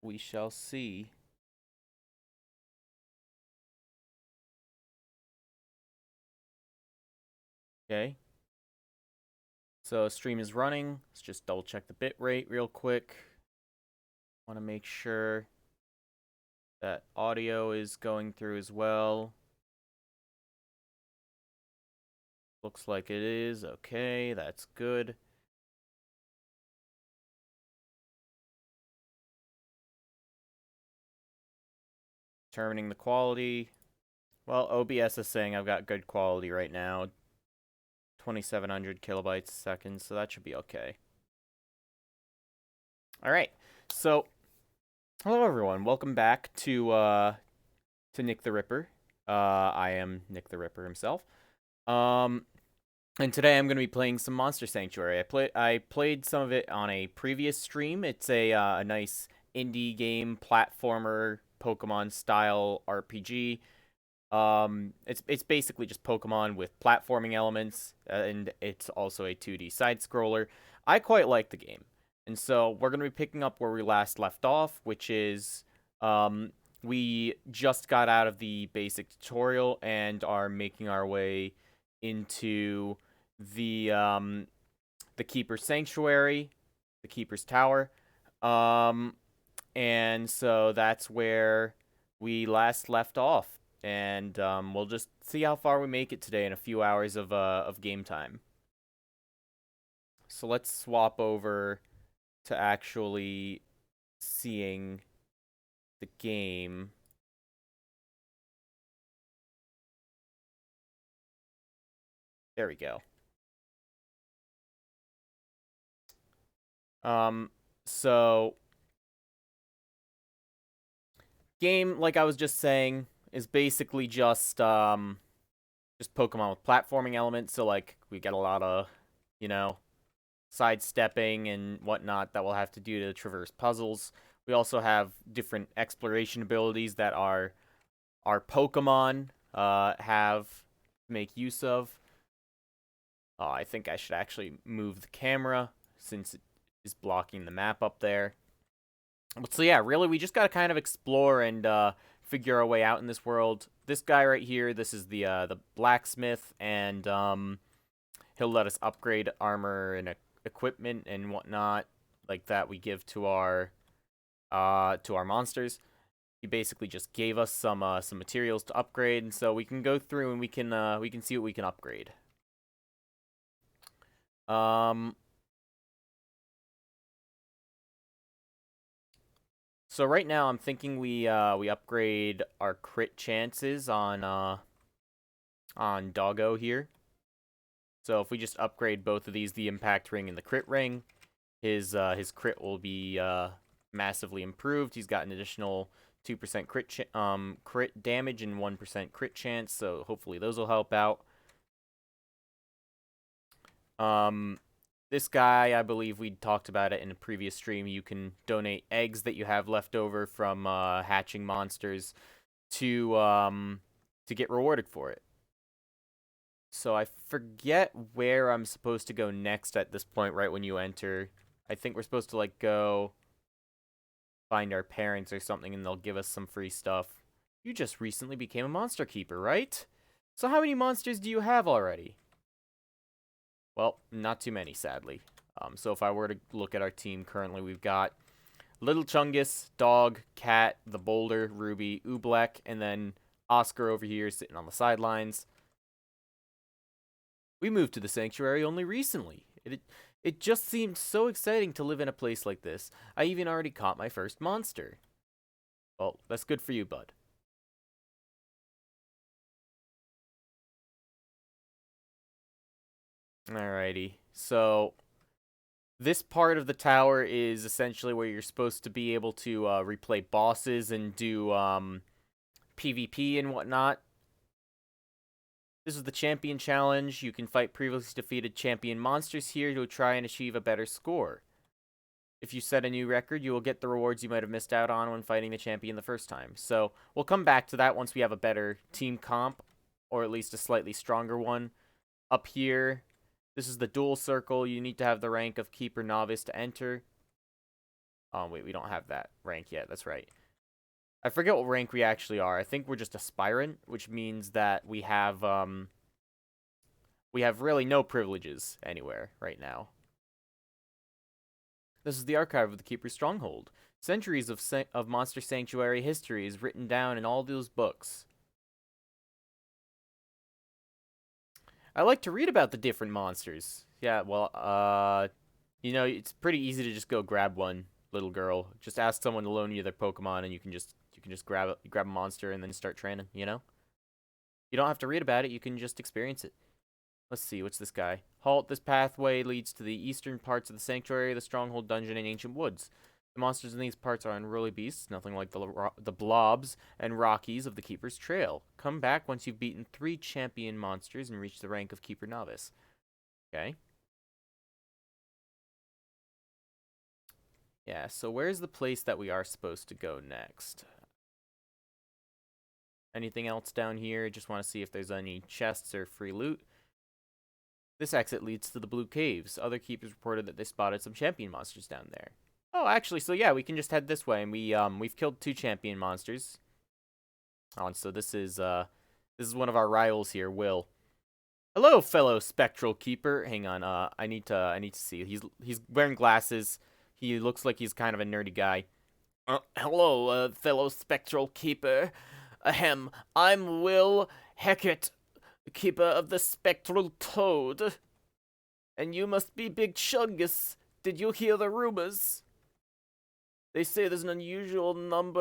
we shall see. Okay. So stream is running. Let's just double check the bit rate real quick. Want to make sure that audio is going through as well. Looks like it is. Okay, that's good. Determining the quality. Well, OBS is saying I've got good quality right now. 2700 kilobytes a second, so that should be okay. Alright, so hello everyone. Welcome back to Nick the Ripper. I am Nick the Ripper himself. And today I'm going to be playing some Monster Sanctuary. I played some of it on a previous stream. It's a nice indie game, platformer, Pokemon style RPG. It's basically just Pokemon with platforming elements, and it's also a 2D side scroller. I quite like the game, and so we're going to be picking up where we last left off, which is we just got out of the basic tutorial and are making our way into the Keeper's Sanctuary, the Keeper's Tower, and so that's where we last left off, and we'll just see how far we make it today in a few hours of game time. So let's swap over to actually seeing the game. There we go. So game, like I was just saying, is basically just Pokemon with platforming elements. So like we get a lot of, sidestepping and whatnot that we'll have to do to traverse puzzles. We also have different exploration abilities that our Pokemon have to make use of. Oh, I think I should actually move the camera since it is blocking the map up there. But so yeah, really, we just gotta kind of explore and figure our way out in this world. This guy right here, this is the blacksmith, and he'll let us upgrade armor and equipment and whatnot like that we give to our monsters. He basically just gave us some materials to upgrade, and so we can go through and we can see what we can upgrade. So right now I'm thinking we upgrade our crit chances on Doggo here. So if we just upgrade both of these, the impact ring and the crit ring, his crit will be massively improved. He's got an additional 2% crit damage and 1% crit chance, so hopefully those will help out. This guy, I believe we talked about it in a previous stream. You can donate eggs that you have left over from hatching monsters to get rewarded for it. So I forget where I'm supposed to go next at this point, right when you enter. I think we're supposed to, like, go find our parents or something, and they'll give us some free stuff. You just recently became a monster keeper, right? So how many monsters do you have already? Well, not too many, sadly. So if I were to look at our team currently, we've got Little Chungus, Dog, Cat, the Boulder, Ruby, Oobleck, and then Oscar over here sitting on the sidelines. We moved to the sanctuary only recently. It just seemed so exciting to live in a place like this. I even already caught my first monster. Well, that's good for you, bud. Alrighty, so this part of the tower is essentially where you're supposed to be able to replay bosses and do PvP and whatnot. This is the champion challenge. You can fight previously defeated champion monsters here to try and achieve a better score. If you set a new record, you will get the rewards you might have missed out on when fighting the champion the first time. So we'll come back to that once we have a better team comp, or at least a slightly stronger one. Up here, this is the dual circle. You need to have the rank of Keeper Novice to enter. Oh, wait, we don't have that rank yet. That's right. I forget what rank we actually are. I think we're just aspirant, which means that we have really no privileges anywhere right now. This is the archive of the Keeper's Stronghold. Centuries of Monster Sanctuary history is written down in all those books. I like to read about the different monsters. Yeah, well, you know, it's pretty easy to just go grab one, little girl. Just ask someone to loan you their Pokemon, and you can just grab a monster and then start training. You know, you don't have to read about it. You can just experience it. Let's see, what's this guy? Halt, this pathway leads to the eastern parts of the sanctuary, the stronghold dungeon, and ancient woods. The monsters in these parts are unruly beasts, nothing like the blobs and rockies of the Keeper's Trail. Come back once you've beaten 3 champion monsters and reached the rank of Keeper Novice. Okay. Yeah, so where's the place that we are supposed to go next? Anything else down here? Just want to see if there's any chests or free loot. This exit leads to the Blue Caves. Other keepers reported that they spotted some champion monsters down there. Oh, actually, so yeah, we can just head this way, and we've killed 2 champion monsters. Oh, and so this is one of our rivals here, Will. Hello, fellow spectral keeper. Hang on, I need to see. He's wearing glasses. He looks like he's kind of a nerdy guy. Hello, fellow spectral keeper. Ahem, I'm Will Heckett, keeper of the spectral toad. And you must be Big Chungus. Did you hear the rumors? They say there's an unusual amount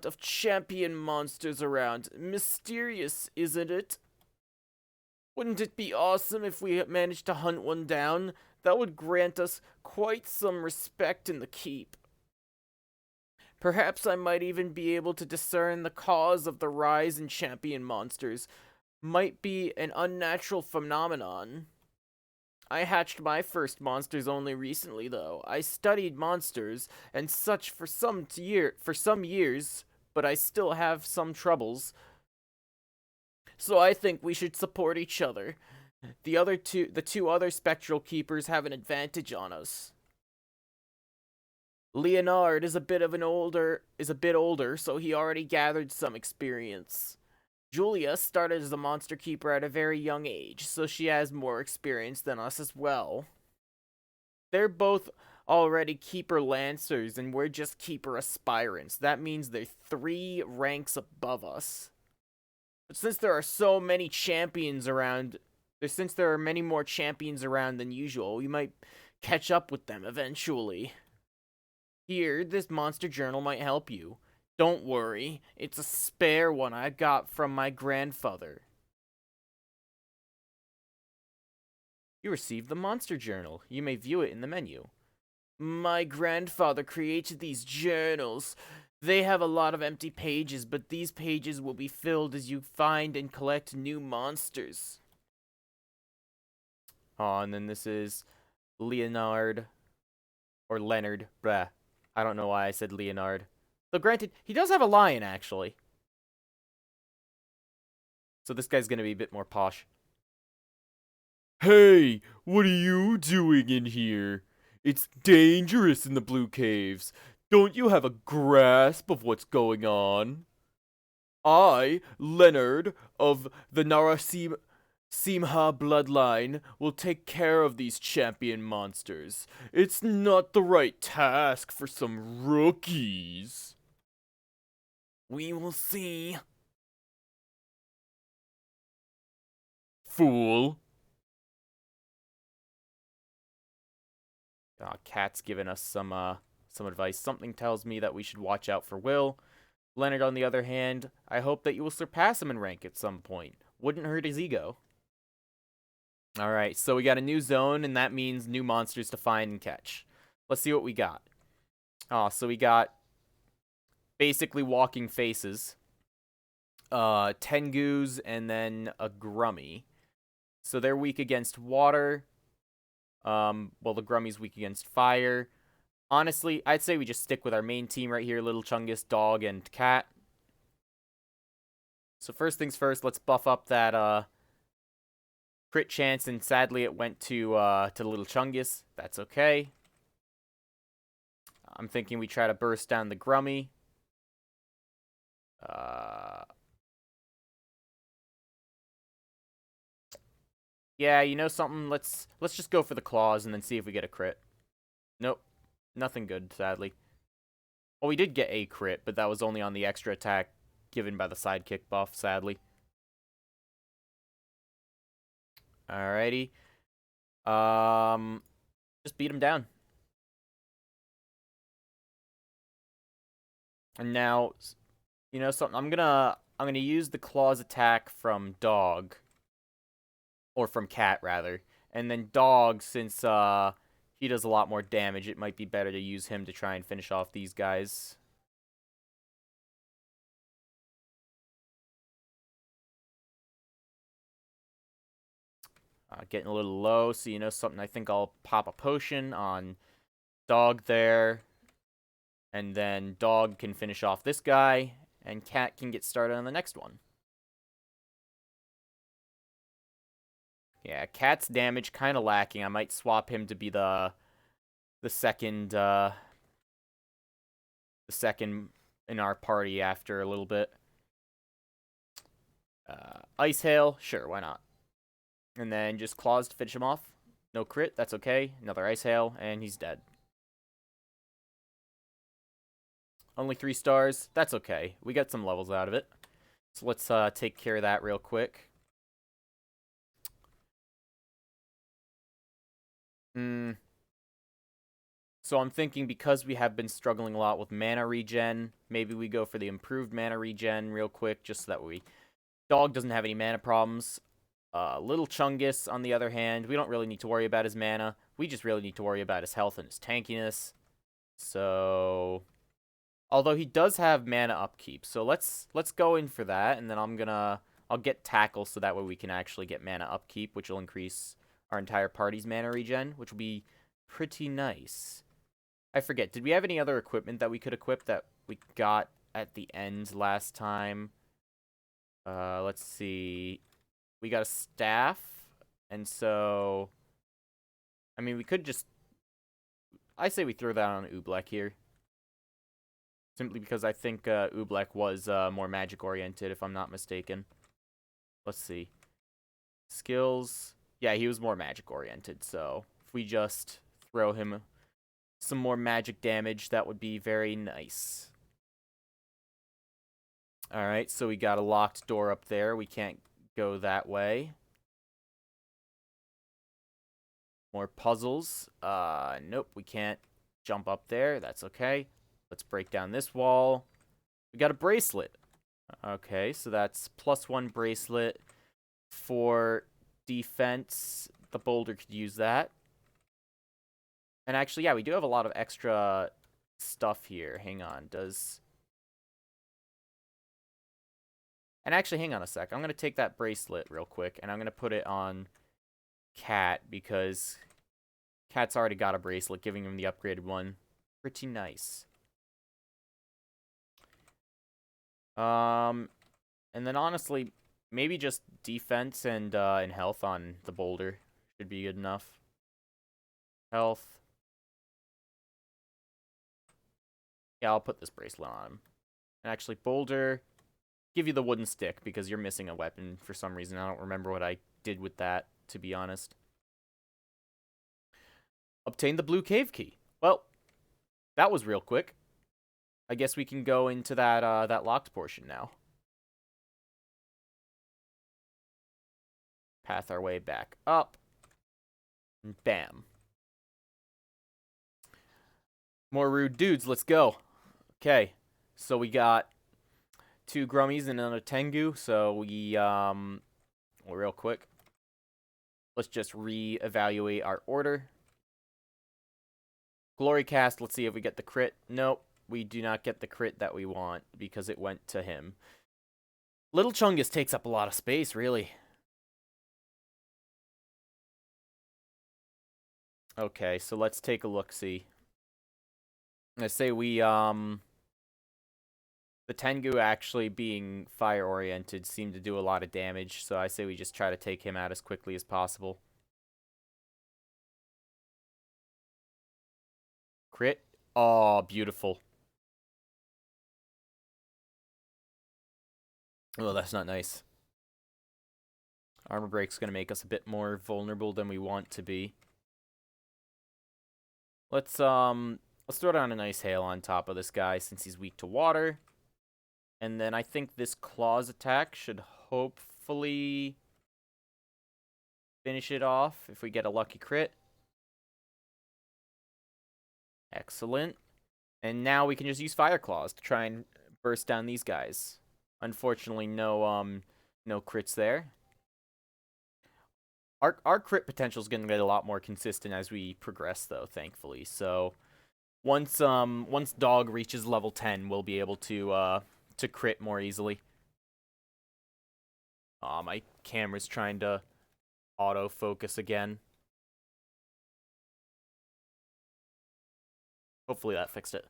of champion monsters around. Mysterious, isn't it? Wouldn't it be awesome if we managed to hunt one down? That would grant us quite some respect in the keep. Perhaps I might even be able to discern the cause of the rise in champion monsters. Might be an unnatural phenomenon. I hatched my first monsters only recently, though. I studied monsters and such for some years, but I still have some troubles. So I think we should support each other. The two other spectral keepers have an advantage on us. Leonard is a bit older, so he already gathered some experience. Julia started as a monster keeper at a very young age, so she has more experience than us as well. They're both already keeper lancers, and we're just keeper aspirants. That means they're 3 ranks above us. But since there are so many champions around, since there are many more champions around than usual, we might catch up with them eventually. Here, this monster journal might help you. Don't worry, it's a spare one I got from my grandfather. You received the monster journal. You may view it in the menu. My grandfather created these journals. They have a lot of empty pages, but these pages will be filled as you find and collect new monsters. Oh, and then this is Leonard. Or Leonard. Blah. I don't know why I said Leonard. Though granted, he does have a lion, actually. So this guy's gonna be a bit more posh. Hey, what are you doing in here? It's dangerous in the Blue Caves. Don't you have a grasp of what's going on? I, Leonard, of the Narasimha bloodline, will take care of these champion monsters. It's not the right task for some rookies. We will see. Fool. Cat's giving us some advice. Something tells me that we should watch out for Will. Leonard, on the other hand, I hope that you will surpass him in rank at some point. Wouldn't hurt his ego. Alright, so we got a new zone, and that means new monsters to find and catch. Let's see what we got. Oh, so we got basically walking faces. Tengus, and then a Grummy. So they're weak against water. Well, the Grummy's weak against fire. Honestly, I'd say we just stick with our main team right here, Little Chungus, Dog, and Cat. So first things first, let's buff up that crit chance, and sadly it went to Little Chungus. That's okay. I'm thinking we try to burst down the Grummy. Yeah, you know something? Let's just go for the claws and then see if we get a crit. Nope. Nothing good, sadly. Well, we did get a crit, but that was only on the extra attack given by the sidekick buff, sadly. Alrighty. Just beat him down. And now, you know something? I'm gonna use the claws attack from dog, or from cat rather, and then dog, since he does a lot more damage, it might be better to use him to try and finish off these guys. Getting a little low, so you know something? I think I'll pop a potion on dog there, and then dog can finish off this guy, and cat can get started on the next one. Yeah, cat's damage kind of lacking. I might swap him to be the second in our party after a little bit. Ice Hail, sure, why not? And then just claws to finish him off. No crit, that's okay. Another Ice Hail, and he's dead. Only 3 stars, that's okay. We got some levels out of it. So let's take care of that real quick. So I'm thinking because we have been struggling a lot with mana regen, maybe we go for the improved mana regen real quick, just so that dog doesn't have any mana problems. Little Chungus, on the other hand, we don't really need to worry about his mana. We just really need to worry about his health and his tankiness. So, although he does have mana upkeep, so let's go in for that, and then I'll get tackle so that way we can actually get mana upkeep, which will increase our entire party's mana regen, which will be pretty nice. I forget, did we have any other equipment that we could equip that we got at the end last time? Let's see. We got a staff, and so, I mean, we could just, I say we throw that on Oobleck here. Simply because I think Oobleck was more magic-oriented, if I'm not mistaken. Let's see. Skills. Yeah, he was more magic-oriented, so if we just throw him some more magic damage, that would be very nice. Alright, so we got a locked door up there. We can't go that way. More puzzles. Nope, we can't jump up there. That's okay. Let's break down this wall. We got a bracelet. Okay, so that's +1 bracelet for defense. The boulder could use that. And actually, yeah, we do have a lot of extra stuff here. Hang on, And actually, hang on a sec. I'm going to take that bracelet real quick, and I'm going to put it on Cat, because Cat's already got a bracelet, giving him the upgraded one. Pretty nice. And then honestly, maybe just defense and health on the boulder should be good enough. Health. Yeah, I'll put this bracelet on him. And actually, boulder, give you the wooden stick because you're missing a weapon for some reason. I don't remember what I did with that, to be honest. Obtain the blue cave key. Well, that was real quick. I guess we can go into that that locked portion now. Path our way back up. And bam. More rude dudes, let's go. Okay, so we got 2 Grummies and another Tengu, so we, well, real quick, let's just re-evaluate our order. Glory Cast, let's see if we get the crit. Nope, we do not get the crit that we want, because it went to him. Little Chungus takes up a lot of space, really. Okay, so let's take a look-see. I say we, the Tengu actually being fire-oriented seemed to do a lot of damage, so I say we just try to take him out as quickly as possible. Crit. Oh, beautiful. Oh, that's not nice. Armor break's gonna make us a bit more vulnerable than we want to be. Let's throw down an ice hail on top of this guy since he's weak to water. And then I think this claws attack should hopefully finish it off if we get a lucky crit. Excellent. And now we can just use fire claws to try and burst down these guys. Unfortunately, no crits there. Our crit potential is going to get a lot more consistent as we progress, though, thankfully. So once dog reaches level 10, we'll be able to crit more easily. My camera's trying to autofocus again. Hopefully that fixed it.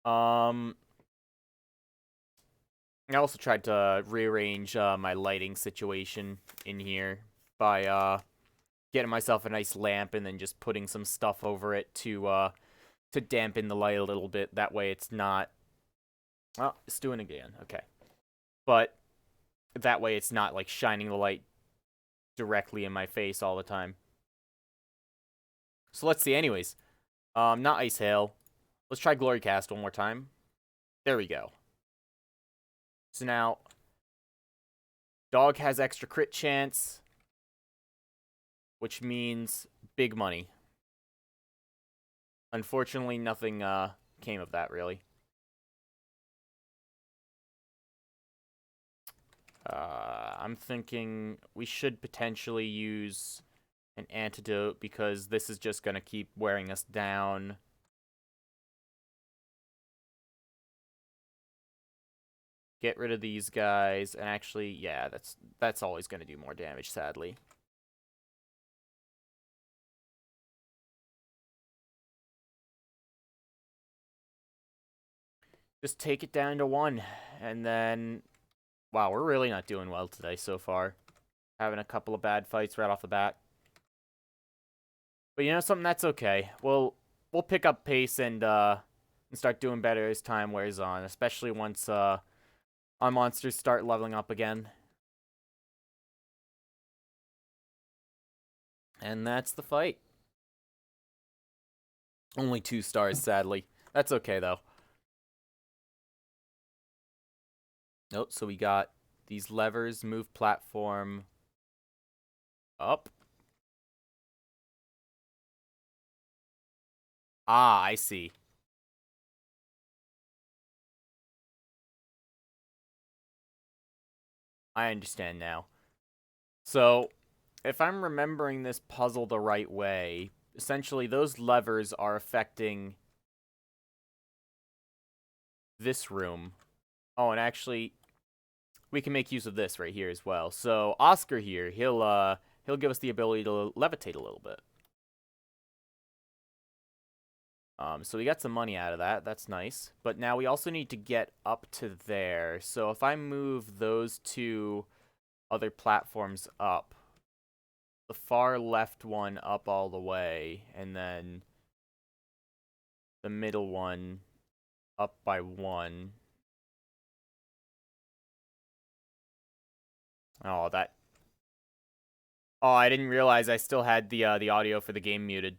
I also tried to rearrange my lighting situation in here by getting myself a nice lamp and then just putting some stuff over it to dampen the light a little bit. That way it's not... Oh, it's doing it again. Okay. But that way it's not, like, shining the light directly in my face all the time. So let's see. Anyways, not Ice Hail. Let's try Glory Cast one more time. There we go. So now, dog has extra crit chance, which means big money. Unfortunately, nothing came of that, really. I'm thinking we should potentially use an antidote because this is just going to keep wearing us down. Get rid of these guys, and actually, yeah, that's always going to do more damage, sadly. Just take it down to 1, and then... Wow, we're really not doing well today so far. Having a couple of bad fights right off the bat. But you know something? That's okay. We'll pick up pace and start doing better as time wears on, especially once our monsters start leveling up again. And that's the fight. Only 2 stars, sadly. That's okay, though. Nope, so we got these levers, move platform up. Ah, I see. I understand now. So, if I'm remembering this puzzle the right way, essentially those levers are affecting this room. Oh, and actually, we can make use of this right here as well. So, Oscar here, he'll give us the ability to levitate a little bit. So we got some money out of that. That's nice. But now we also need to get up to there. So if I move those 2 other platforms up, the far left one up all the way, and then the middle one up by 1. Oh, that... Oh, I didn't realize I still had the audio for the game muted.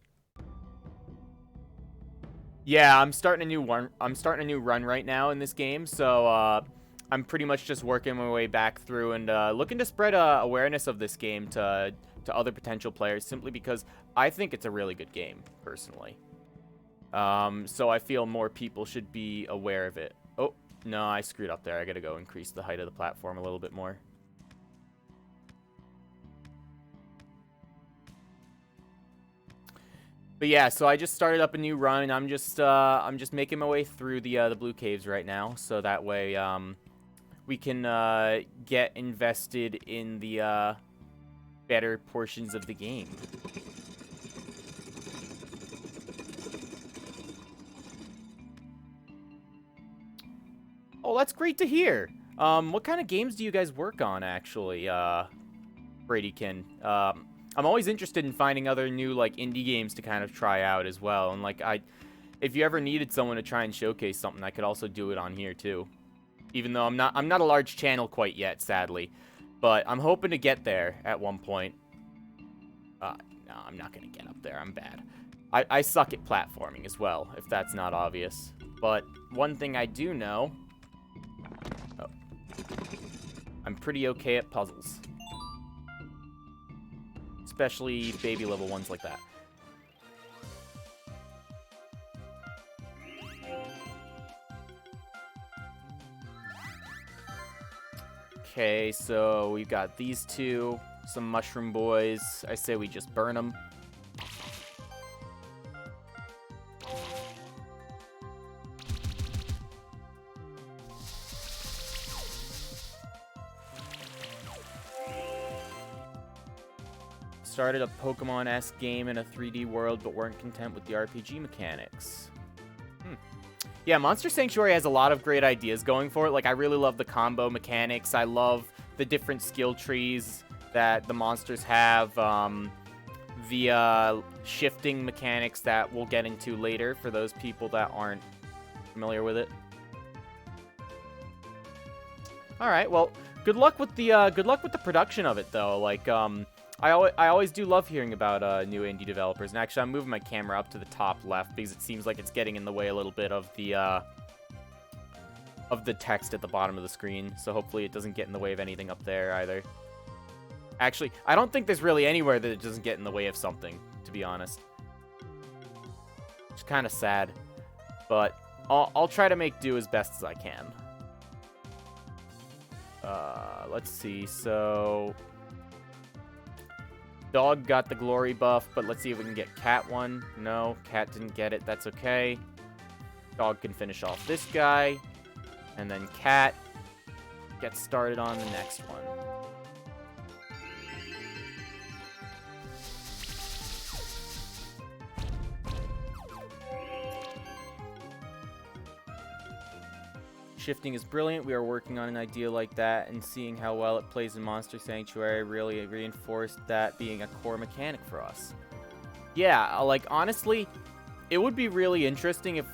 Yeah, I'm starting a new run right now in this game, so I'm pretty much just working my way back through and looking to spread awareness of this game to other potential players, simply because I think it's a really good game, personally. So I feel more people should be aware of it. Oh, no, I screwed up there. I gotta go increase the height of the platform a little bit more. But yeah, so I just started up a new run. I'm just making my way through the blue caves right now, so that way we can get invested in the better portions of the game. Oh, that's great to hear. What kind of games do you guys work on, actually, Bradykin? I'm always interested in finding other new, like, indie games to kind of try out as well. And, like, if you ever needed someone to try and showcase something, I could also do it on here too. Even though I'm not a large channel quite yet, sadly. But I'm hoping to get there at one point. No, I'm not gonna get up there. I'm bad. I suck at platforming as well, if that's not obvious. But one thing I do know... Oh. I'm pretty okay at puzzles. Especially baby level ones like that. Okay, so we've got these two, some mushroom boys. I say we just burn them. Started a Pokemon-esque game in a 3D world, but weren't content with the RPG mechanics. Yeah, Monster Sanctuary has a lot of great ideas going for it. Like, I really love the combo mechanics. I love the different skill trees that the monsters have. The shifting mechanics that we'll get into later for those people that aren't familiar with it. All right, well, good luck with the production of it, though. Like, I always do love hearing about new indie developers. And actually, I'm moving my camera up to the top left because it seems like it's getting in the way a little bit of the text at the bottom of the screen. So hopefully it doesn't get in the way of anything up there either. Actually, I don't think there's really anywhere that it doesn't get in the way of something, to be honest. It's kind of sad. But I'll try to make do as best as I can. Let's see, so... Dog got the glory buff, but let's see if we can get Cat one. No, Cat didn't get it. That's okay. Dog can finish off this guy. And then Cat gets started on the next one. Shifting is brilliant. We are working on an idea like that, and seeing how well it plays in Monster Sanctuary really reinforced that being a core mechanic for us. Yeah, like, honestly, it would be really interesting if,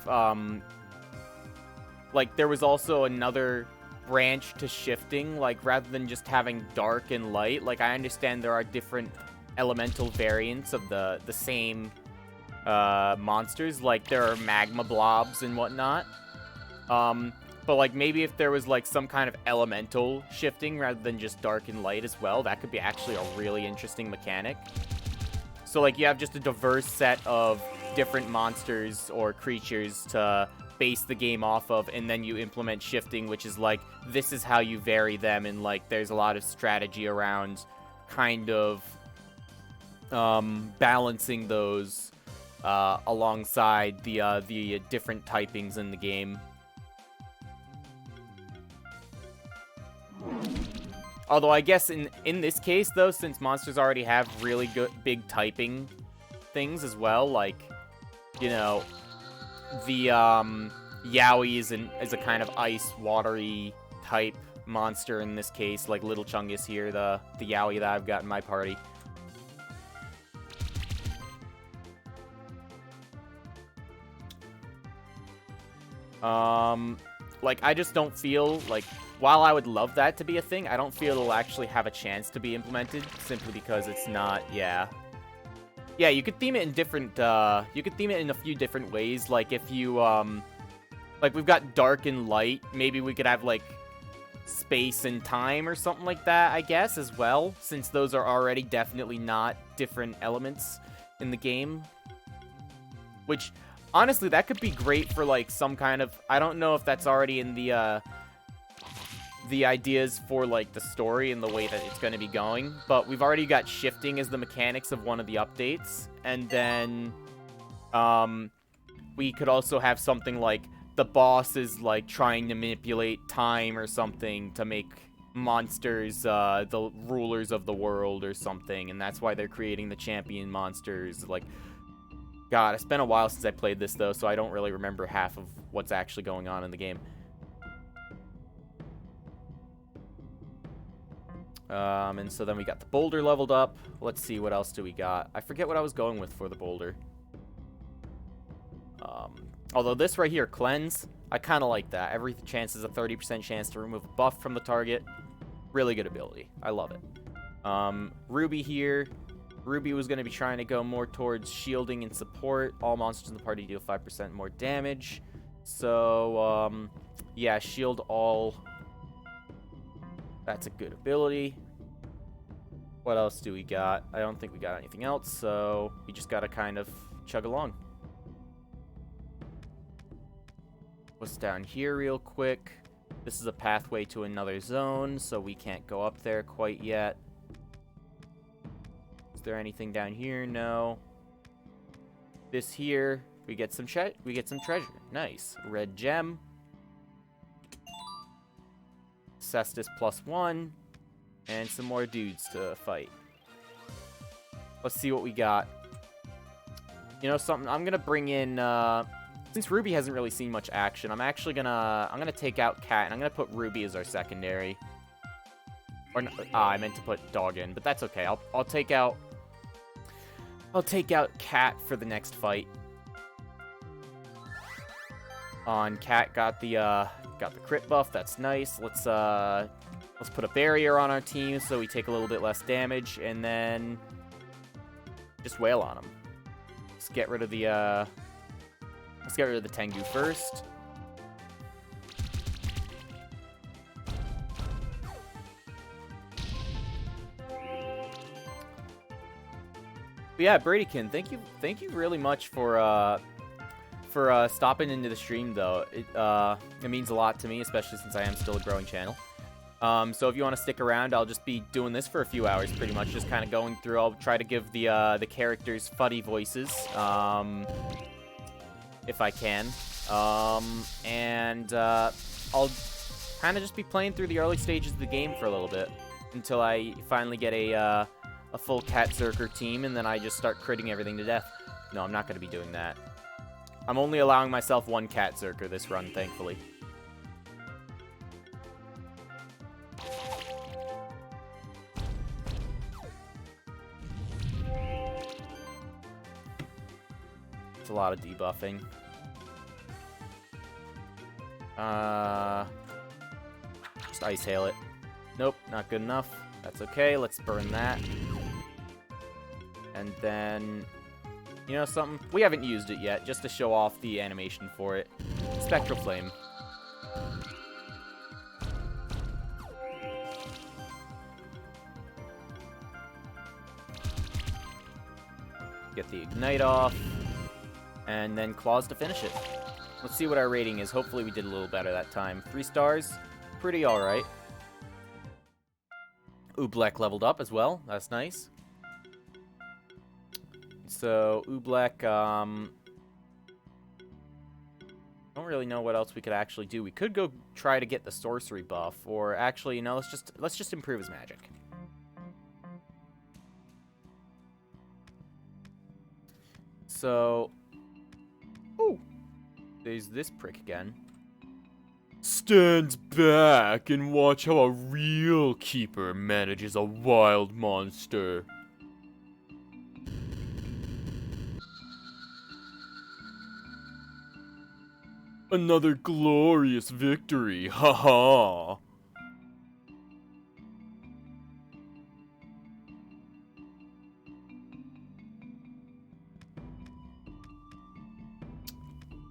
like, there was also another branch to shifting, like, rather than just having dark and light. Like, I understand there are different elemental variants of the same monsters, like, there are magma blobs and whatnot. But, like, maybe if there was, like, some kind of elemental shifting rather than just dark and light as well, that could be actually a really interesting mechanic. So, like, you have just a diverse set of different monsters or creatures to base the game off of, and then you implement shifting, which is, like, this is how you vary them, and, like, there's a lot of strategy around kind of balancing those alongside the different typings in the game. Although I guess in this case, though, since monsters already have really good big typing things as well, like, you know, the Yowie is a kind of ice, watery type monster in this case, like Little Chungus here, the Yowie that I've got in my party. Like, I just don't feel like... While I would love that to be a thing, I don't feel it'll actually have a chance to be implemented, simply because it's not, yeah. Yeah, you could theme it in different, you could theme it in a few different ways, like if you, like we've got dark and light, maybe we could have, like, space and time or something like that, I guess, as well, since those are already definitely not different elements in the game. Which, honestly, that could be great for, like, some kind of, I don't know if that's already in the ideas for, like, the story and the way that it's going to be going, but we've already got shifting as the mechanics of one of the updates, and then we could also have something like the boss is, like, trying to manipulate time or something to make monsters the rulers of the world or something, and that's why they're creating the champion monsters. Like, God, it's been a while since I played this, though, so I don't really remember half of what's actually going on in the game. And so then we got the boulder leveled up. Let's see, what else do we got? I forget what I was going with for the boulder. Although this right here, Cleanse, I kind of like that. Every chance is a 30% chance to remove a buff from the target. Really good ability. I love it. Ruby here. Ruby was going to be trying to go more towards shielding and support. All monsters in the party deal 5% more damage. So, yeah, shield all. That's a good ability. What else do we got? I don't think we got anything else, so we just got to kind of chug along. What's down here real quick? This is a pathway to another zone, so we can't go up there quite yet. Is there anything down here? No. This here, we get some treasure. Nice. Red gem. Cestus +1. And some more dudes to fight. Let's see what we got. You know something? I'm gonna bring in since Ruby hasn't really seen much action, I'm gonna take out Cat and I'm gonna put Ruby as our secondary. Or I meant to put Dog in, but that's okay. I'll take out Cat for the next fight. On Cat got the crit buff. That's nice. Let's put a barrier on our team so we take a little bit less damage, and then just wail on him. Let's get rid of the Tengu first. But yeah, Bradykin, thank you really much for stopping into the stream though. It means a lot to me, especially since I am still a growing channel. So if you want to stick around, I'll just be doing this for a few hours, pretty much, just kind of going through. I'll try to give the characters funny voices, if I can, and I'll kind of just be playing through the early stages of the game for a little bit until I finally get a full Cat Zerker team, and then I just start critting everything to death. No, I'm not going to be doing that. I'm only allowing myself one Cat Zerker this run, thankfully. It's a lot of debuffing. Just Ice Hail it. Nope, not good enough. That's okay, let's burn that. And then, you know something? We haven't used it yet, just to show off the animation for it. Spectral Flame. Get the Ignite off. And then Claws to finish it. Let's see what our rating is. Hopefully we did a little better that time. 3 stars. Pretty alright. Oobleck leveled up as well. That's nice. So, Oobleck, don't really know what else we could actually do. We could go try to get the sorcery buff, or actually, you know, let's just improve his magic. So, oh, there's this prick again. Stand back and watch how a real keeper manages a wild monster. Another glorious victory, haha.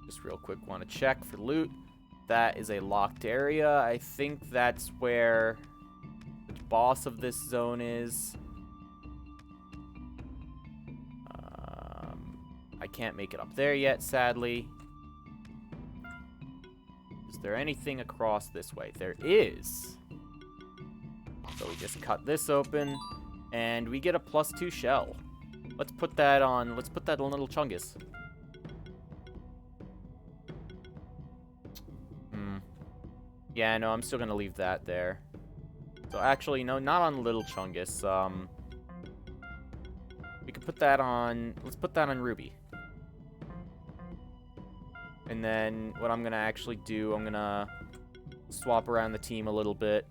Just real quick, want to check for loot. That is a locked area. I think that's where the boss of this zone is. I can't make it up there yet, sadly. Is there anything across this way? There is. So we just cut this open, and we get a +2 shell. Let's put that on. Let's put that on Little Chungus. Yeah, no, I'm still gonna leave that there. So actually, no, not on Little Chungus. We could put that on. Let's put that on Ruby. And then what I'm gonna actually do, I'm gonna swap around the team a little bit.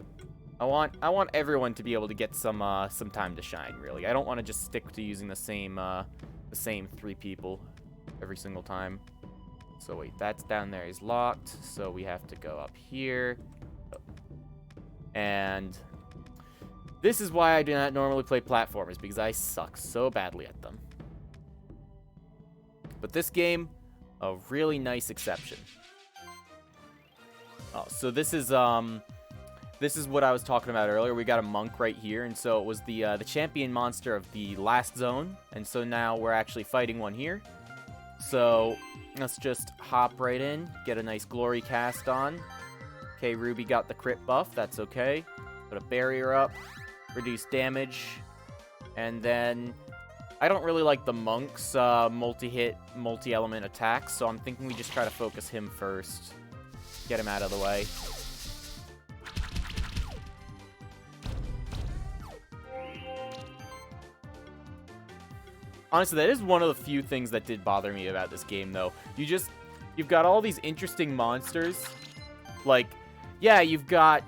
I want everyone to be able to get some time to shine. Really, I don't want to just stick to using the same 3 people every single time. So wait, that's down there is locked. So we have to go up here. And this is why I do not normally play platformers, because I suck so badly at them. But this game, a really nice exception. Oh, so this is what I was talking about earlier. We got a monk right here, and so it was the champion monster of the last zone, and so now we're actually fighting one here. So let's just hop right in, get a nice glory cast on. Okay, Ruby got the crit buff, that's okay. Put a barrier up, reduce damage, and then I don't really like the monk's multi-hit, multi-element attacks, so I'm thinking we just try to focus him first. Get him out of the way. Honestly, that is one of the few things that did bother me about this game, though. You've got all these interesting monsters. Like, yeah, you've got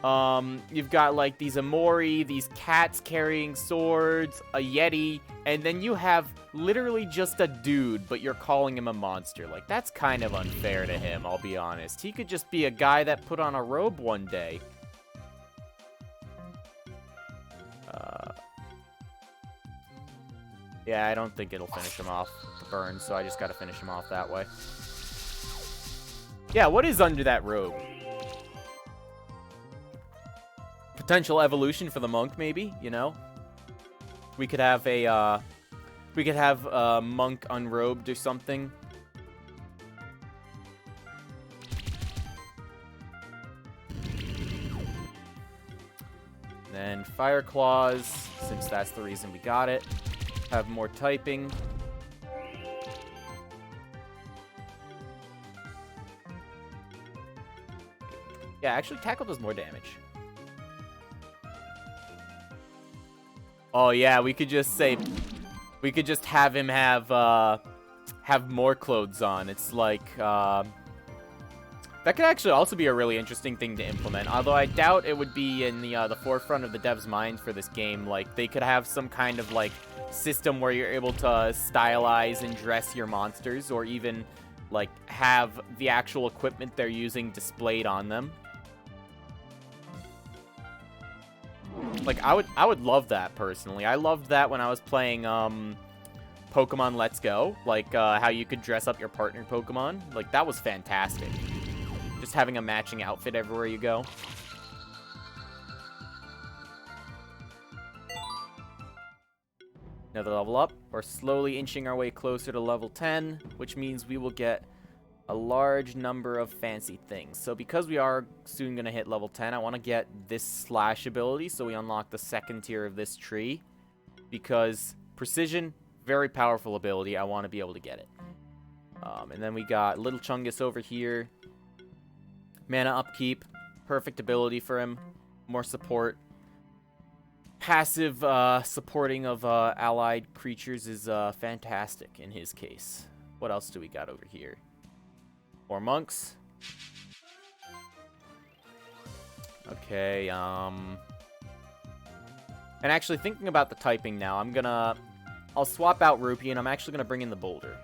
like these Amori, these cats carrying swords, a Yeti, and then you have literally just a dude, but you're calling him a monster. Like, that's kind of unfair to him, I'll be honest. He could just be a guy that put on a robe one day. Yeah, I don't think it'll finish him off with the burn, so I just gotta finish him off that way. Yeah, what is under that robe? Potential evolution for the monk, maybe, you know? We could have a monk unrobed or something. Then Fire Claws, since that's the reason we got it. Have more typing. Yeah, actually, Tackle does more damage. Oh yeah, we could just have him have more clothes on. It's like that could actually also be a really interesting thing to implement. Although I doubt it would be in the forefront of the devs' minds for this game. Like, they could have some kind of like system where you're able to stylize and dress your monsters, or even like have the actual equipment they're using displayed on them. Like, I would love that personally. I loved that when I was playing Pokemon Let's Go, like how you could dress up your partner Pokemon. Like, that was fantastic. Just having a matching outfit everywhere you go. Another level up. We're slowly inching our way closer to level 10, which means we will get a large number of fancy things. So because we are soon going to hit level 10, I want to get this slash ability, so we unlock the second tier of this tree. Because precision, very powerful ability. I want to be able to get it. And then we got Little Chungus over here. Mana upkeep, perfect ability for him. More support. Passive supporting of allied creatures is fantastic in his case. What else do we got over here? More monks. Okay, and actually thinking about the typing now, I'll swap out Rupee, and I'm actually gonna bring in the Boulder.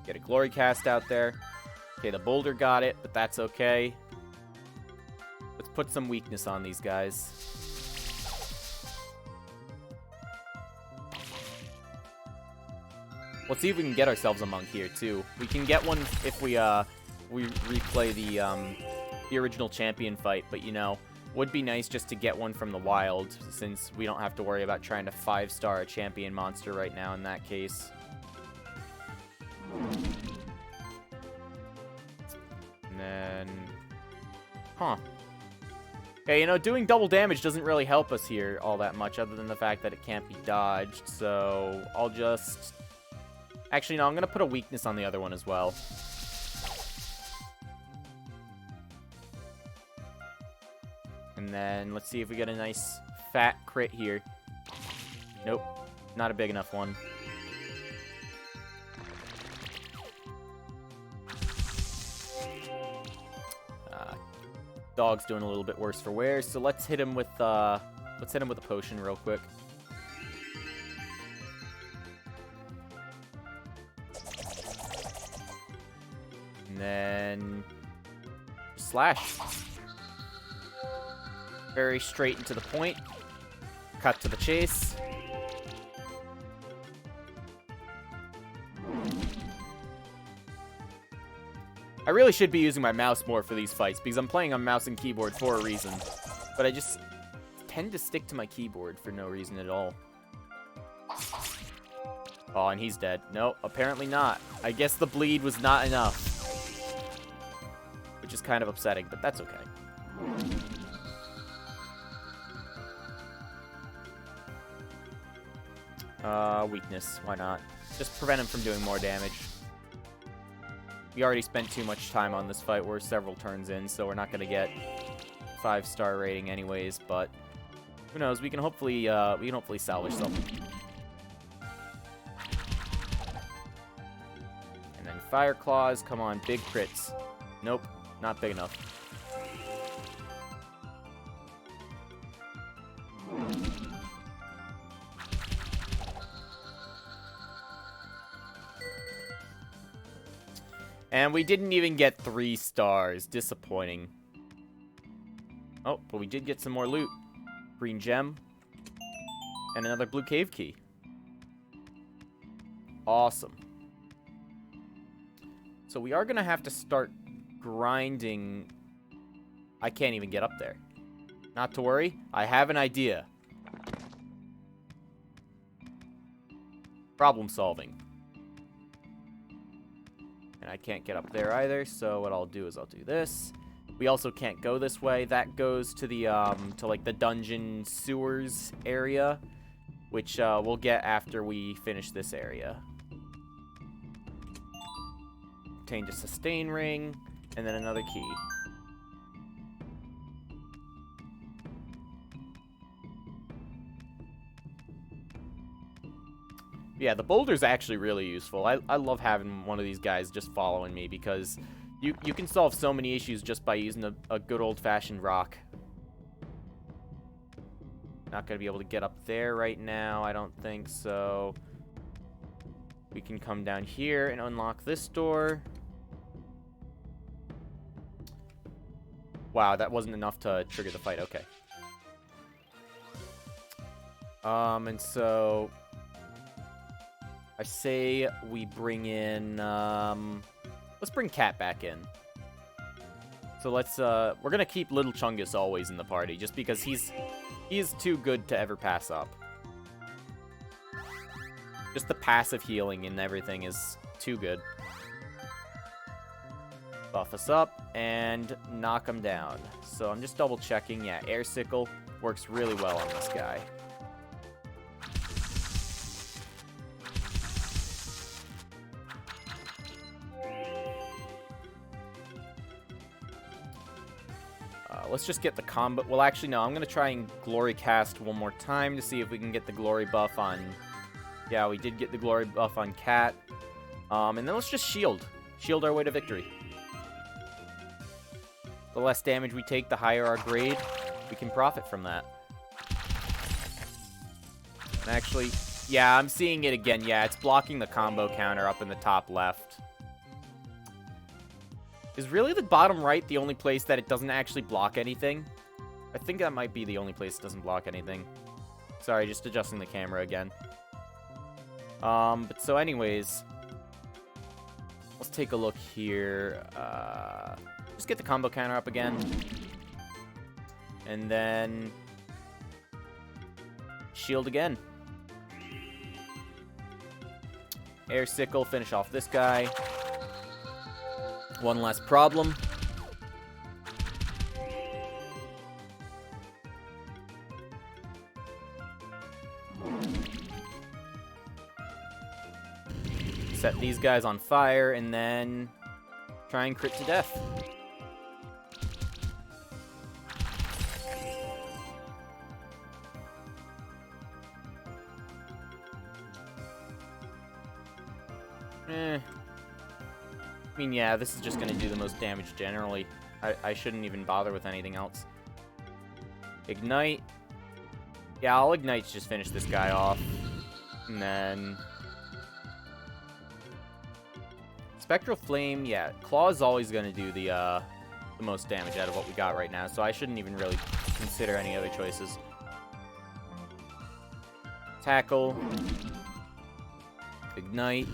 Get a Glory Cast out there. Okay, the Boulder got it, but that's okay. Let's put some weakness on these guys. Let's see if we can get ourselves a monk here, too. We can get one if we replay the original champion fight, but, you know, would be nice just to get one from the wild, since we don't have to worry about trying to 5-star a champion monster right now in that case. And then... Huh. Okay, you know, doing double damage doesn't really help us here all that much, other than the fact that it can't be dodged, so I'll just... Actually, no, I'm going to put a weakness on the other one as well. And then, let's see if we get a nice fat crit here. Nope, not a big enough one. Dog's doing a little bit worse for wear, so let's hit him with a potion real quick. And then slash. Very straight and to the point. Cut to the chase. I really should be using my mouse more for these fights because I'm playing on mouse and keyboard for a reason. But I just tend to stick to my keyboard for no reason at all. Oh, and he's dead. No, apparently not. I guess the bleed was not enough. Which is kind of upsetting, but that's okay. Weakness. Why not? Just prevent him from doing more damage. We already spent too much time on this fight. We're several turns in, so we're not going to get 5-star rating anyways, but who knows? We can hopefully salvage something. And then Fire Claws. Come on, big crits. Nope, not big enough. And we didn't even get 3 stars. Disappointing. Oh, but we did get some more loot. Green gem. And another blue cave key. Awesome. So we are going to have to start grinding. I can't even get up there. Not to worry. I have an idea. Problem solving. And I can't get up there either, so what I'll do is I'll do this. We also can't go this way. That goes to the, like the dungeon sewers area, which, we'll get after we finish this area. Obtained a sustain ring, and then another key. Yeah, the boulder's actually really useful. I love having one of these guys just following me because you can solve so many issues just by using a good old-fashioned rock. Not going to be able to get up there right now, I don't think so. We can come down here and unlock this door. Wow, that wasn't enough to trigger the fight. Okay. And so I say we bring in, let's bring Cat back in. So let's, we're gonna keep Little Chungus always in the party, just because he is too good to ever pass up. Just the passive healing and everything is too good. Buff us up and knock him down. So I'm just double checking. Yeah, Air Sickle works really well on this guy. Let's just get the combo. Well, actually, no. I'm going to try and Glory Cast one more time to see if we can get the Glory buff on... Yeah, we did get the Glory buff on Cat. And then let's just shield. Shield our way to victory. The less damage we take, the higher our grade. We can profit from that. And actually, yeah, I'm seeing it again. Yeah, it's blocking the combo counter up in the top left. Is really the bottom right the only place that it doesn't actually block anything? I think that might be the only place it doesn't block anything. Sorry, just adjusting the camera again. But so anyways, let's take a look here. Just get the combo counter up again. And then shield again. Air Sickle, finish off this guy. One less problem. Set these guys on fire and then try and crit to death. I mean, yeah, this is just going to do the most damage generally. I shouldn't even bother with anything else. Ignite. Yeah, I'll Ignite to just finish this guy off. And then... Spectral Flame, yeah. Claw is always going to do the most damage out of what we got right now, so I shouldn't even really consider any other choices. Tackle. Ignite.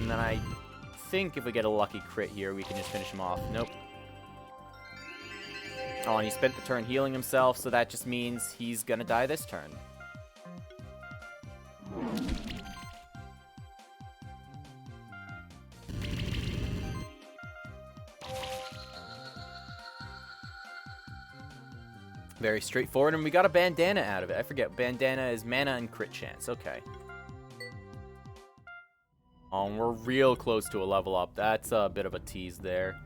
And then I think if we get a lucky crit here, we can just finish him off. Nope. Oh, and he spent the turn healing himself, so that just means he's gonna die this turn. Very straightforward, and we got a bandana out of it. I forget, bandana is mana and crit chance. Okay. Oh, and we're real close to a level up. That's a bit of a tease there.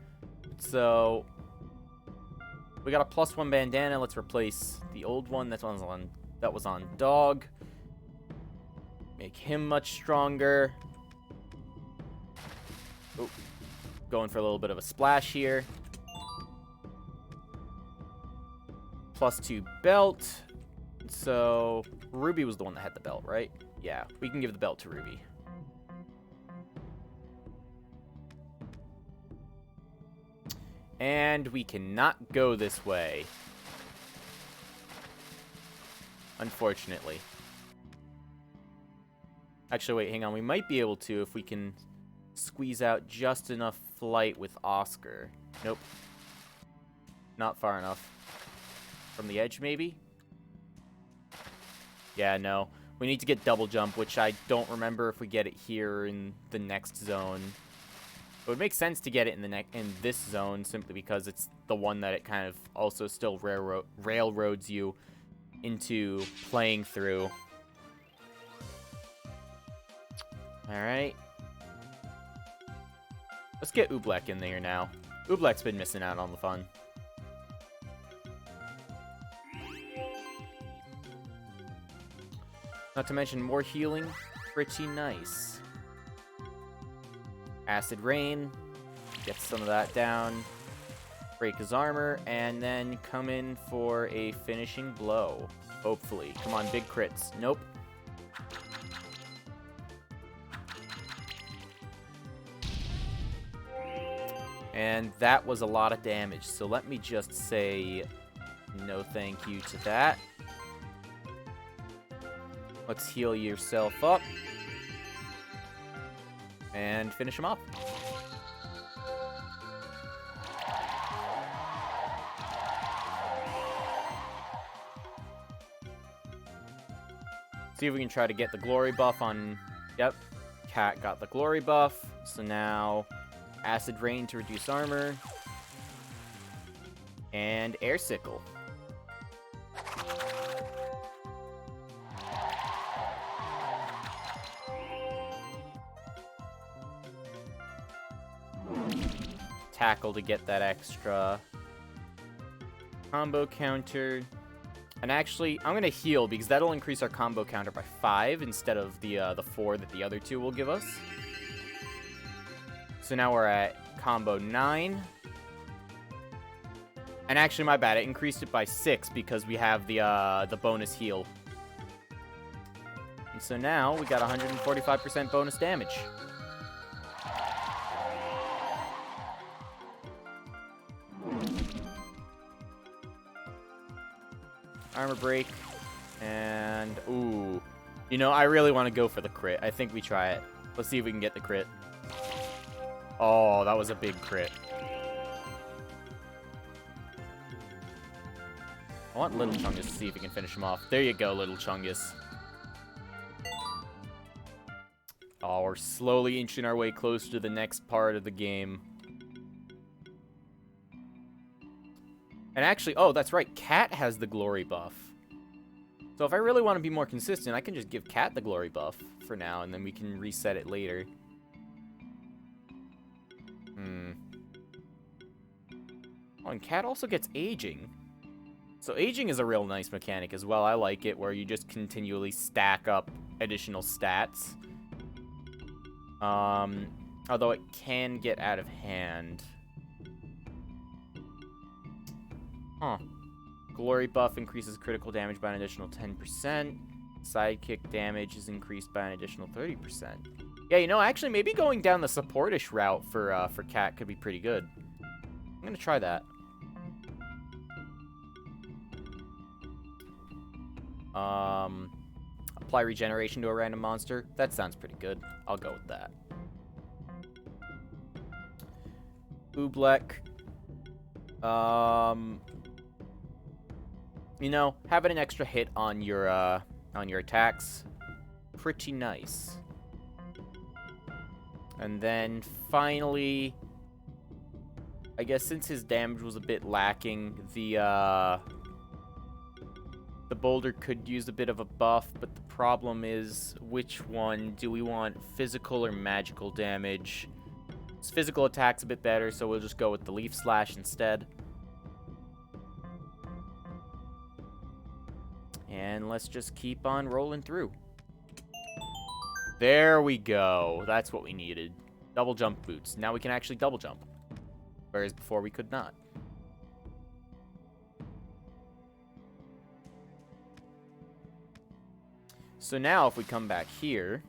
So, we got a +1 bandana. Let's replace the old one that was on dog. Make him much stronger. Oh, going for a little bit of a splash here. +2 belt. So, Ruby was the one that had the belt, right? Yeah, we can give the belt to Ruby. And we cannot go this way. Unfortunately. Actually, wait, hang on. We might be able to if we can squeeze out just enough flight with Oscar. Nope. Not far enough. From the edge, maybe? Yeah, no. We need to get double jump, which I don't remember if we get it here in the next zone. It would make sense to get it in this zone simply because it's the one that it kind of also still railroads you into playing through. Alright. Let's get Oobleck in there now. Oobleck's been missing out on the fun. Not to mention more healing. Pretty nice. Acid Rain. Get some of that down. Break his armor. And then come in for a finishing blow. Hopefully. Come on, big crits. Nope. And that was a lot of damage. So let me just say no thank you to that. Let's heal yourself up. And finish him off. See if we can try to get the glory buff on... Yep. Cat got the glory buff. So now... Acid Rain to reduce armor. And Air Sickle. Tackle to get that extra combo counter. And actually, I'm going to heal because that'll increase our combo counter by 5 instead of the 4 that the other two will give us. So now we're at combo 9. And actually, my bad, it increased it by 6 because we have the bonus heal. And so now we got 145% bonus damage. Armor break. And, ooh. You know, I really want to go for the crit. I think we try it. Let's see if we can get the crit. Oh, that was a big crit. I want Little Chungus to see if we can finish him off. There you go, Little Chungus. Oh, we're slowly inching our way closer to the next part of the game. And actually, oh, that's right. Cat has the glory buff. So if I really want to be more consistent, I can just give Cat the glory buff for now, and then we can reset it later. Oh, and Cat also gets aging. So aging is a real nice mechanic as well. I like it, where you just continually stack up additional stats. Although it can get out of hand. Huh. Glory buff increases critical damage by an additional 10%. Sidekick damage is increased by an additional 30%. Yeah, you know, actually, maybe going down the supportish route for Cat could be pretty good. I'm gonna try that. Apply regeneration to a random monster. That sounds pretty good. I'll go with that. Oobleck. You know, having an extra hit on your attacks, pretty nice. And then finally, I guess since his damage was a bit lacking, the boulder could use a bit of a buff, but the problem is, which one? Do we want physical or magical damage? His physical attack's a bit better, so we'll just go with the Leaf Slash instead. And let's just keep on rolling through. There we go. That's what we needed. Double jump boots. Now we can actually double jump. Whereas before we could not. So now if we come back here,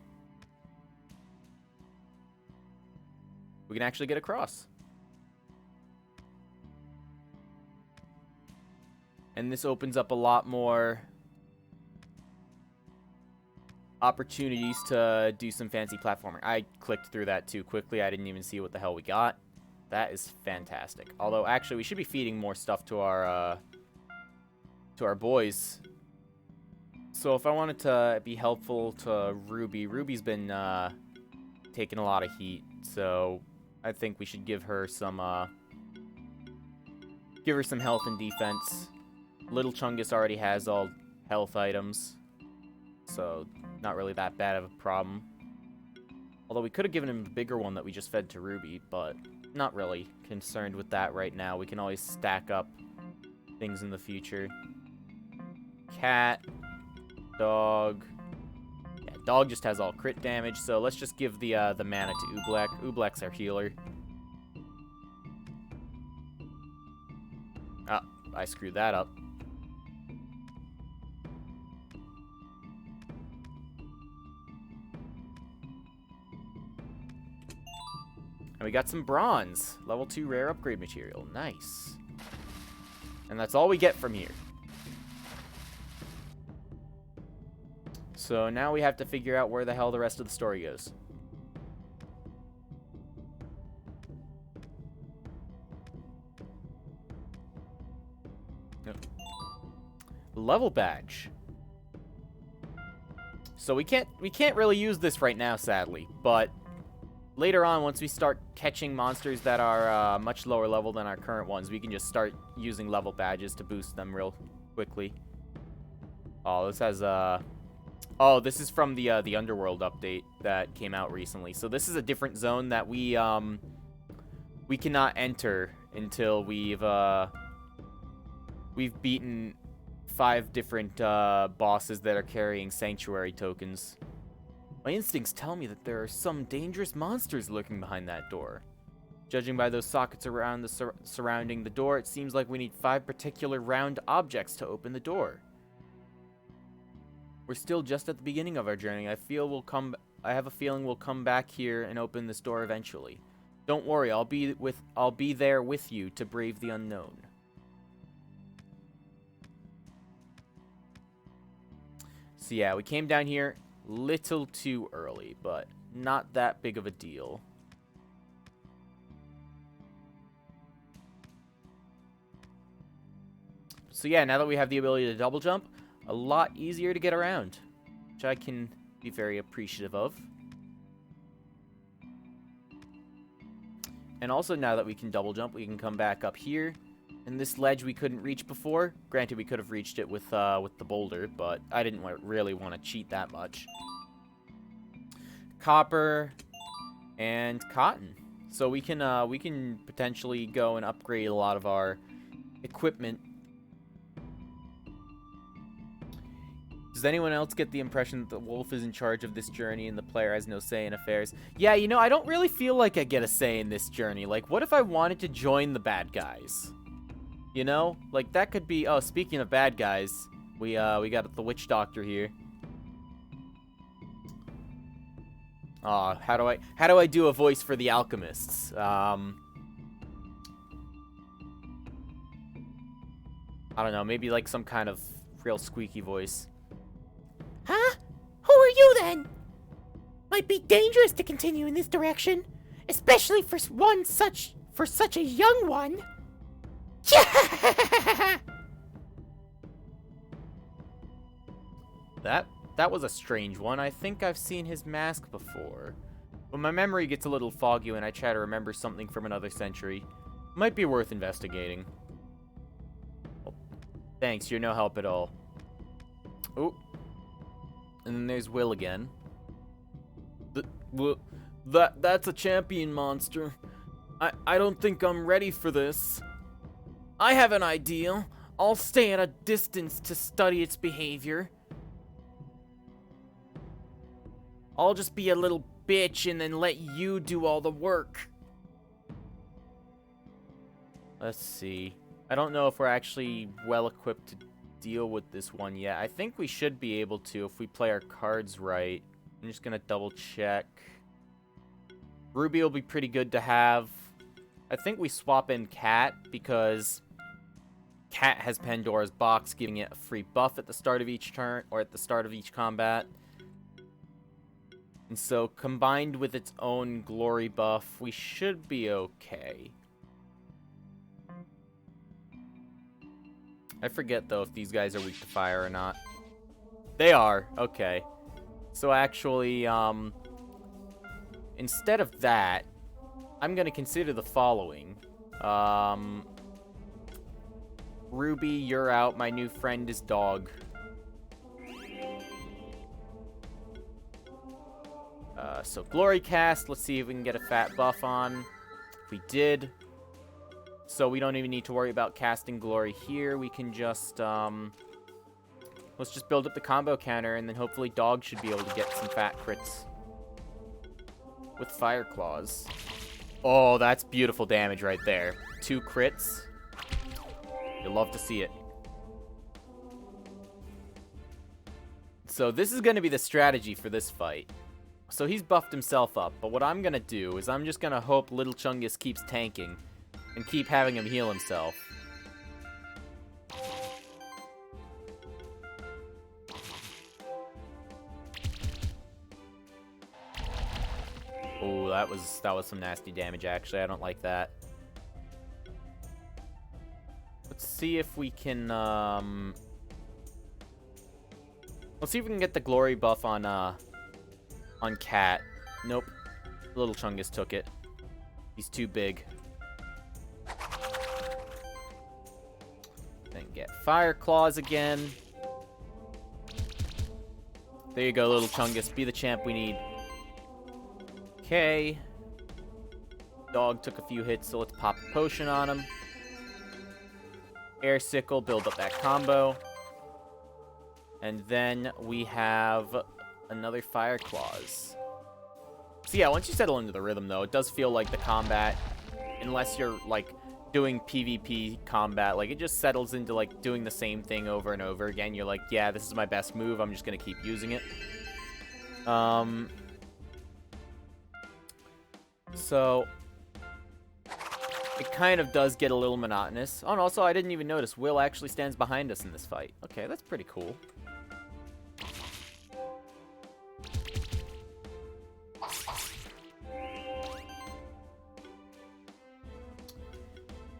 we can actually get across. And this opens up a lot more opportunities to do some fancy platforming. I clicked through that too quickly. I didn't even see what the hell we got. That is fantastic. Although, actually, we should be feeding more stuff to our boys. So if I wanted to be helpful to Ruby, Ruby's been taking a lot of heat. So I think we should give her some health and defense. Little Chungus already has all health items, so not really that bad of a problem. Although we could have given him the bigger one that we just fed to Ruby, but not really concerned with that right now. We can always stack up things in the future. Cat, dog. Yeah, dog just has all crit damage, so let's just give the mana to Oobleck. Oobleck's our healer. Ah, I screwed that up. And we got some bronze. Level 2 rare upgrade material. Nice. And that's all we get from here. So now we have to figure out where the hell the rest of the story goes. Nope. Level badge. So we can't really use this right now, sadly, but later on, once we start catching monsters that are much lower level than our current ones, we can just start using level badges to boost them real quickly. Oh, this has oh, this is from the Underworld update that came out recently. So this is a different zone that we cannot enter until we've beaten 5 different bosses that are carrying sanctuary tokens. My instincts tell me that there are some dangerous monsters lurking behind that door. Judging by those sockets around surrounding the door, it seems like we need 5 particular round objects to open the door. We're still just at the beginning of our journey. I have a feeling we'll come back here and open this door eventually. Don't worry, I'll be there with you to brave the unknown. So yeah, we came down here little too early, but not that big of a deal. So yeah, now that we have the ability to double jump, a lot easier to get around, which I can be very appreciative of. And also now that we can double jump, we can come back up here. And this ledge we couldn't reach before. Granted, we could have reached it with the boulder, but I didn't really want to cheat that much. Copper and cotton. So we can potentially go and upgrade a lot of our equipment. Does anyone else get the impression that the wolf is in charge of this journey and the player has no say in affairs? Yeah, you know, I don't really feel like I get a say in this journey. Like, what if I wanted to join the bad guys? You know? Like, that could be... Oh, speaking of bad guys, we got the witch doctor here. How do I do a voice for the alchemists? I don't know, maybe like some kind of real squeaky voice. Huh? Who are you then? Might be dangerous to continue in this direction, especially for such a young one. That was a strange one. I think I've seen his mask before. But my memory gets a little foggy when I try to remember something from another century. Might be worth investigating. Well, thanks, you're no help at all. Oh. And then there's Will again. That's a champion monster. I don't think I'm ready for this. I have an idea. I'll stay at a distance to study its behavior. I'll just be a little bitch and then let you do all the work. Let's see. I don't know if we're actually well equipped to deal with this one yet. I think we should be able to if we play our cards right. I'm just gonna double check. Ruby will be pretty good to have. I think we swap in Cat because Cat has Pandora's Box, giving it a free buff at the start of each turn or at the start of each combat. And so, combined with its own glory buff, we should be okay. I forget, though, if these guys are weak to fire or not. They are. Okay. So, actually, instead of that, I'm going to consider the following. Ruby, you're out. My new friend is Dog. So Glory Cast, let's see if we can get a fat buff on. We did. So we don't even need to worry about casting Glory here. We can just, let's just build up the combo counter, and then hopefully Dog should be able to get some fat crits with Fire Claws. Oh, that's beautiful damage right there. 2 crits. You'll love to see it. So this is going to be the strategy for this fight. So he's buffed himself up, but what I'm going to do is I'm just going to hope Little Chungus keeps tanking and keep having him heal himself. Oh, that was some nasty damage, actually. I don't like that. Let's see if we can, let's see if we can get the glory buff on Cat. Nope. Little Chungus took it. He's too big. Then get Fire Claws again. There you go, Little Chungus. Be the champ we need. Okay. Dog took a few hits, so let's pop a potion on him. Air Sickle, build up that combo. And then we have another Fire Claws. So yeah, once you settle into the rhythm, though, it does feel like the combat, unless you're, like, doing PvP combat, like, it just settles into, like, doing the same thing over and over again. You're like, yeah, this is my best move, I'm just gonna keep using it. So it kind of does get a little monotonous. Oh, and also, I didn't even notice, Will actually stands behind us in this fight. Okay, that's pretty cool.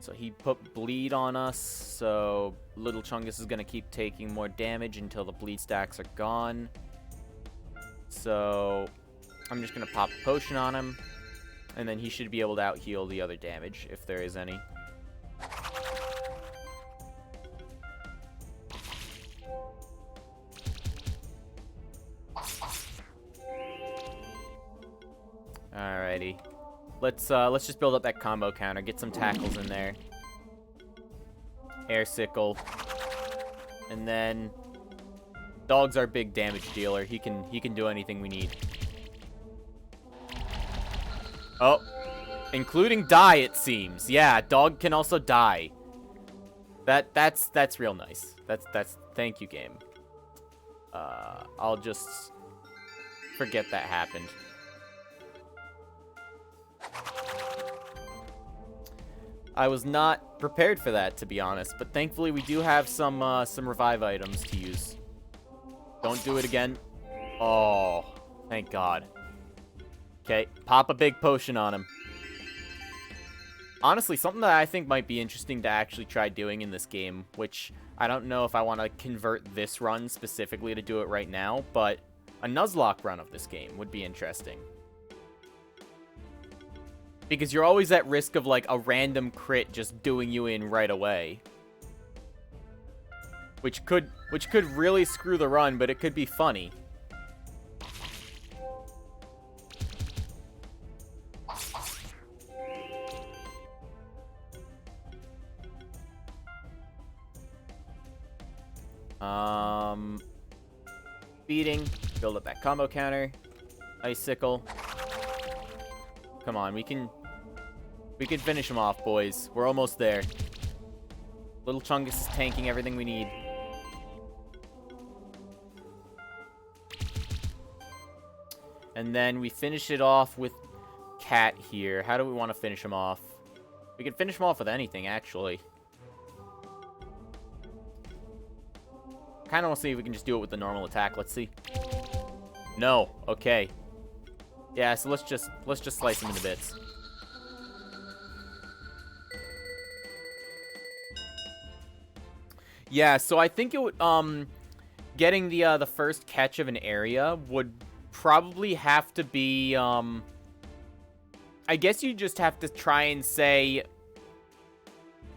So he put bleed on us, so Little Chungus is going to keep taking more damage until the bleed stacks are gone. So I'm just going to pop a potion on him, and then he should be able to out-heal the other damage, if there is any. Alrighty. Let's just build up that combo counter, get some tackles in there. Air Sickle. And then Dog's our big damage dealer. He can do anything we need. Oh, including die, it seems. Yeah, Dog can also die. That's real nice. That's thank you, game. I'll just forget that happened. I was not prepared for that, to be honest. But thankfully, we do have some revive items to use. Don't do it again. Oh, thank God. Okay, pop a big potion on him. Honestly, something that I think might be interesting to actually try doing in this game, which I don't know if I want to convert this run specifically to do it right now, but a Nuzlocke run of this game would be interesting. Because you're always at risk of, like, a random crit just doing you in right away. Which could really screw the run, but it could be funny. Beating, build up that combo counter, icicle. Come on, we can finish him off, boys. We're almost there. Little Chungus is tanking everything we need. And then we finish it off with Cat here. How do we want to finish him off? We can finish him off with anything, actually. Kind of want to see if we can just do it with the normal attack. Let's see. No. Okay. Yeah, so let's just slice him into bits. Yeah, so I think it would getting the first catch of an area would probably have to be I guess you just have to try and say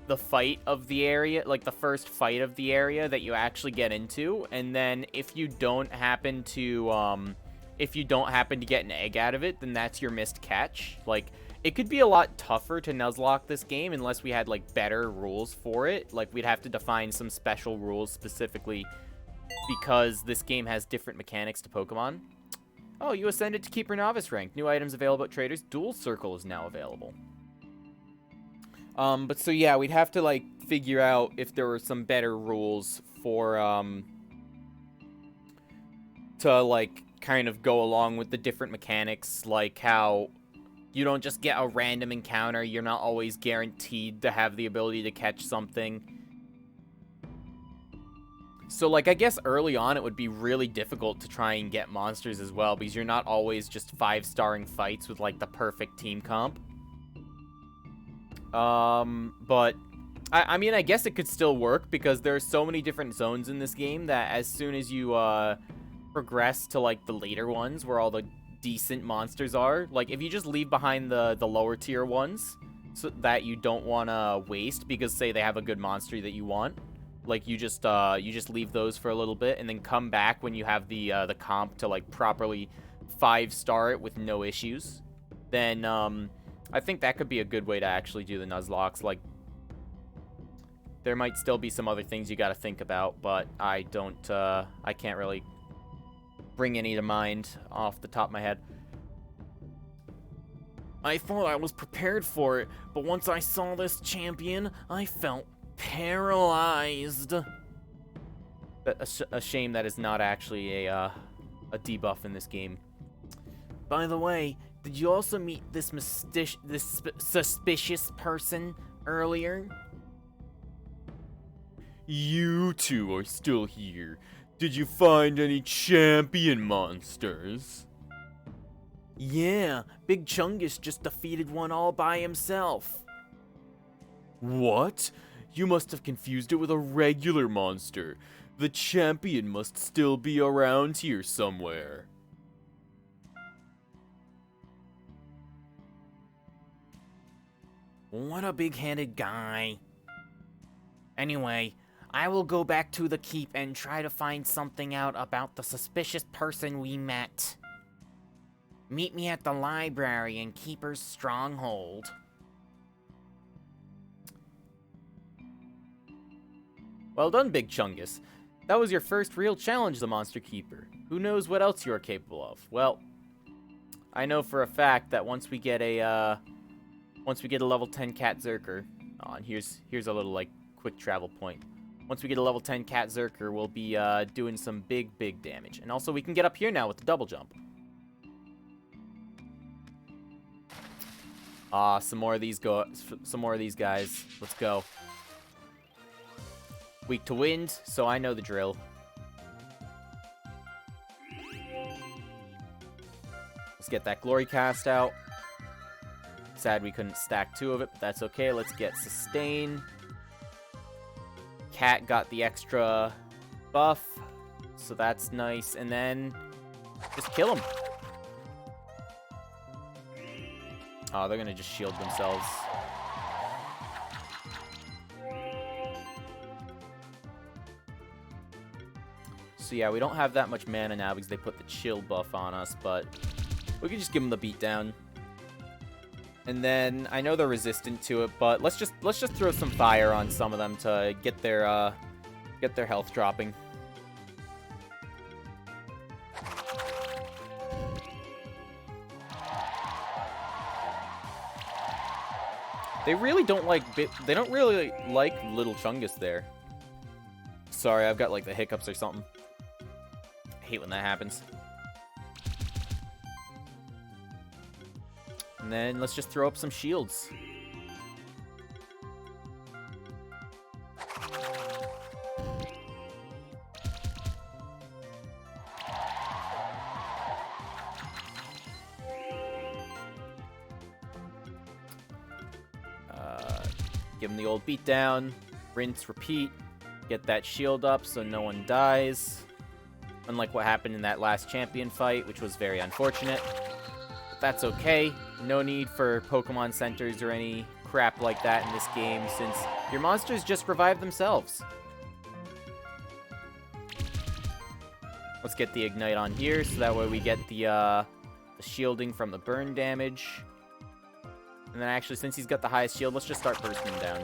the fight of the area, like the first fight of the area that you actually get into, and then if you don't happen to get an egg out of it, then that's your missed catch. Like, it could be a lot tougher to Nuzlocke this game unless we had, like, better rules for it. Like, we'd have to define some special rules specifically because this game has different mechanics to Pokemon. Oh, you ascended to Keeper Novice rank. New items available at traders. Dual Circle is now available. But so yeah, we'd have to, like, figure out if there were some better rules for, to, like, kind of go along with the different mechanics, like how you don't just get a random encounter, you're not always guaranteed to have the ability to catch something. So, like, I guess early on it would be really difficult to try and get monsters as well, because you're not always just 5-starring fights with, like, the perfect team comp. But I mean, I guess it could still work because there are so many different zones in this game that as soon as you progress to, like, the later ones where all the decent monsters are, like, if you just leave behind the lower tier ones so that you don't want to waste because, say, they have a good monster that you want, like, you just leave those for a little bit and then come back when you have the comp to, like, properly 5-star it with no issues, then I think that could be a good way to actually do the Nuzlocks. Like, there might still be some other things you got to think about, but I can't really bring any to mind off the top of my head. I thought I was prepared for it, but once I saw this champion, I felt paralyzed. A shame that is not actually a debuff in this game. By the way, did you also meet this suspicious person earlier? You two are still here. Did you find any champion monsters? Yeah, Big Chungus just defeated one all by himself. What? You must have confused it with a regular monster. The champion must still be around here somewhere. What a big-headed guy. Anyway, I will go back to the keep and try to find something out about the suspicious person we met. Meet me at the library in Keeper's Stronghold. Well done, Big Chungus. That was your first real challenge, the Monster Keeper. Who knows what else you are capable of? Well, I know for a fact that once we get a level 10 Cat Zerker, and here's a little, like, quick travel point. Once we get a level 10 Cat Zerker, we'll be doing some big damage. And also, we can get up here now with the double jump. Some more of these guys. Let's go. Weak to wind, so I know the drill. Let's get that glory cast out. Sad we couldn't stack 2 of it, but that's okay. Let's get sustain. Cat got the extra buff, so that's nice. And then just kill him. Oh, they're gonna just shield themselves. So yeah, we don't have that much mana now because they put the chill buff on us, but we can just give them the beatdown. And then I know they're resistant to it, but let's just throw some fire on some of them to get their health dropping. They really don't like they don't really like Little Chungus there. Sorry, I've got like the hiccups or something. I hate when that happens. And then let's just throw up some shields. Give him the old beatdown. Rinse, repeat. Get that shield up so no one dies. Unlike what happened in that last champion fight, which was very unfortunate. But that's okay. No need for Pokemon centers or any crap like that in this game, since your monsters just revive themselves. Let's get the Ignite on here, so that way we get the shielding from the burn damage. And then actually, since he's got the highest shield, let's just start bursting him down.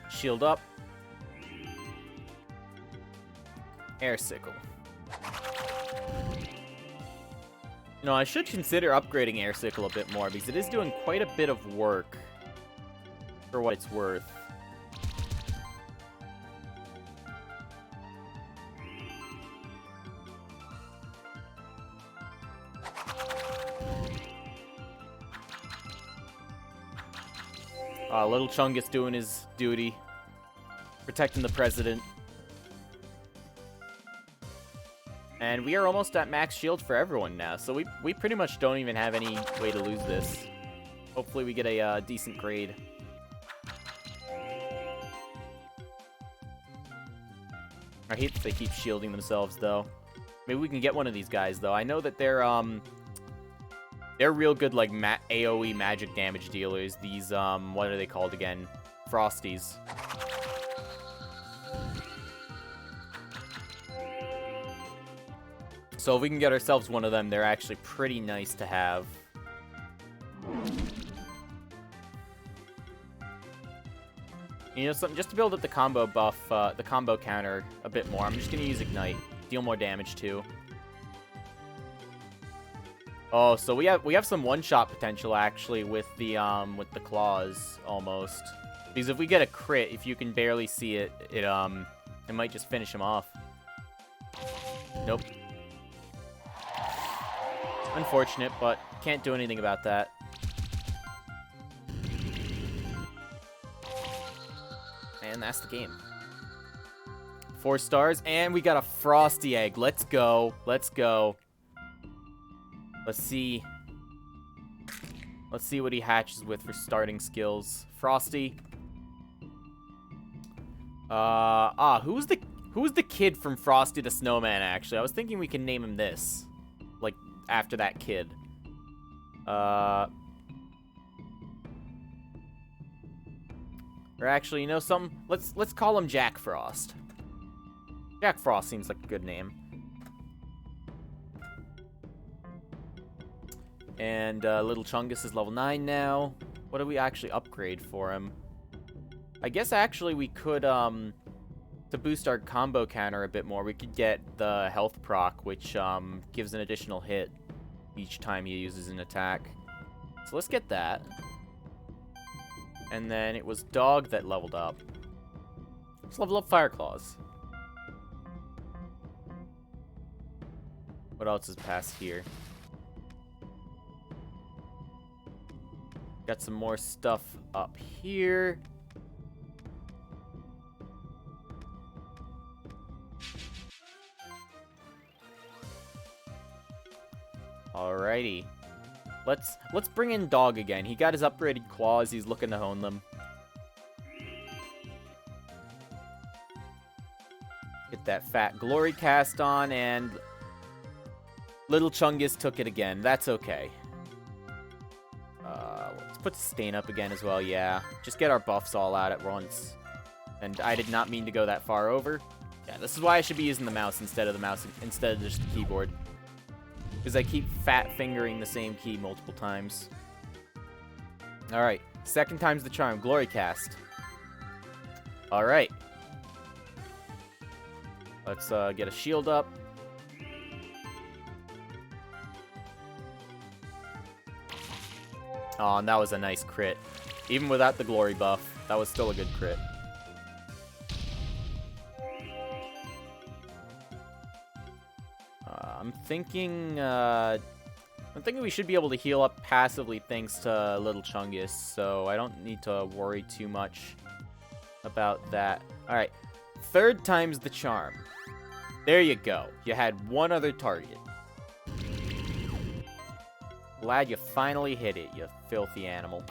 Shield up. Air Sickle. You know, I should consider upgrading Air Sickle a bit more, because it is doing quite a bit of work for what it's worth. Little Chungus doing his duty. Protecting the president. And we are almost at max shield for everyone now, so we pretty much don't even have any way to lose this. Hopefully we get a decent grade. I hate that they keep shielding themselves, though. Maybe we can get one of these guys, though. I know that they're real good, like, AoE magic damage dealers. These, what are they called again? Frosties. So if we can get ourselves one of them, they're actually pretty nice to have. You know, something just to build up the combo buff, the combo counter a bit more. I'm just gonna use Ignite, deal more damage too. Oh, so we have some one-shot potential actually with the claws almost. Because if we get a crit, if you can barely see it, it might just finish him off. Nope. Unfortunate, but can't do anything about that. And that's the game. 4 stars, and we got a Frosty Egg. Let's go. Let's go. Let's see. Let's see what he hatches with for starting skills. Frosty. Who's the kid from Frosty the Snowman, actually? I was thinking we can name him this. Like, after that kid. Or actually, you know something? Let's call him Jack Frost. Jack Frost seems like a good name. And Little Chungus is level 9 now. What do we actually upgrade for him? I guess actually we could, to boost our combo counter a bit more, we could get the health proc, which gives an additional hit each time he uses an attack. So let's get that. And then it was Dog that leveled up. Let's level up Fire Claws. What else is past here? Got some more stuff up here. Alrighty. Let's bring in Dog again. He got his upgraded claws. He's looking to hone them. Get that fat glory cast on, and Little Chungus took it again. That's okay. Let's put the stain up again as well. Yeah, just get our buffs all out at once. And I did not mean to go that far over. Yeah, this is why I should be using the mouse instead of just the keyboard. Because I keep fat fingering the same key multiple times. Alright, second time's the charm. Glory cast. Alright. Let's get a shield up. Oh, and that was a nice crit. Even without the glory buff, that was still a good crit. I'm thinking we should be able to heal up passively thanks to Little Chungus, so I don't need to worry too much about that. Alright, third time's the charm. There you go. You had one other target. Glad you finally hit it, you filthy animal.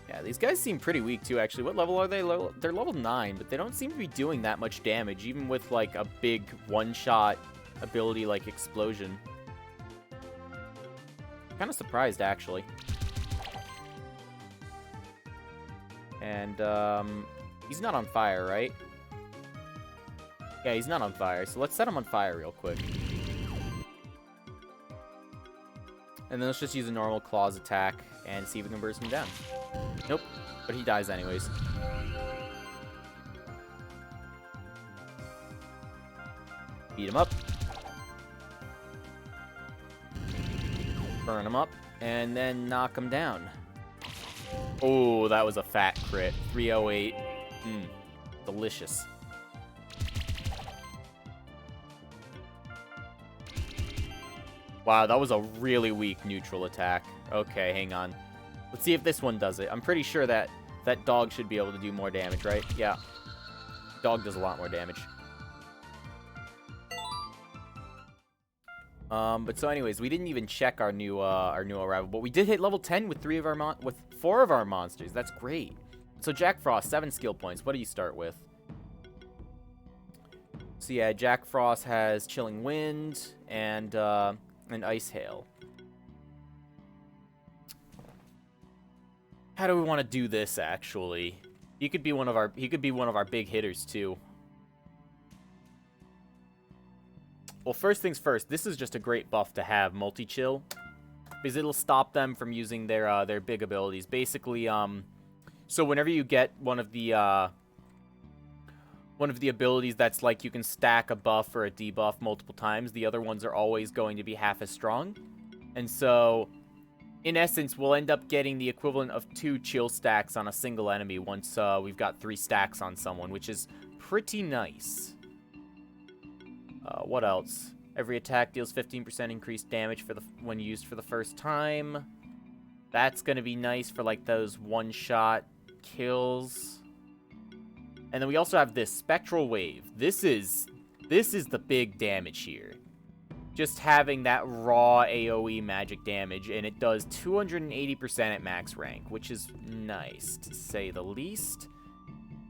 Yeah, these guys seem pretty weak too, actually. What level are they? They're level 9, but they don't seem to be doing that much damage, even with like a big one-shot ability like Explosion. Kind of surprised, actually. And he's not on fire, right? Yeah, he's not on fire, so let's set him on fire real quick. And then let's just use a normal claws attack and see if we can burst him down. Nope, but he dies anyways. Beat him up. Burn him up, and then knock him down. Oh, that was a fat crit. 308. Delicious. Wow, that was a really weak neutral attack. Okay, hang on. Let's see if this one does it. I'm pretty sure that dog should be able to do more damage, right? Yeah. Dog does a lot more damage. But so anyways, we didn't even check our new arrival, but we did hit level 10 with 4 of our monsters. That's great. So Jack Frost, 7 skill points. What do you start with? So yeah, Jack Frost has Chilling Wind and Ice Hail. How do we want to do this, actually? He could be one of our big hitters too. Well, first things first, this is just a great buff to have, multi-chill, because it'll stop them from using their big abilities. Basically, so whenever you get one of the abilities that's like you can stack a buff or a debuff multiple times, the other ones are always going to be half as strong. And so, in essence, we'll end up getting the equivalent of 2 chill stacks on a single enemy once we've got 3 stacks on someone, which is pretty nice. What else? Every attack deals 15% increased damage when used for the first time. That's gonna be nice for like those one-shot kills. And then we also have this Spectral Wave. This is the big damage here. Just having that raw AoE magic damage, and it does 280% at max rank, which is nice, to say the least.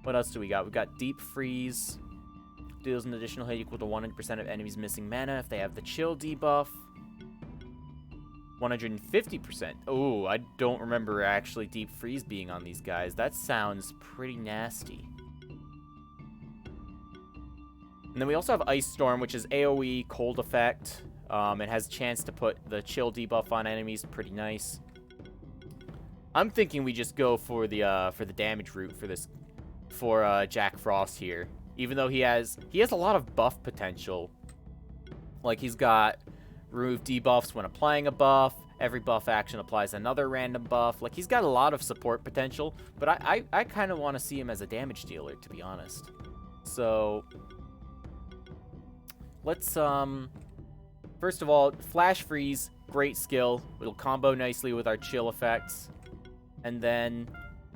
What else do we got? We got Deep Freeze. Deals an additional hit equal to 100% of enemies missing mana if they have the chill debuff. 150%. Oh, I don't remember actually Deep Freeze being on these guys. That sounds pretty nasty. And then we also have Ice Storm, which is AoE cold effect. It has a chance to put the chill debuff on enemies. Pretty nice. I'm thinking we just go for the damage route for this, for Jack Frost here. Even though he has a lot of buff potential. Like he's got remove debuffs when applying a buff, Every buff action applies another random buff. Like, he's got a lot of support potential, but I kind of want to see him as a damage dealer, to be honest. So, let's, first of all, Flash Freeze, great skill. It'll combo nicely with our chill effects. And then,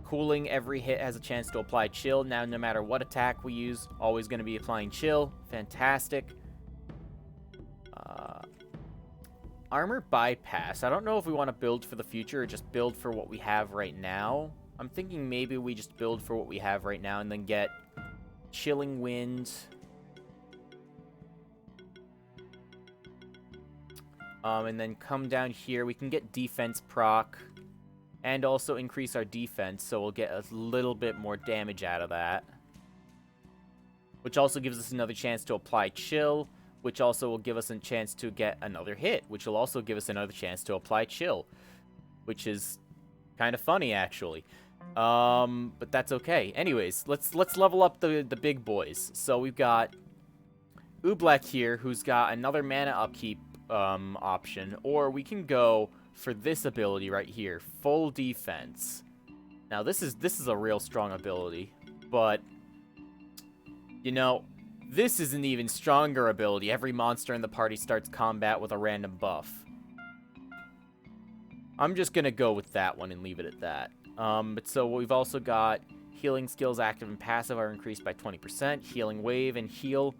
cooling every hit has a chance to apply chill. Now, no matter what attack we use, always going to be applying chill. Fantastic. Armor bypass. I don't know if we want to build for the future or just build for what we have right now. I'm thinking maybe we just build for what we have right now and then get chilling wind. And then come down here. We can get defense proc and also increase our defense, so we'll get a little bit more damage out of that. Which also gives us another chance to apply chill, which also will give us a chance to get another hit, which will also give us another chance to apply chill, which is kind of funny, actually. But that's okay. Anyways, let's level up the big boys. So we've got Oobleck here, who's got another mana upkeep option, or we can go for this ability right here, full defense. Now this is a real strong ability, but you know, this is an even stronger ability. Every monster in the party starts combat with a random buff. I'm just gonna go with that one and leave it at that. But so we've also got healing skills active and passive are increased by 20%, healing wave and heal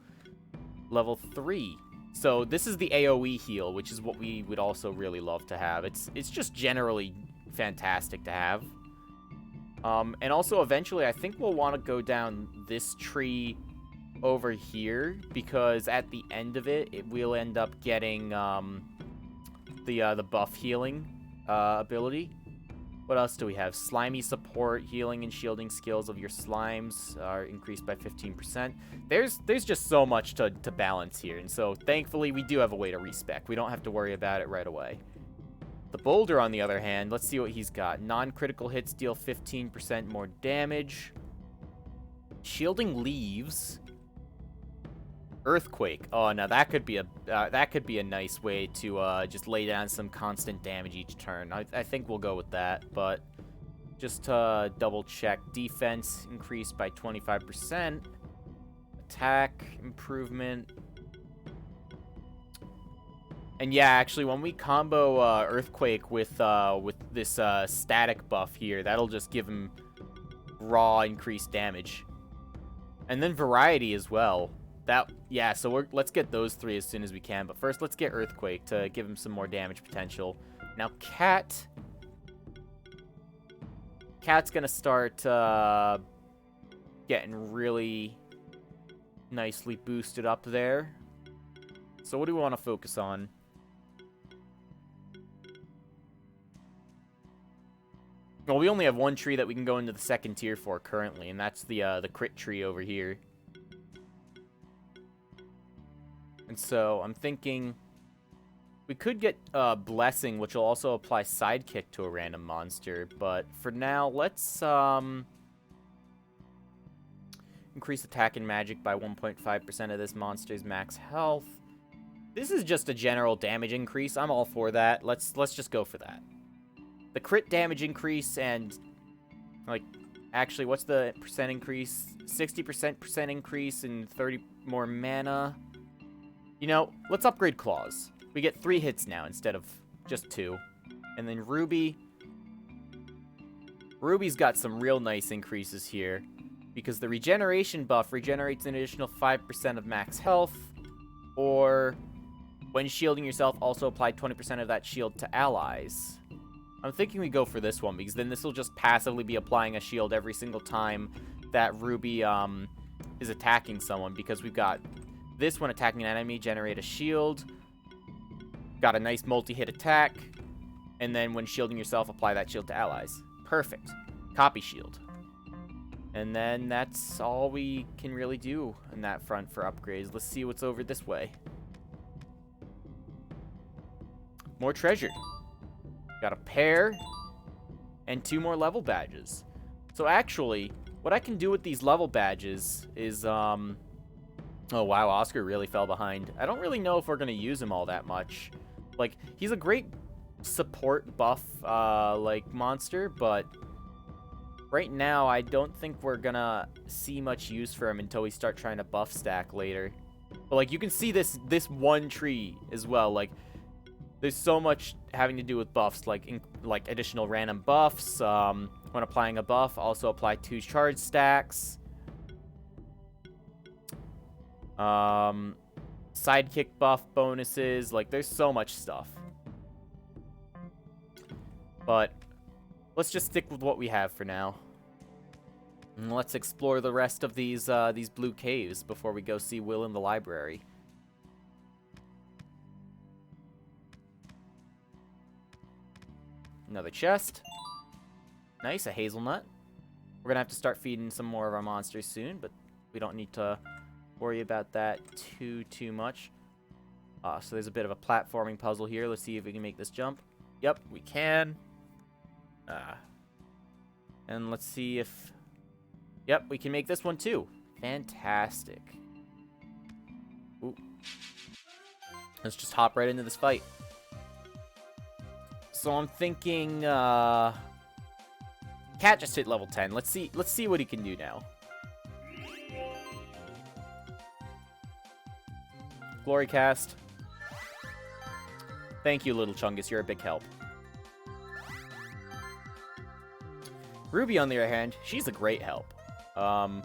level 3. So this is the AoE heal, which is what we would also really love to have. It's just generally fantastic to have. And also eventually I think we'll want to go down this tree over here, because at the end of it, we'll end up getting the buff healing ability. What else do we have? Slimy support, healing and shielding skills of your slimes are increased by 15%. There's just so much to balance here, and so thankfully we do have a way to respec. We don't have to worry about it right away. The boulder, on the other hand, let's see what he's got. Non-critical hits deal 15% more damage. Shielding leaves. Earthquake. Oh, now that could be a nice way to just lay down some constant damage each turn. I think we'll go with that, but just to double check, defense increased by 25%, attack improvement, and yeah, actually, when we combo Earthquake with this static buff here, that'll just give him raw increased damage, and then variety as well. Yeah, so let's get those three as soon as we can. But first, let's get Earthquake to give him some more damage potential. Now, Cat's gonna start getting really nicely boosted up there. So what do we want to focus on? Well, we only have one tree that we can go into the second tier for currently, and that's the crit tree over here. And so I'm thinking we could get Blessing, which will also apply Sidekick to a random monster. But for now, let's increase attack and magic by 1.5% of this monster's max health. This is just a general damage increase. I'm all for that. Let's just go for that. The crit damage increase and, like, actually, what's the percent increase? 60% increase and 30 more mana. You know, let's upgrade Claws. We get 3 hits now instead of just 2. And then Ruby's got some real nice increases here, because the regeneration buff regenerates an additional 5% of max health, or when shielding yourself, also apply 20% of that shield to allies. I'm thinking we go for this one, because then this will just passively be applying a shield every single time that Ruby is attacking someone, because we've got this when attacking an enemy, generate a shield. Got a nice multi-hit attack. And then when shielding yourself, apply that shield to allies. Perfect. Copy shield. And then that's all we can really do on that front for upgrades. Let's see what's over this way. More treasure. Got a pair. And 2 more level badges. So actually, what I can do with these level badges is, oh, wow, Oscar really fell behind. I don't really know if we're going to use him all that much. Like, he's a great support buff, like, monster, but right now I don't think we're gonna see much use for him until we start trying to buff stack later. But, like, you can see this one tree as well, like, there's so much having to do with buffs, like, additional random buffs, when applying a buff, also apply 2 charge stacks. Sidekick buff bonuses, like, there's so much stuff. But let's just stick with what we have for now. And let's explore the rest of these blue caves before we go see Will in the library. Another chest. Nice, a hazelnut. We're gonna have to start feeding some more of our monsters soon, but we don't need to worry about that too much. So there's a bit of a platforming puzzle here. Let's see if we can make this jump. Yep, we can. And let's see if... Yep, we can make this one too. Fantastic. Ooh. Let's just hop right into this fight. So I'm thinking, Cat just hit level 10. Let's see what he can do now. Glory cast. Thank you, little Chungus. You're a big help. Ruby, on the other hand, she's a great help. So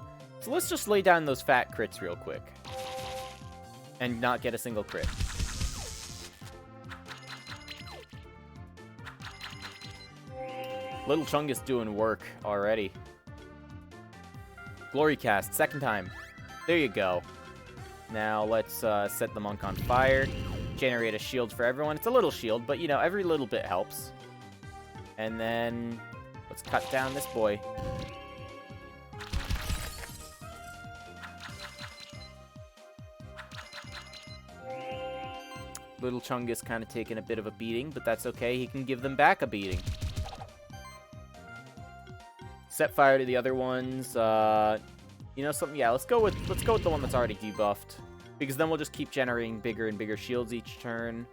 let's just lay down those fat crits real quick. And not get a single crit. Little Chungus doing work already. Glory cast, second time. There you go. Now let's set the monk on fire. Generate a shield for everyone. It's a little shield, but you know, every little bit helps. And then let's cut down this boy. Little Chungus kind of taking a bit of a beating, but that's okay. He can give them back a beating. Set fire to the other ones. You know something? Yeah, let's go with the one that's already debuffed, because then we'll just keep generating bigger and bigger shields each turn.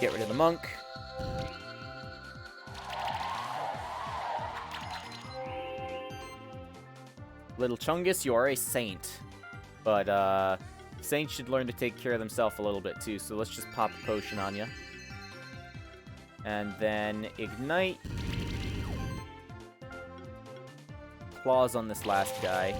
Get rid of the monk. Little Chungus, you are a saint, but saints should learn to take care of themselves a little bit too. So let's just pop a potion on you. And then ignite. Claws on this last guy.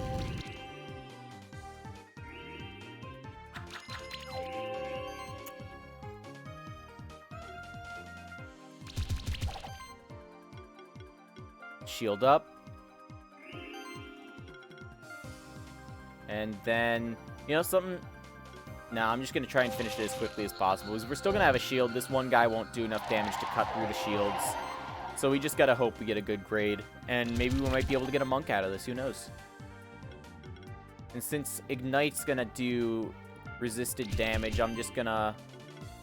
Shield up. And then, you know something? Nah, I'm just going to try and finish it as quickly as possible, because we're still going to have a shield. This one guy won't do enough damage to cut through the shields. So we just got to hope we get a good grade. And maybe we might be able to get a monk out of this. Who knows? And since Ignite's going to do resisted damage, I'm just going to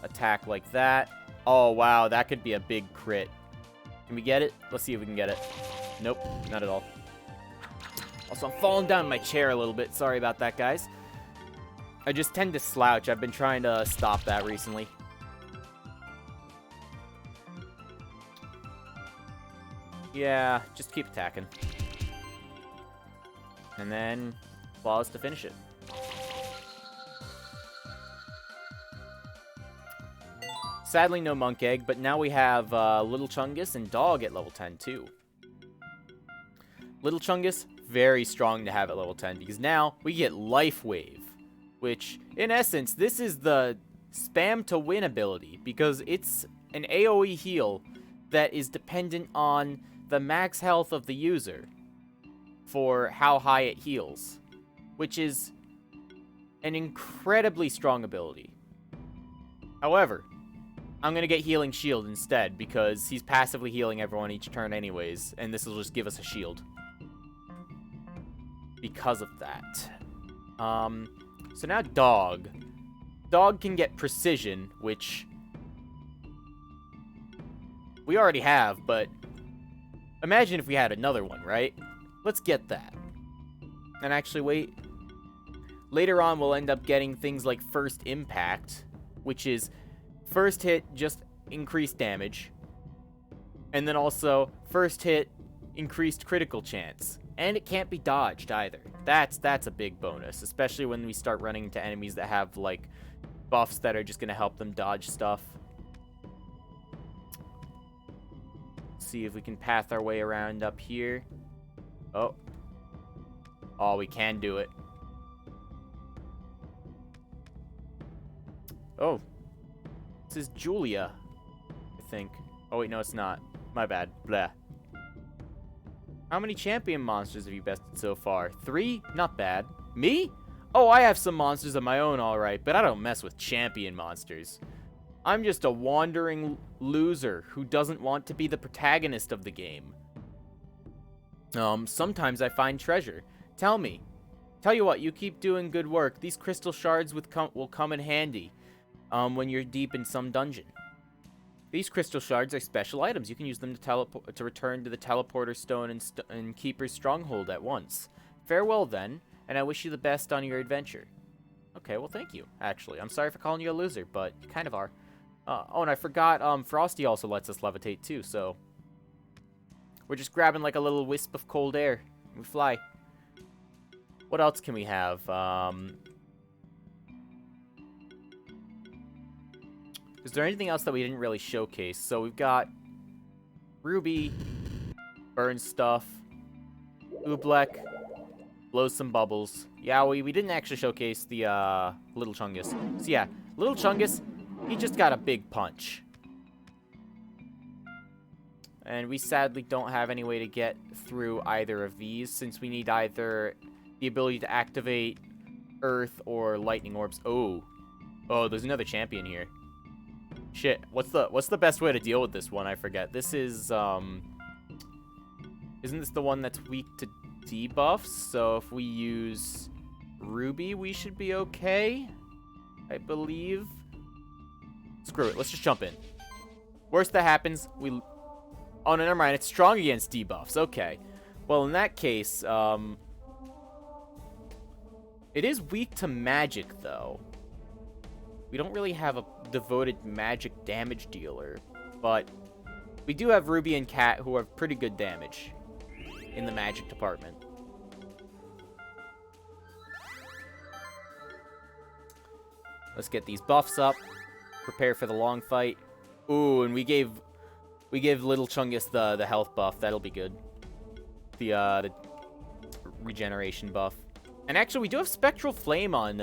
attack like that. Oh, wow. That could be a big crit. Can we get it? Let's see if we can get it. Nope. Not at all. Also, I'm falling down my chair a little bit. Sorry about that, guys. I just tend to slouch. I've been trying to stop that recently. Yeah, just keep attacking. And then claws to finish it. Sadly, no monk egg, but now we have Little Chungus and Dog at level 10 too. Little Chungus, very strong to have at level 10, because now we get Life Wave. Which, in essence, this is the spam to win ability, because it's an AoE heal that is dependent on the max health of the user for how high it heals, which is an incredibly strong ability. However, I'm going to get Healing Shield instead, because he's passively healing everyone each turn anyways, and this will just give us a shield. Because of that. So now Dog. Dog can get Precision, which we already have, but imagine if we had another one, right? Let's get that. And actually, wait. Later on, we'll end up getting things like First Impact, which is first hit, just increased damage. And then also, first hit, increased critical chance. And it can't be dodged either. That's a big bonus, especially when we start running into enemies that have, like, buffs that are just going to help them dodge stuff. See if we can path our way around up here. Oh. Oh, we can do it. Oh. This is Julia, I think. Oh, wait, no, it's not. My bad. Blah. How many champion monsters have you bested so far? 3? Not bad. Me? Oh, I have some monsters of my own, alright, but I don't mess with champion monsters. I'm just a wandering loser who doesn't want to be the protagonist of the game. Sometimes I find treasure. Tell you what, you keep doing good work. These crystal shards will come in handy when you're deep in some dungeon. These crystal shards are special items. You can use them to return to the teleporter stone and Keeper's stronghold at once. Farewell then, and I wish you the best on your adventure. Okay, well thank you, actually. I'm sorry for calling you a loser, but you kind of are. Oh, and I forgot, Frosty also lets us levitate too, so... We're just grabbing like a little wisp of cold air. We fly. What else can we have? Is there anything else that we didn't really showcase? So we've got Ruby, burn stuff, Oobleck, blows some bubbles. Yeah, we didn't actually showcase the Little Chungus. So yeah, Little Chungus, he just got a big punch. And we sadly don't have any way to get through either of these, since we need either the ability to activate Earth or Lightning Orbs. Oh, there's another champion here. Shit, what's the best way to deal with this one? I forget. This is, isn't this the one that's weak to debuffs? So if we use Ruby, we should be okay, I believe. Screw it, let's just jump in. Worst that happens, we... Oh, no, never mind. It's strong against debuffs. Okay. Well, in that case, it is weak to magic, though. We don't really have a devoted magic damage dealer, but we do have Ruby and Cat, who have pretty good damage in the magic department. Let's get these buffs up. Prepare for the long fight. Ooh, and we gave Little Chungus the health buff. That'll be good. The regeneration buff. And actually, we do have Spectral Flame on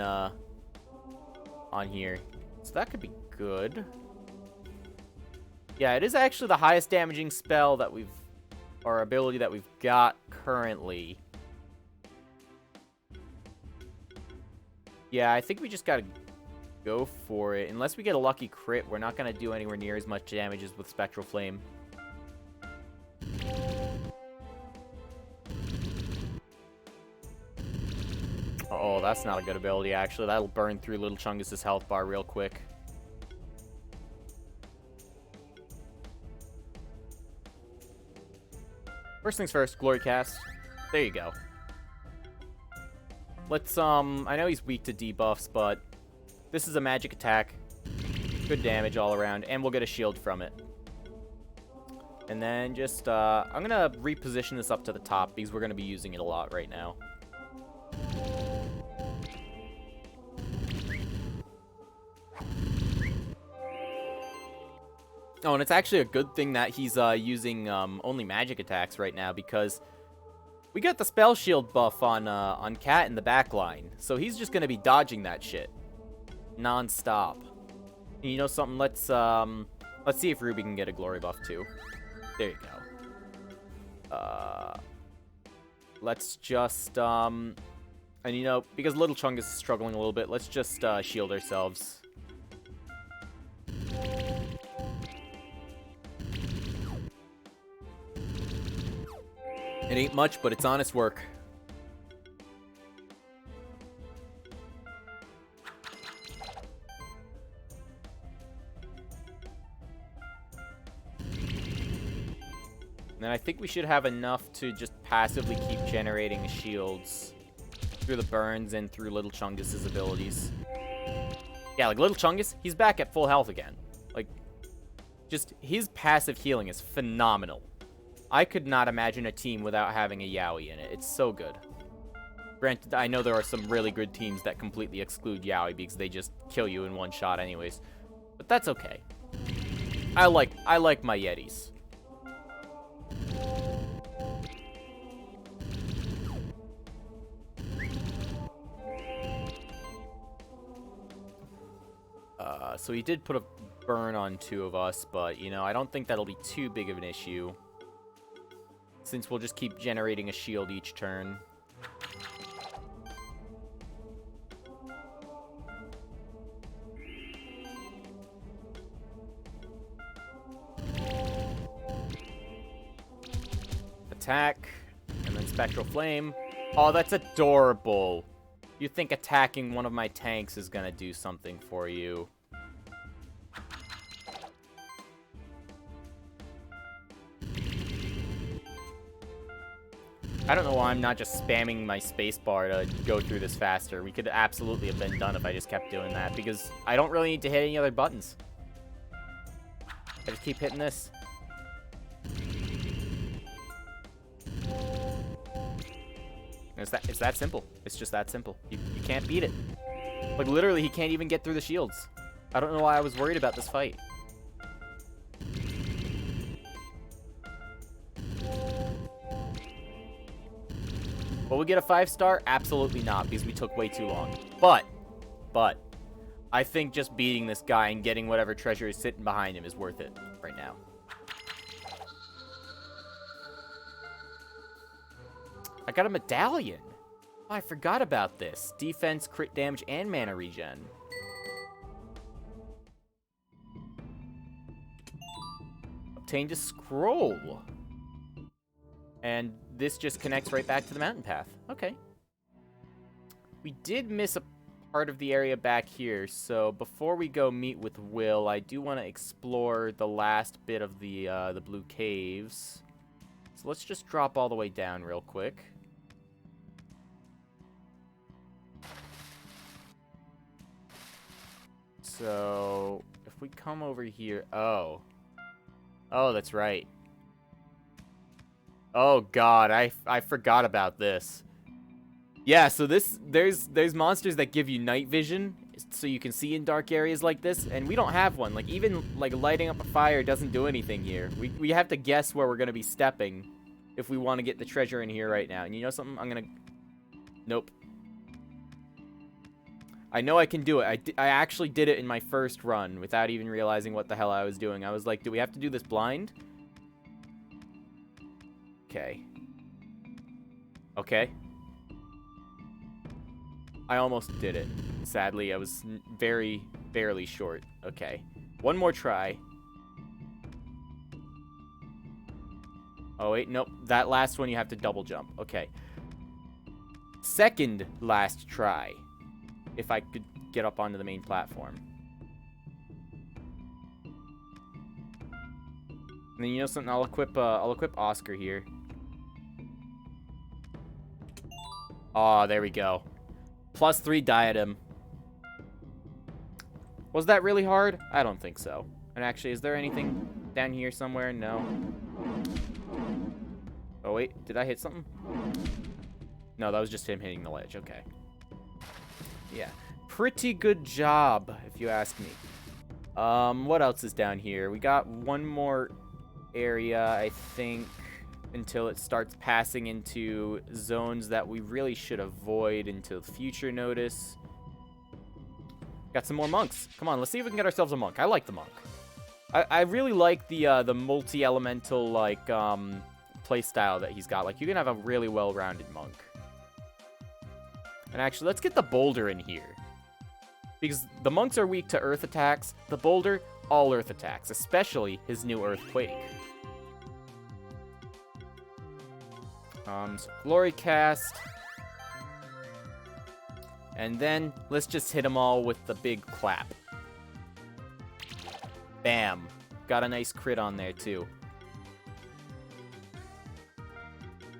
here, so that could be good. Yeah, it is actually the highest damaging spell that or ability that we've got currently. Yeah, I think we just gotta go for it. Unless we get a lucky crit, we're not gonna do anywhere near as much damage as with Spectral Flame. Oh, that's not a good ability, actually. That'll burn through Little Chungus' health bar real quick. First things first, Glory Cast. There you go. Let's, I know he's weak to debuffs, but this is a magic attack. Good damage all around, and we'll get a shield from it. And then just, I'm gonna reposition this up to the top, because we're gonna be using it a lot right now. Oh, and it's actually a good thing that he's using only magic attacks right now, because we got the spell shield buff on Cat in the back line, so he's just gonna be dodging that shit non-stop. And you know something? Let's see if Ruby can get a glory buff too. There you go. Let's just and you know, because Little Chungus is struggling a little bit, let's just shield ourselves. It ain't much, but it's honest work. And I think we should have enough to just passively keep generating shields through the burns and through Little Chungus' abilities. Yeah, like Little Chungus, he's back at full health again. Like, just his passive healing is phenomenal. I could not imagine a team without having a Yowie in it. It's so good. Granted, I know there are some really good teams that completely exclude Yowie because they just kill you in one shot anyways. But that's okay. I like my Yetis. So he did put a burn on 2 of us, but, you know, I don't think that'll be too big of an issue, since we'll just keep generating a shield each turn. Attack, and then Spectral Flame. Oh, that's adorable. You think attacking one of my tanks is gonna do something for you. I don't know why I'm not just spamming my spacebar to go through this faster. We could absolutely have been done if I just kept doing that, because I don't really need to hit any other buttons. I just keep hitting this. It's that simple. It's just that simple. You can't beat it. Like, literally, he can't even get through the shields. I don't know why I was worried about this fight. Will we get a 5-star? Absolutely not, because we took way too long. But, I think just beating this guy and getting whatever treasure is sitting behind him is worth it right now. I got a medallion. Oh, I forgot about this. Defense, crit damage, and mana regen. Obtained a scroll. And this just connects right back to the mountain path. Okay. We did miss a part of the area back here, so before we go meet with Will, I do want to explore the last bit of the blue caves. So let's just drop all the way down real quick. So, if we come over here... Oh, that's right. Oh, God, I forgot about this. Yeah, so there's monsters that give you night vision, so you can see in dark areas like this, and we don't have one. Like, even, like, lighting up a fire doesn't do anything here. We have to guess where we're going to be stepping if we want to get the treasure in here right now. And you know something? I'm going to... Nope. I know I can do it. I actually did it in my first run without even realizing what the hell I was doing. I was like, do we have to do this blind? Okay. Okay. I almost did it. Sadly, I was very, barely short. Okay. One more try. Oh, wait. Nope. That last one, you have to double jump. Okay. Second last try. If I could get up onto the main platform. And then, you know something? I'll equip Oscar here. Oh, there we go. +3 diadem. Was that really hard? I don't think so. And actually, is there anything down here somewhere? No. Oh, wait. Did I hit something? No, that was just him hitting the ledge. Okay. Yeah. Pretty good job, if you ask me. What else is down here? We got one more area, I think, until it starts passing into zones that we really should avoid until future notice. Got some more monks. Come on, let's see if we can get ourselves a monk. I like the monk. I really like the multi-elemental, like, play style that he's got. Like, you can have a really well-rounded monk. And actually, let's get the boulder in here. Because the monks are weak to earth attacks. The boulder, all earth attacks. Especially his new earthquake. So glory cast. And then, let's just hit them all with the big clap. Bam. Got a nice crit on there, too.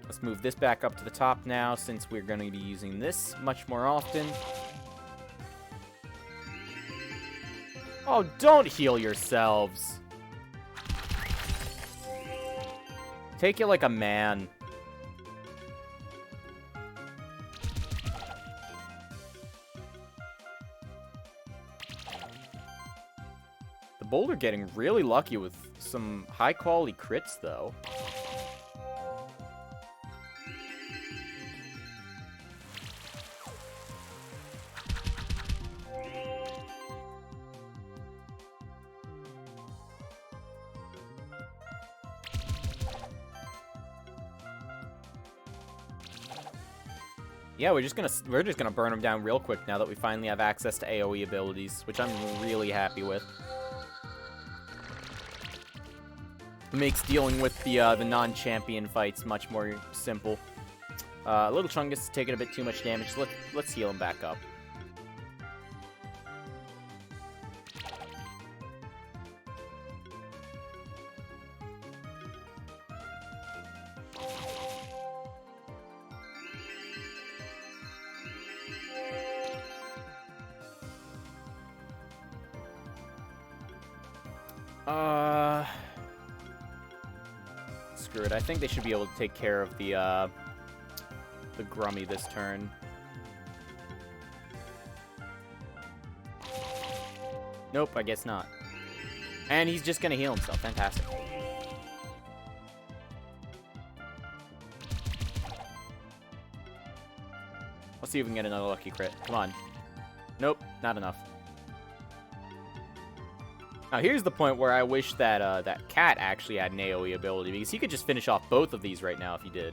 Let's move this back up to the top now, since we're going to be using this much more often. Oh, don't heal yourselves. Take it like a man. The Boulder getting really lucky with some high-quality crits, though. Yeah, we're just gonna burn them down real quick now that we finally have access to AoE abilities, which I'm really happy with. It makes dealing with the non-champion fights much more simple. Little Chungus is taking a bit too much damage, so let's heal him back up. Screw it. I think they should be able to take care of the Grummy this turn. Nope, I guess not. And he's just gonna heal himself. Fantastic. Let's see if we can get another lucky crit. Come on. Nope, not enough. Now, here's the point where I wish that that cat actually had an AoE ability, because he could just finish off both of these right now if he did.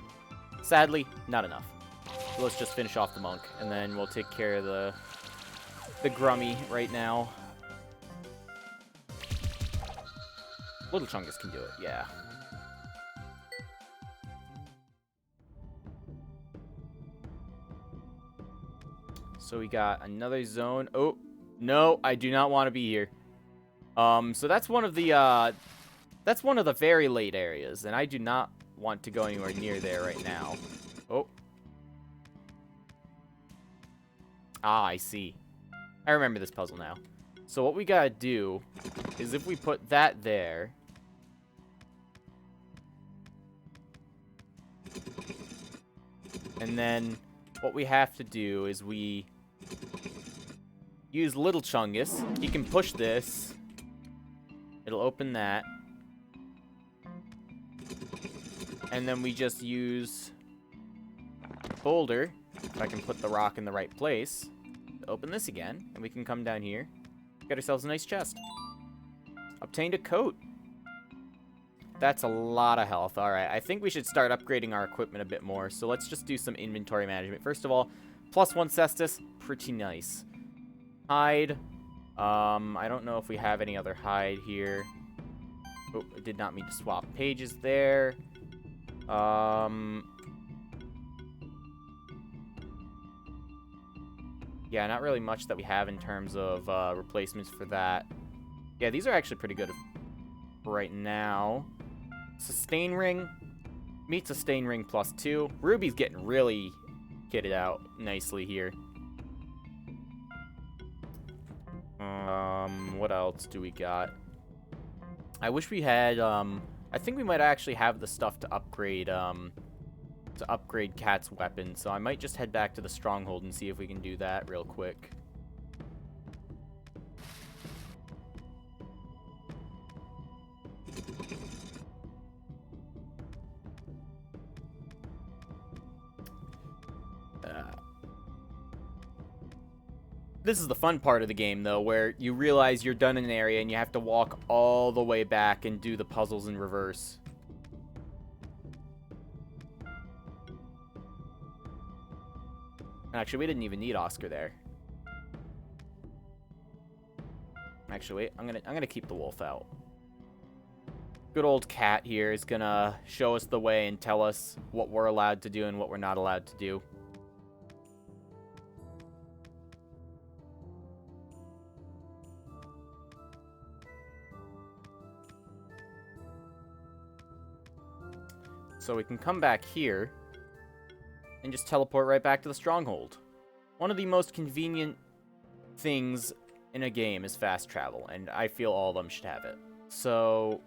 Sadly, not enough. So let's just finish off the monk, and then we'll take care of the Grummy right now. Little Chungus can do it, yeah. So we got another zone. Oh, no, I do not want to be here. So that's one of the very late areas, and I do not want to go anywhere near there right now. Oh. Ah, I see. I remember this puzzle now. So what we gotta do is if we put that there, and then what we have to do is we use Little Chungus. He can push this. It'll open that. And then we just use Boulder, if I can put the rock in the right place, to open this again. And we can come down here. Get ourselves a nice chest. Obtained a coat. That's a lot of health. Alright, I think we should start upgrading our equipment a bit more. So let's just do some inventory management. First of all, +1 Cestus. Pretty nice. Hide. I don't know if we have any other hide here. Oh, I did not mean to swap pages there. Yeah, not really much that we have in terms of replacements for that. Yeah, these are actually pretty good right now. Sustain Ring. Meet Sustain Ring +2. Ruby's getting really kitted out nicely here. What else do we got? I wish we had, I think we might actually have the stuff to upgrade Cat's weapon, so I might just head back to the stronghold and see if we can do that real quick. This is the fun part of the game, though, where you realize you're done in an area and you have to walk all the way back and do the puzzles in reverse. Actually, we didn't even need Oscar there. Actually, wait, I'm gonna keep the wolf out. Good old Cat here is gonna show us the way and tell us what we're allowed to do and what we're not allowed to do. So we can come back here and just teleport right back to the stronghold. One of the most convenient things in a game is fast travel, and I feel all of them should have it. So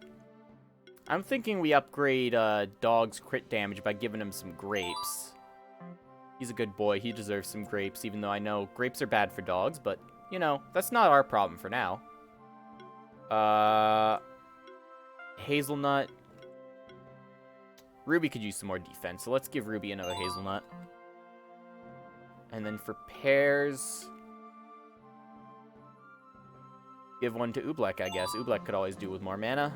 I'm thinking we upgrade Dog's crit damage by giving him some grapes. He's a good boy. He deserves some grapes, even though I know grapes are bad for dogs, but, you know, that's not our problem for now. Hazelnut. Ruby could use some more defense, so let's give Ruby another hazelnut. And then for pears, give one to Oobleck, I guess. Oobleck could always do with more mana.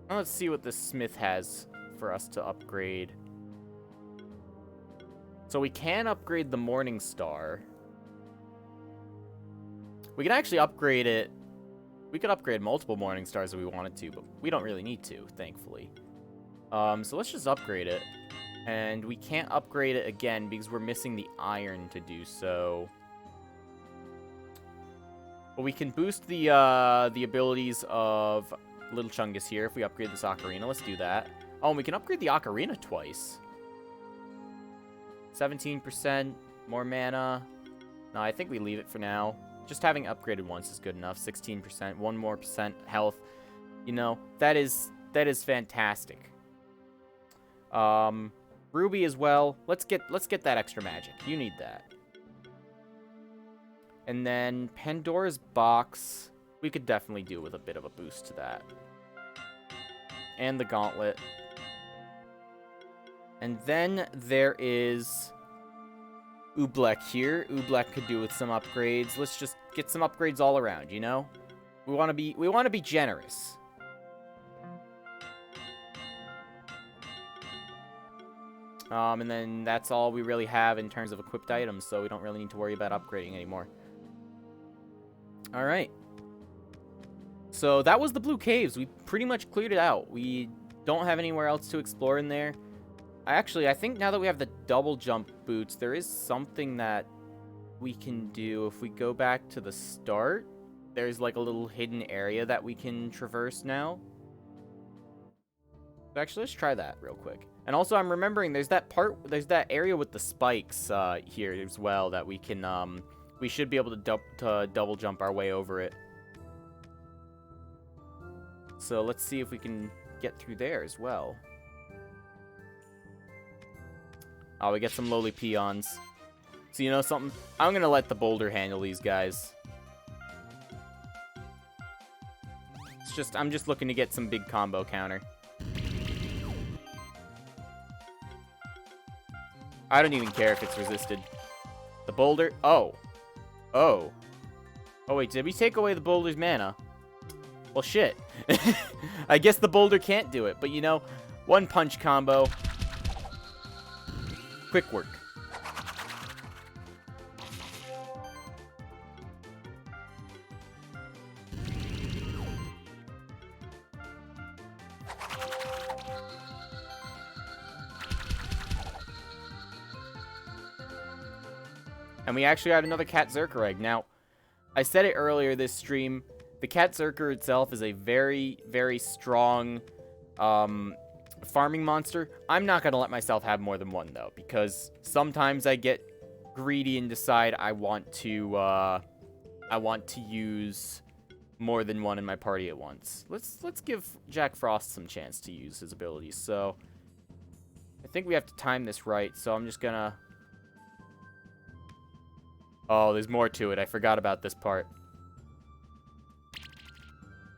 Now let's see what the smith has for us to upgrade. So we can upgrade the Morning Star. We can actually upgrade it. We could upgrade multiple Morning Stars if we wanted to, but we don't really need to, thankfully. So let's just upgrade it. And we can't upgrade it again because we're missing the iron to do so. But we can boost the abilities of Little Chungus here if we upgrade this Ocarina. Let's do that. Oh, and we can upgrade the Ocarina twice. 17%, more mana. No, I think we leave it for now. Just having upgraded once is good enough. 16%, 1 more percent health. You know, that is fantastic. Ruby as well. Let's get that extra magic. You need that. And then Pandora's Box, we could definitely do with a bit of a boost to that. And the Gauntlet. And then there is Oobleck here. Oobleck could do with some upgrades. Let's just get some upgrades all around, you know? We want to be generous. And then that's all we really have in terms of equipped items, so we don't really need to worry about upgrading anymore. All right. So that was the Blue Caves. We pretty much cleared it out. We don't have anywhere else to explore in there. Actually, I think now that we have the double jump boots, there is something that we can do. If we go back to the start, there's like a little hidden area that we can traverse now. Actually, let's try that real quick. And also, I'm remembering there's that area with the spikes here as well that we can, we should be able to double jump our way over it. So let's see if we can get through there as well. Oh, we get some lowly peons. So you know something? I'm gonna let the boulder handle these guys. I'm just looking to get some big combo counter. I don't even care if it's resisted. The boulder. Oh. Oh, wait, did we take away the boulder's mana? Well, shit. I guess the boulder can't do it, but you know, one punch combo. Quick work. And we actually got another Cat Zerker egg. Now, I said it earlier this stream, the Cat Zerker itself is a very, very strong farming monster. I'm not going to let myself have more than one, though, because sometimes I get greedy and decide I want to use more than one in my party at once. Let's give Jack Frost some chance to use his abilities. So, I think we have to time this right, so I'm just going to... Oh, there's more to it. I forgot about this part.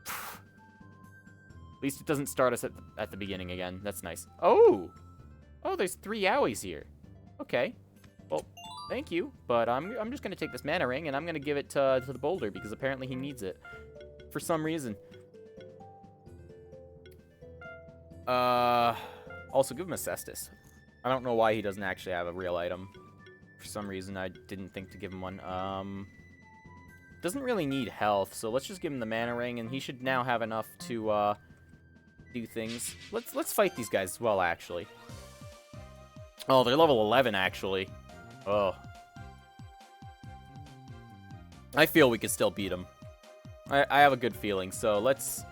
At least it doesn't start us at the beginning again. That's nice. Oh! Oh, there's 3 Yowies here. Okay. Well, thank you. But I'm just going to take this mana ring, and I'm going to give it to the boulder, because apparently he needs it. For some reason. Also, give him a Cestus. I don't know why he doesn't actually have a real item. For some reason, I didn't think to give him one. Doesn't really need health, so let's just give him the mana ring, and he should now have enough to do things. Let's fight these guys as well, actually. Oh, they're level 11, actually. Oh. I feel we could still beat them. I have a good feeling, so let's...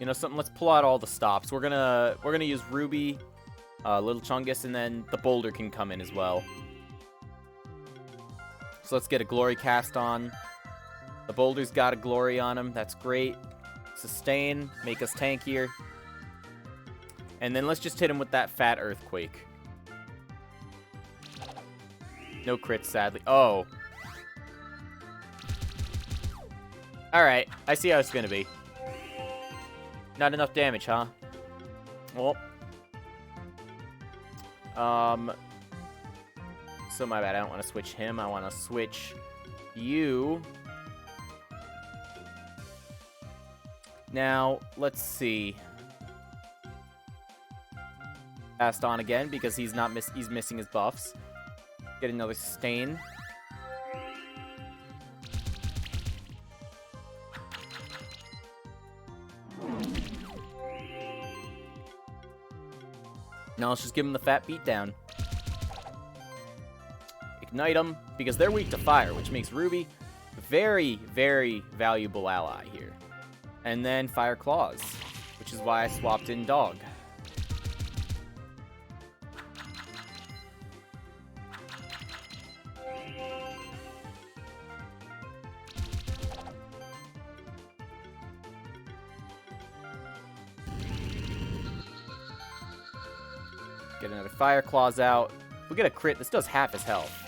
You know something? Let's pull out all the stops. We're gonna use Ruby... Little Chungus, and then the boulder can come in as well. So let's get a glory cast on. The boulder's got a glory on him. That's great. Sustain, make us tankier. And then let's just hit him with that fat earthquake. No crits, sadly. Oh. Alright, I see how it's gonna be. Not enough damage, huh? Well. So my bad, I don't want to switch him. I want to switch you. Now, let's see. Passed on again because he's missing his buffs. Get another sustain. Now let's just give him the fat beatdown. Ignite them, because they're weak to fire, which makes Ruby a very, very valuable ally here. And then Fire Claws, which is why I swapped in Dog. Get another Fire Claws out. If we get a crit, this does half his health.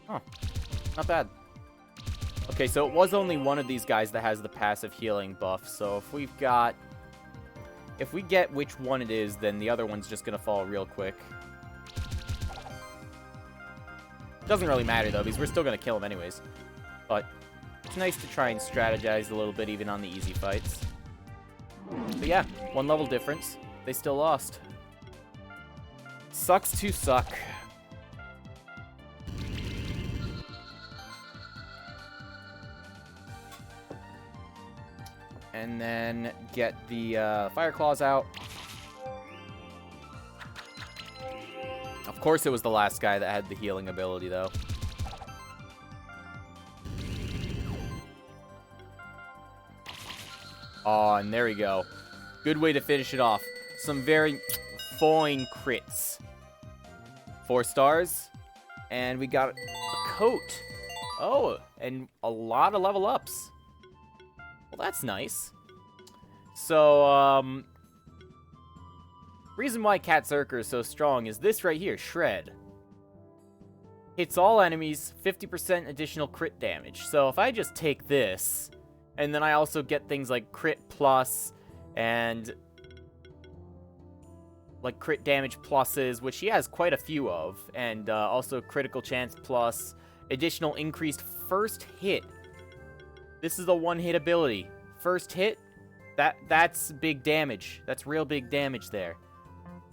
Huh. Not bad. Okay, so it was only one of these guys that has the passive healing buff. So if we get which one it is, then the other one's just gonna fall real quick. Doesn't really matter though, because we're still gonna kill him anyways. But it's nice to try and strategize a little bit even on the easy fights. But yeah, 1 level difference. They still lost. Sucks to suck. And then get the Fire Claws out. Of course it was the last guy that had the healing ability, though. Oh, and there we go. Good way to finish it off. Some very fine crits. 4 stars. And we got a coat. Oh, and a lot of level ups. Well, that's nice. So, reason why Cat Zerker is so strong is this right here, Shred. Hits all enemies, 50% additional crit damage. So if I just take this, and then I also get things like crit plus, and like crit damage pluses, which he has quite a few of, and also critical chance plus, additional increased first hit. This is a one-hit ability. First hit, that's big damage. That's real big damage there.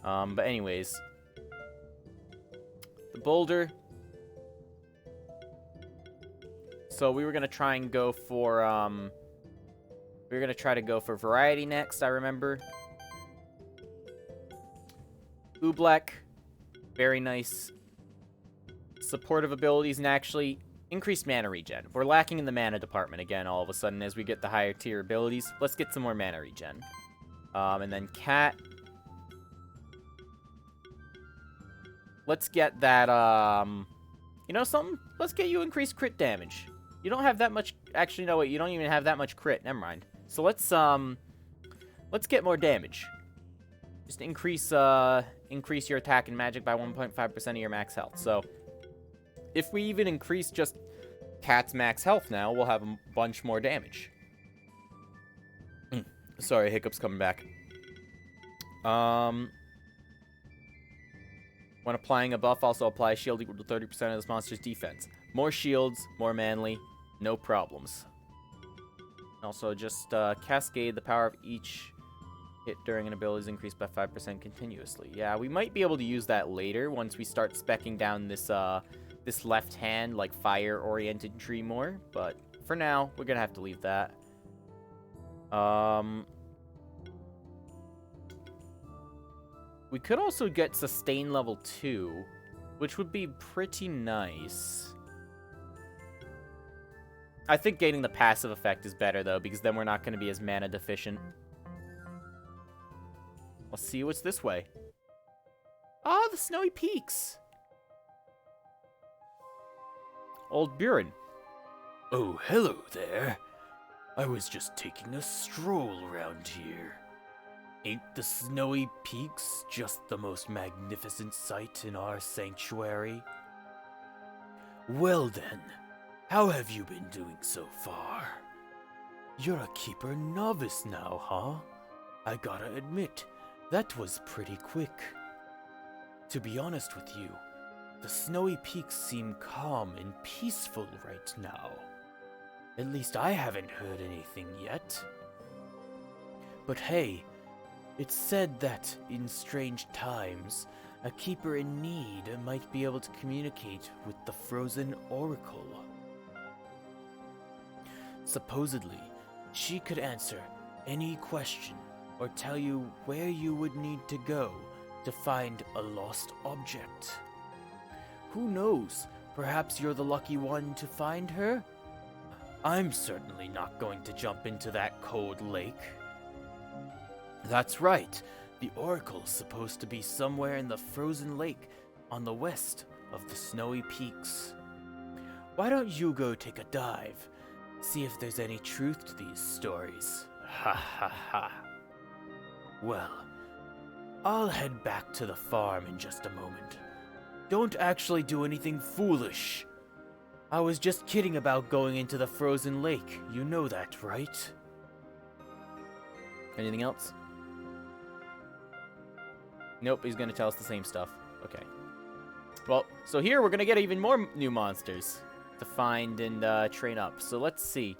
But anyways. The boulder. So we were gonna try and go for, we were gonna try to go for variety next, I remember. Oobleck. Very nice supportive abilities, and actually increased mana regen. We're lacking in the mana department again all of a sudden as we get the higher tier abilities. Let's get some more mana regen. And then Cat. Let's get that, you know something? Let's get you increased crit damage. You don't have that much, actually, no, wait, you don't even have that much crit. Never mind. So let's get more damage. Just increase your attack and magic by 1.5% of your max health. So if we even increase just Cat's max health now, we'll have a bunch more damage. Sorry, hiccup's coming back. When applying a buff, also apply a shield equal to 30% of this monster's defense. More shields, more manly, no problems. Also, just cascade the power of each hit during an ability is increased by 5% continuously. Yeah, we might be able to use that later once we start speccing down this this left hand, like, fire-oriented tree more, but for now, we're gonna have to leave that. We could also get sustain level 2, which would be pretty nice. I think gaining the passive effect is better, though, because then we're not going to be as mana deficient. Let's see what's this way. Oh, the snowy peaks. old Buren. Oh, hello there. I was just taking a stroll around here. Ain't the snowy peaks just the most magnificent sight in our sanctuary? Well then, how have you been doing so far? You're a keeper novice now, huh? I gotta admit, that was pretty quick. To be honest with you, the snowy peaks seem calm and peaceful right now. At least I haven't heard anything yet. But hey, it's said that in strange times, a keeper in need might be able to communicate with the frozen oracle. Supposedly, she could answer any question or tell you where you would need to go to find a lost object. Who knows, perhaps you're the lucky one to find her? I'm certainly not going to jump into that cold lake. That's right, the oracle's supposed to be somewhere in the frozen lake on the west of the snowy peaks. Why don't you go take a dive, see if there's any truth to these stories? Ha ha ha. Well, I'll head back to the farm in just a moment. Don't actually do anything foolish. I was just kidding about going into the frozen lake. You know that, right? Anything else? Nope, he's gonna tell us the same stuff. Okay. Well, so here we're gonna get even more new monsters to find and train up. So let's see.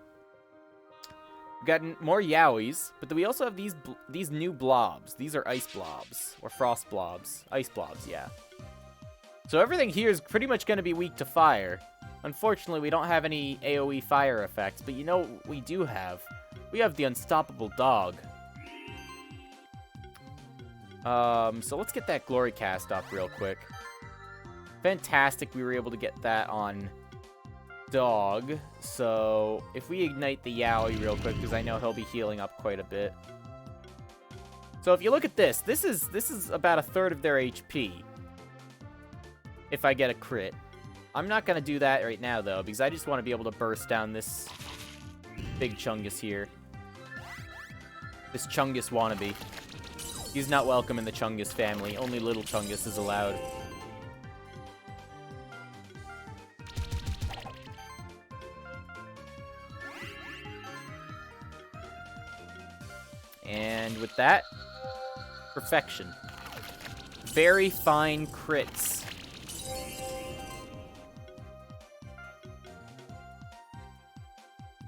We've gotten more Yowies, but then we also have these new blobs. These are ice blobs, or frost blobs. Ice blobs, yeah. So everything here is pretty much gonna be weak to fire. Unfortunately, we don't have any AoE fire effects, but you know what we do have? We have the Unstoppable Dog. So let's get that Glory Cast up real quick. Fantastic, we were able to get that on Dog. So if we ignite the Yowie real quick, because I know he'll be healing up quite a bit. So if you look at this, this is about a third of their HP. If I get a crit. I'm not going to do that right now, though, because I just want to be able to burst down this big Chungus here. This Chungus wannabe. He's not welcome in the Chungus family. Only little Chungus is allowed. And with that, perfection. Very fine crits.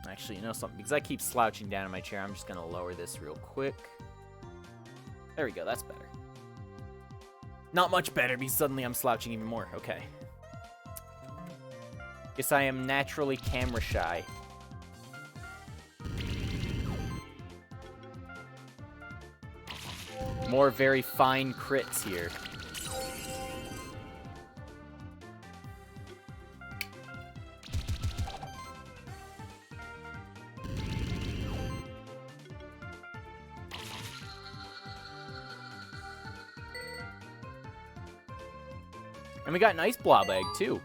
Actually, you know something? Because I keep slouching down in my chair, I'm just going to lower this real quick. There we go, that's better. Not much better, because suddenly I'm slouching even more. Okay. Guess I am naturally camera shy. More very fine crits here. And we got an Ice Blob Egg, too.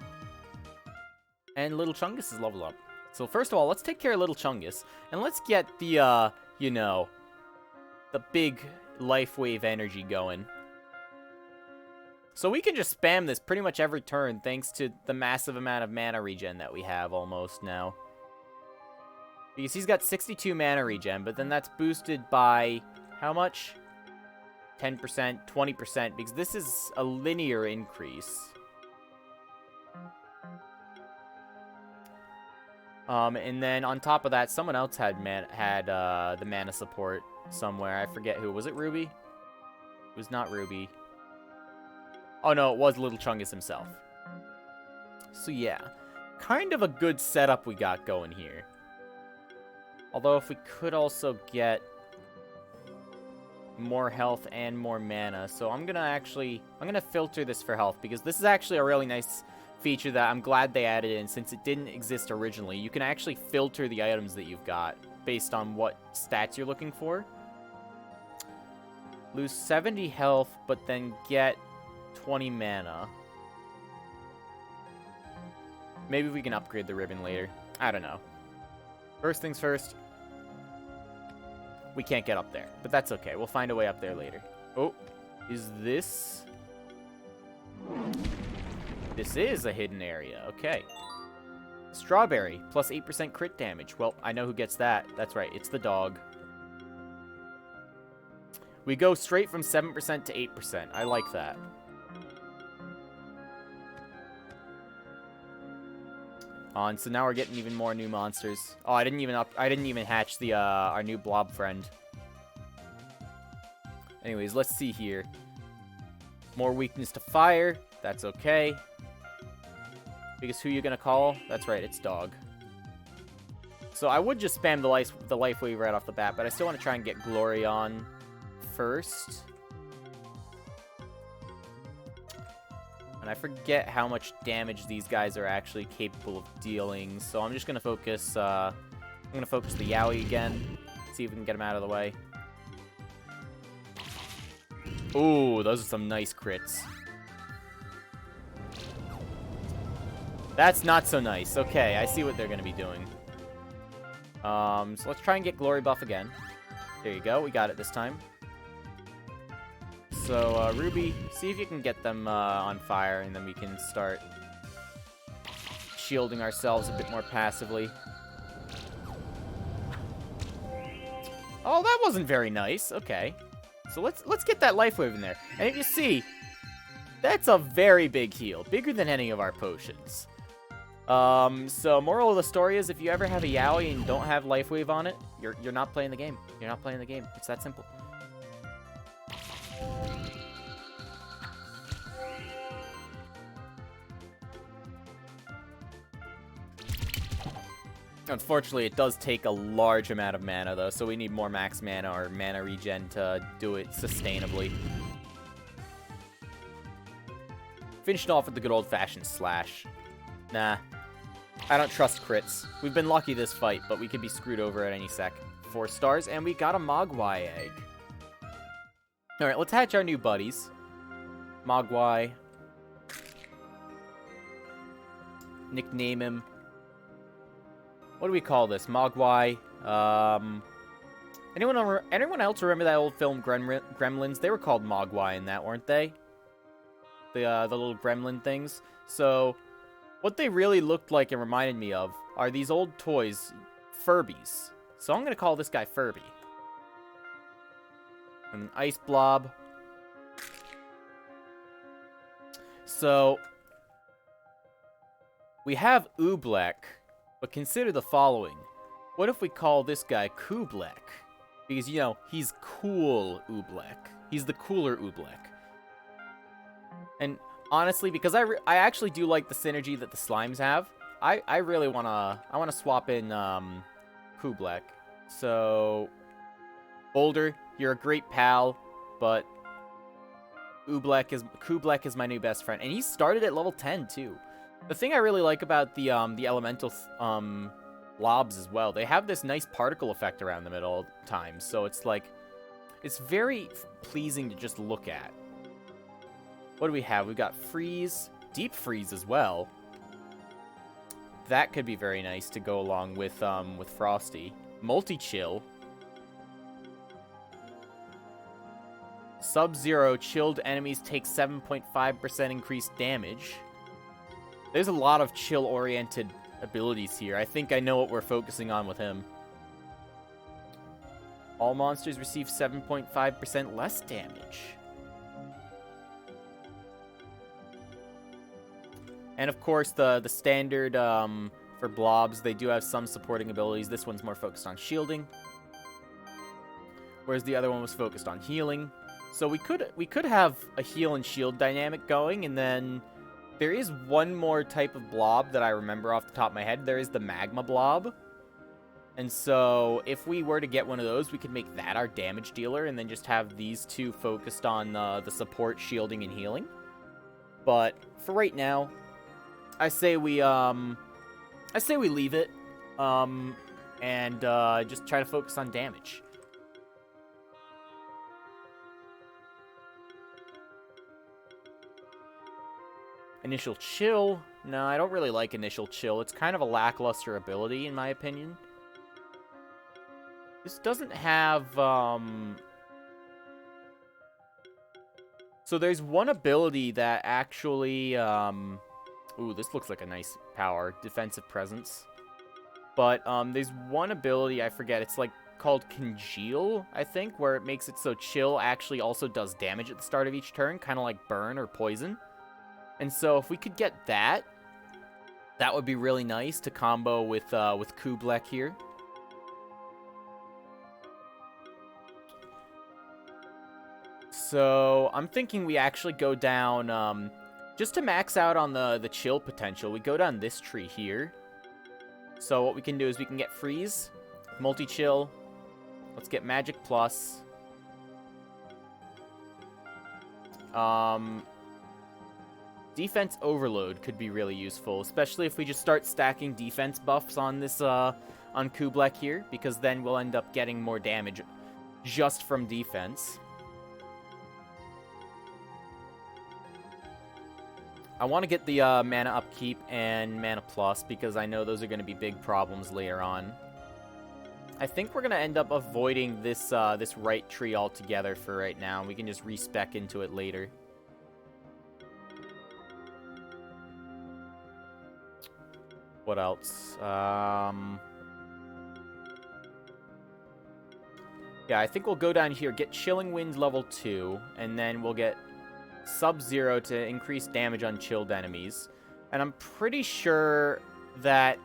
And Little Chungus is leveled up. So first of all, let's take care of Little Chungus. And let's get the, you know, the big Life Wave energy going. So we can just spam this pretty much every turn thanks to the massive amount of mana regen that we have almost now. Because he's got 62 mana regen, but then that's boosted by how much? 10%, 20%, because this is a linear increase. And then on top of that, someone else had the mana support somewhere. I forget who. Was it Ruby? It was not Ruby. Oh no, it was Little Chungus himself. So yeah, kind of a good setup we got going here. Although if we could also get more health and more mana. So I'm gonna filter this for health, because this is actually a really nice feature that I'm glad they added in, since it didn't exist originally. You can actually filter the items that you've got based on what stats you're looking for. Lose 70 health, but then get 20 mana. Maybe we can upgrade the ribbon later. I don't know. First things first. We can't get up there, but that's okay. We'll find a way up there later. Oh, is this... This is a hidden area. Okay. Strawberry, plus 8% crit damage. Well, I know who gets that. That's right, it's the dog. We go straight from 7% to 8%. I like that. On, so now we're getting even more new monsters. Oh, I didn't even hatch the our new blob friend. Anyways, let's see here. More weakness to fire. That's okay. Because who you gonna call? That's right, it's dog. So I would just spam the life wave right off the bat, but I still want to try and get Glory on first. And I forget how much damage these guys are actually capable of dealing, so I'm just gonna focus. I'm gonna focus the Yowie again. See if we can get him out of the way. Ooh, those are some nice crits. That's not so nice. Okay, I see what they're gonna be doing. So let's try and get Glory buff again. There you go. We got it this time. So, Ruby, see if you can get them on fire, and then we can start shielding ourselves a bit more passively. Oh, that wasn't very nice. Okay. So let's get that life wave in there. And if you see, that's a very big heal. Bigger than any of our potions. So moral of the story is if you ever have a Yowie and don't have life wave on it, you're not playing the game. You're not playing the game. It's that simple. Unfortunately, it does take a large amount of mana, though, so we need more max mana or mana regen to do it sustainably. Finished off with the good old-fashioned slash. Nah. I don't trust crits. We've been lucky this fight, but we could be screwed over at any sec. 4 stars, and we got a Mogwai egg. Alright, let's hatch our new buddies. Mogwai. Nickname him. What do we call this? Mogwai. Anyone else remember that old film Gremlins? They were called Mogwai in that, weren't they? The little gremlin things. So, what they really looked like and reminded me of are these old toys, Furbies. So I'm gonna call this guy Furby. And an ice blob. So, we have Oobleck. But consider the following. What if we call this guy Koobleck? Because, you know, he's cool Oobleck. He's the cooler Oobleck. And honestly, because I actually do like the synergy that the slimes have, I really wanna swap in Koobleck. So Boulder, you're a great pal, but Koobleck is my new best friend, and he started at level 10 too. The thing I really like about the elemental blobs as well, they have this nice particle effect around them at all times. So it's like, it's very pleasing to just look at. What do we have? We've got freeze, deep freeze as well. That could be very nice to go along with Frosty. Multi-chill. Sub-Zero, chilled enemies take 7.5% increased damage. There's a lot of chill-oriented abilities here. I think I know what we're focusing on with him. All monsters receive 7.5% less damage. And of course, the standard for blobs, they do have some supporting abilities. This one's more focused on shielding, whereas the other one was focused on healing. So we could have a heal and shield dynamic going, and then there is one more type of blob that I remember off the top of my head. There is the magma blob. And so if we were to get one of those, we could make that our damage dealer and then just have these two focused on the support, shielding, and healing. But for right now, I say we leave it and just try to focus on damage. Initial Chill? No, I don't really like Initial Chill. It's kind of a lackluster ability, in my opinion. This doesn't have, So there's one ability that actually, Ooh, this looks like a nice power. Defensive Presence. But, there's one ability, I forget, it's like called Congeal, I think, where it makes it so Chill actually also does damage at the start of each turn, kind of like Burn or Poison. And so if we could get that, that would be really nice to combo with Kublek here. So I'm thinking we actually go down, just to max out on the Chill potential, we go down this tree here. So what we can do is we can get Freeze, Multi-Chill, let's get Magic Plus. Defense Overload could be really useful, especially if we just start stacking defense buffs on this, on Kublek here, because then we'll end up getting more damage just from defense. I want to get the mana upkeep and mana plus because I know those are going to be big problems later on. I think we're going to end up avoiding this this right tree altogether for right now. We can just respec into it later. What else? Yeah, I think we'll go down here, get Chilling Wind level 2, and then we'll get Sub-Zero to increase damage on chilled enemies. And I'm pretty sure that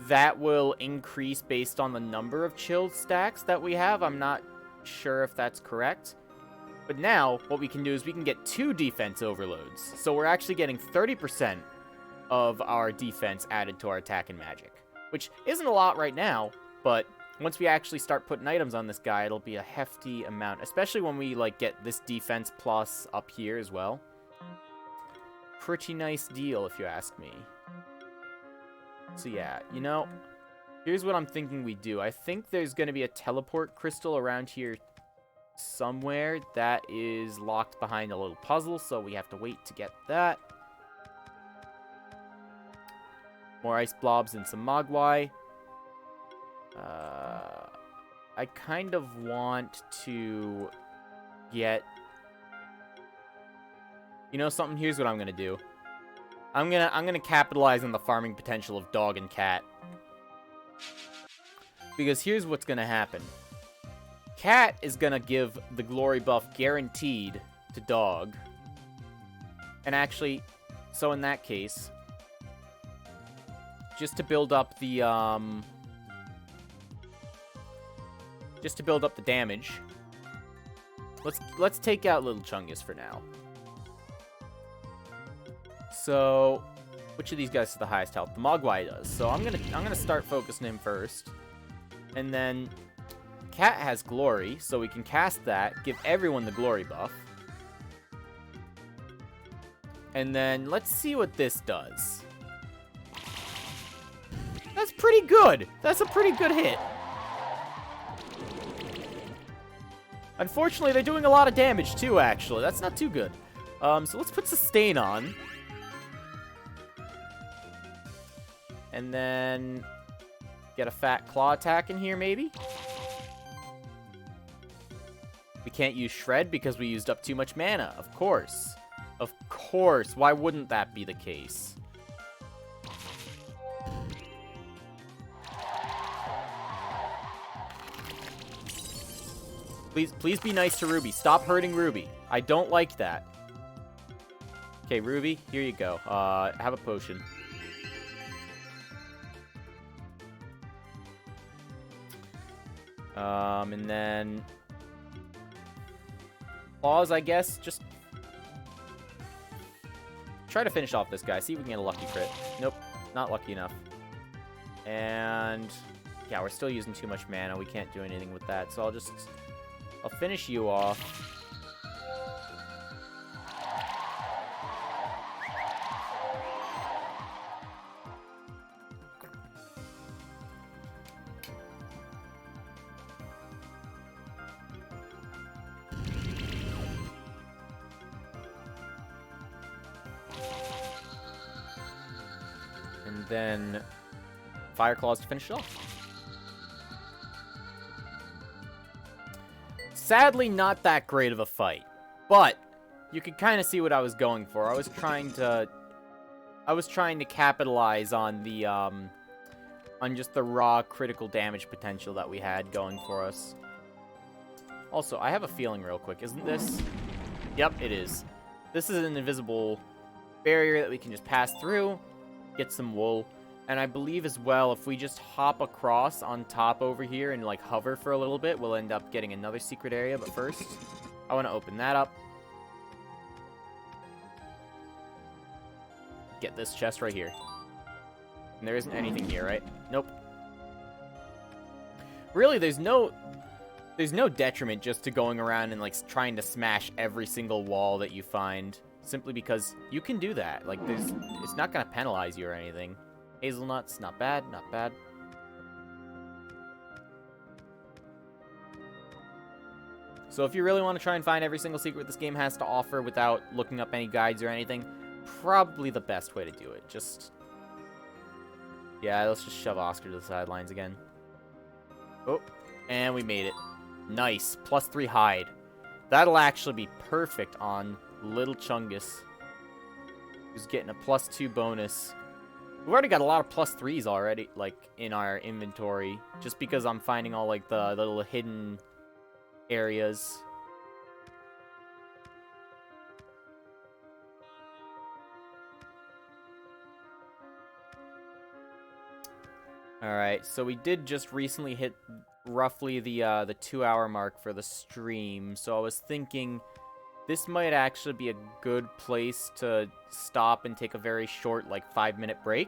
that will increase based on the number of chilled stacks that we have. I'm not sure if that's correct. But now, what we can do is we can get 2 defense overloads. So we're actually getting 30% of our defense added to our attack and magic. Which isn't a lot right now, but once we actually start putting items on this guy, it'll be a hefty amount. Especially when we, like, get this defense plus up here as well. Pretty nice deal, if you ask me. So yeah, you know, here's what I'm thinking we do. I think there's going to be a teleport crystal around here somewhere that is locked behind a little puzzle, so we have to wait to get that. More ice blobs and some mogwai. I kind of want to get... You know something? Here's what I'm gonna do. I'm gonna capitalize on the farming potential of dog and cat. Because here's what's gonna happen. Cat is gonna give the glory buff guaranteed to dog. And actually, so in that case, just to build up the damage, let's take out Little Chungus for now. So, which of these guys has the highest health? The Mogwai does. So I'm gonna start focusing him first, and then Cat has glory, so we can cast that, give everyone the glory buff, and then let's see what this does. That's pretty good. That's a pretty good hit. Unfortunately, they're doing a lot of damage too, actually. That's not too good. So let's put Sustain on. And then get a fat claw attack in here, maybe? We can't use Shred because we used up too much mana. Of course. Of course. Why wouldn't that be the case? Please be nice to Ruby. Stop hurting Ruby. I don't like that. Okay, Ruby, here you go. Have a potion. And then... Claws, I guess. Just try to finish off this guy. See if we can get a lucky crit. Nope, not lucky enough. And... yeah, we're still using too much mana. We can't do anything with that. So I'll finish you off. And then Fire Claws to finish it off. Sadly, not that great of a fight, but you can kind of see what I was going for. I was trying to capitalize on the on just the raw critical damage potential that we had going for us. Also, I have a feeling real quick, isn't this? Yep, it is. This is an invisible barrier that we can just pass through, get some wool. And I believe as well, if we just hop across on top over here and like hover for a little bit, we'll end up getting another secret area. But first, I want to open that up. Get this chest right here. And there isn't anything here, right? Nope. Really, there's no detriment just to going around and like trying to smash every single wall that you find, simply because you can do that. Like it's not gonna penalize you or anything. Hazelnuts, not bad, not bad. So if you really want to try and find every single secret this game has to offer without looking up any guides or anything, probably the best way to do it. Yeah, let's just shove Oscar to the sidelines again. Oh, and we made it. Nice. +3 hide. That'll actually be perfect on Little Chungus, who's getting a +2 bonus. We've already got a lot of +3s already, like, in our inventory, just because I'm finding all, like, the little hidden areas. Alright, so we did just recently hit roughly the 2-hour mark for the stream, so I was thinking this might actually be a good place to stop and take a very short, like, 5-minute break.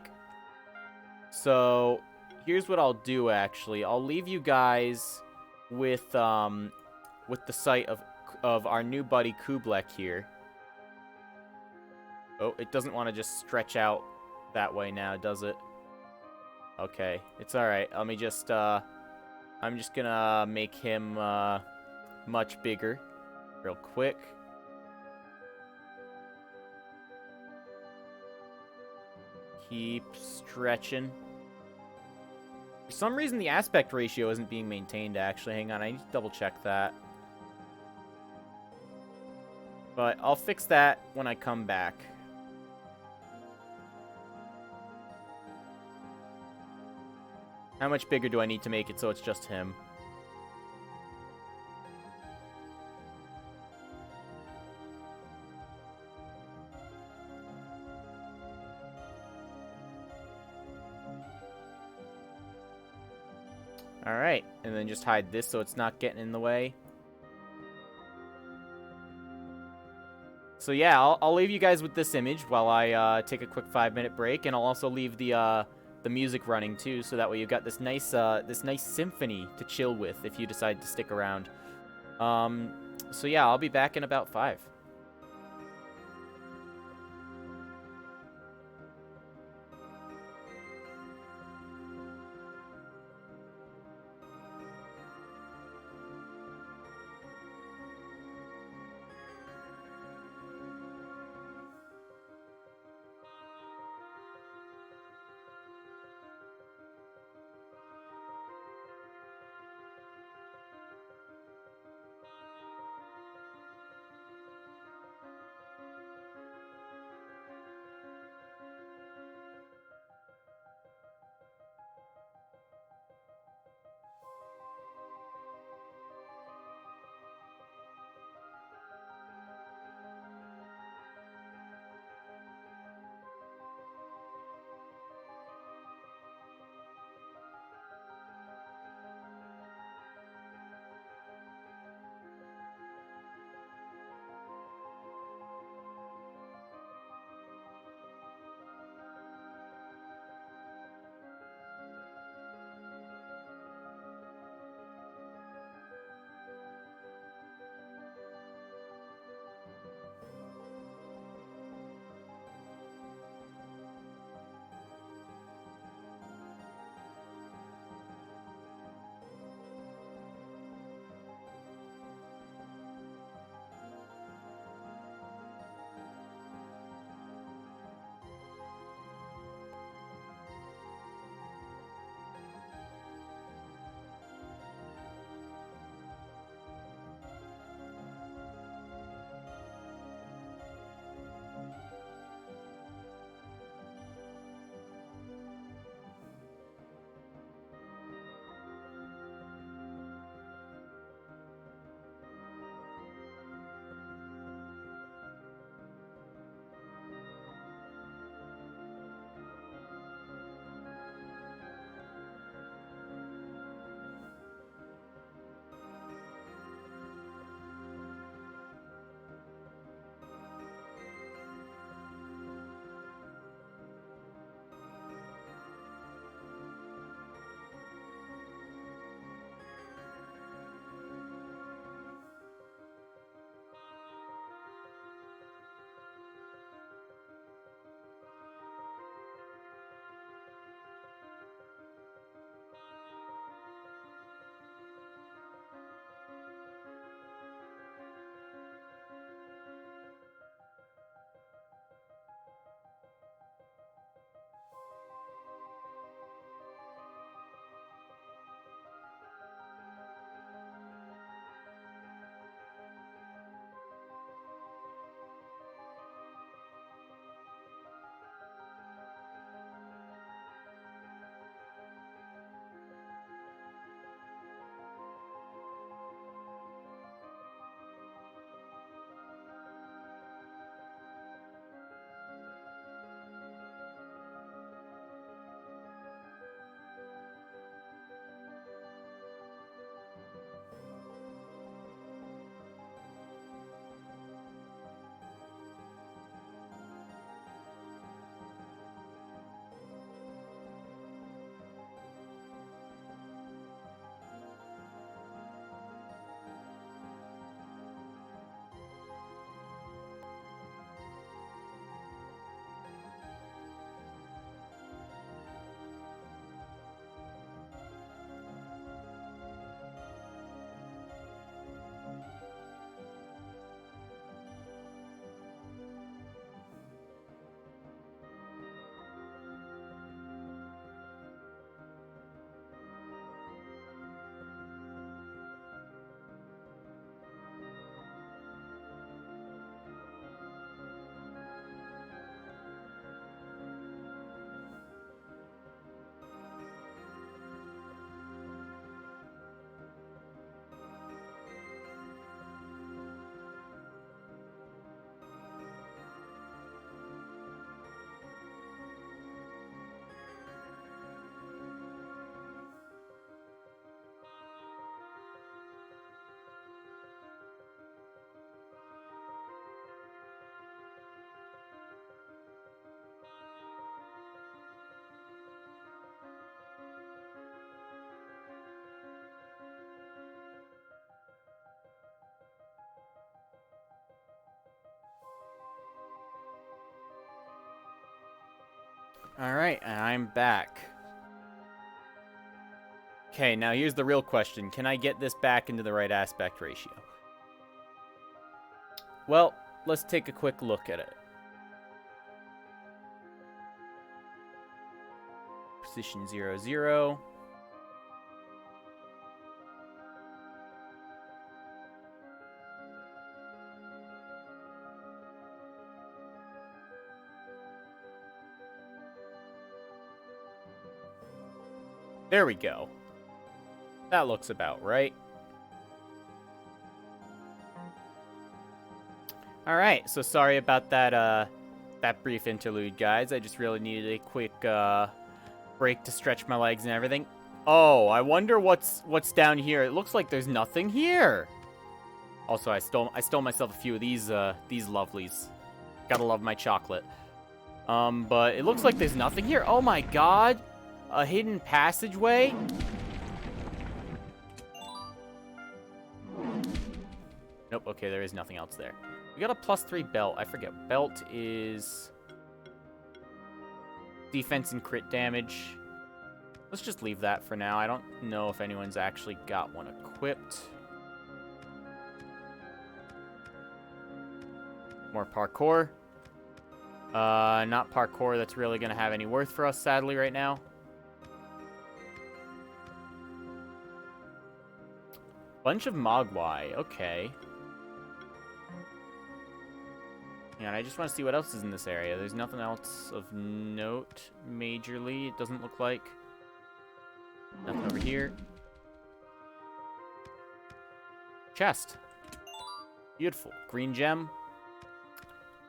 So, here's what I'll do, actually. I'll leave you guys with the sight of our new buddy Kublek here. Oh, it doesn't want to just stretch out that way now, does it? Okay, it's alright. Let me just, I'm just gonna make him, much bigger real quick. Keep stretching. For some reason, the aspect ratio isn't being maintained, actually. Hang on, I need to double check that. But I'll fix that when I come back. How much bigger do I need to make it so it's just him? Alright, and then just hide this so it's not getting in the way. So yeah, I'll leave you guys with this image while I take a quick 5-minute break, and I'll also leave the music running too, so that way you've got this nice symphony to chill with if you decide to stick around. So yeah, I'll be back in about 5. Alright, and I'm back. Okay, now here's the real question. Can I get this back into the right aspect ratio? Well, let's take a quick look at it. Position 0, 0. There we go. That looks about right. Alright, so sorry about that, that brief interlude, guys. I just really needed a quick, break to stretch my legs and everything. Oh, I wonder what's down here. It looks like there's nothing here. Also, I stole myself a few of these lovelies. Gotta love my chocolate. But it looks like there's nothing here. Oh my god! A hidden passageway? Nope, okay, there is nothing else there. We got a +3 belt. I forget. Belt is defense and crit damage. Let's just leave that for now. I don't know if anyone's actually got one equipped. More parkour. Not parkour that's really going to have any worth for us, sadly, right now. Bunch of Mogwai. Okay. And I just want to see what else is in this area. There's nothing else of note, majorly, it doesn't look like. Nothing over here. Chest. Beautiful. Green gem.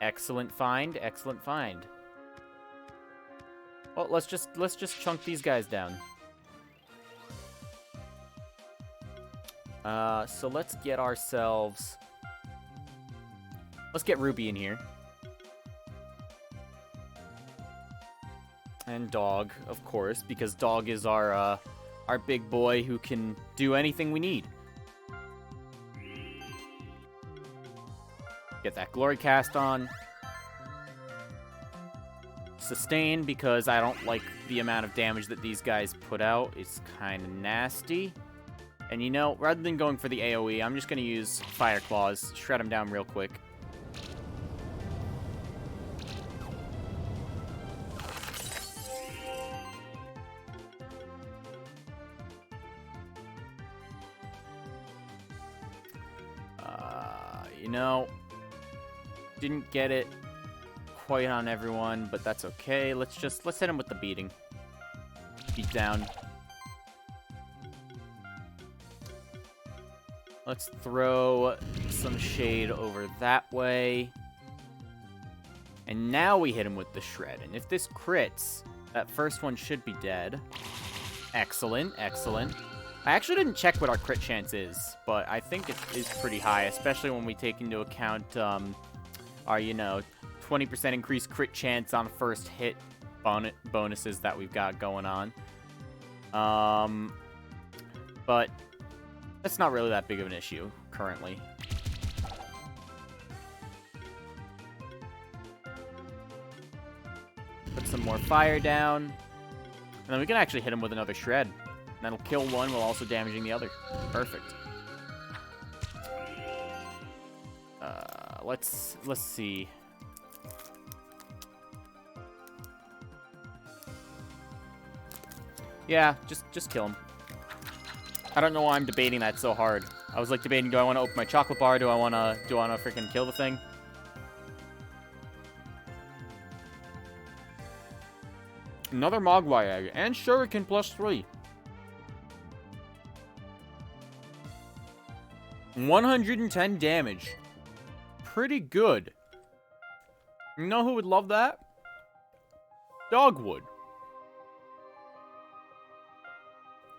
Excellent find, excellent find. Well, let's just chunk these guys down. So let's get ourselves... Let's get Ruby in here. And Dog, of course, because Dog is our big boy who can do anything we need. Get that Glory Cast on. Sustain, because I don't like the amount of damage that these guys put out. It's kind of nasty. And you know, rather than going for the AoE, I'm just going to use Fire Claws. Shred them down real quick. You know, didn't get it quite on everyone, but that's okay. Let's hit him with the beating. Beat down. Let's throw some shade over that way. And now we hit him with the shred. And if this crits, that first one should be dead. Excellent, excellent. I actually didn't check what our crit chance is, but I think it is pretty high, especially when we take into account our, you know, 20% increased crit chance on first hit bonuses that we've got going on. But that's not really that big of an issue currently. Put some more fire down. And then we can actually hit him with another shred. That'll kill one while also damaging the other. Perfect. Let's see. Yeah, just kill him. I don't know why I'm debating that so hard. I was like debating, do I want to open my chocolate bar? Do I want to freaking kill the thing? Another Mogwai egg and Shuriken +3. 110 damage. Pretty good. You know who would love that? Dog would.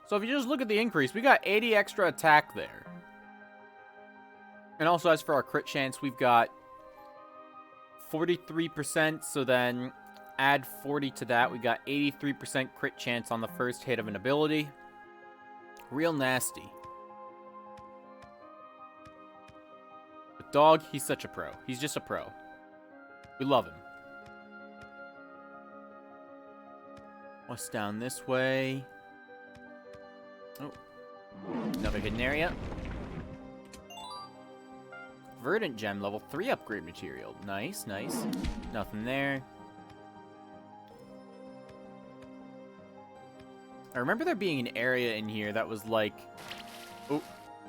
So if you just look at the increase, we got 80 extra attack there. And also as for our crit chance, we've got 43%, so then add 40 to that. We got 83% crit chance on the first hit of an ability. Real nasty. But Dog, he's such a pro. He's just a pro. We love him. What's down this way? Oh, another hidden area. Verdant gem, level 3 upgrade material. Nice, nice. Nothing there. I remember there being an area in here that was like... Oh,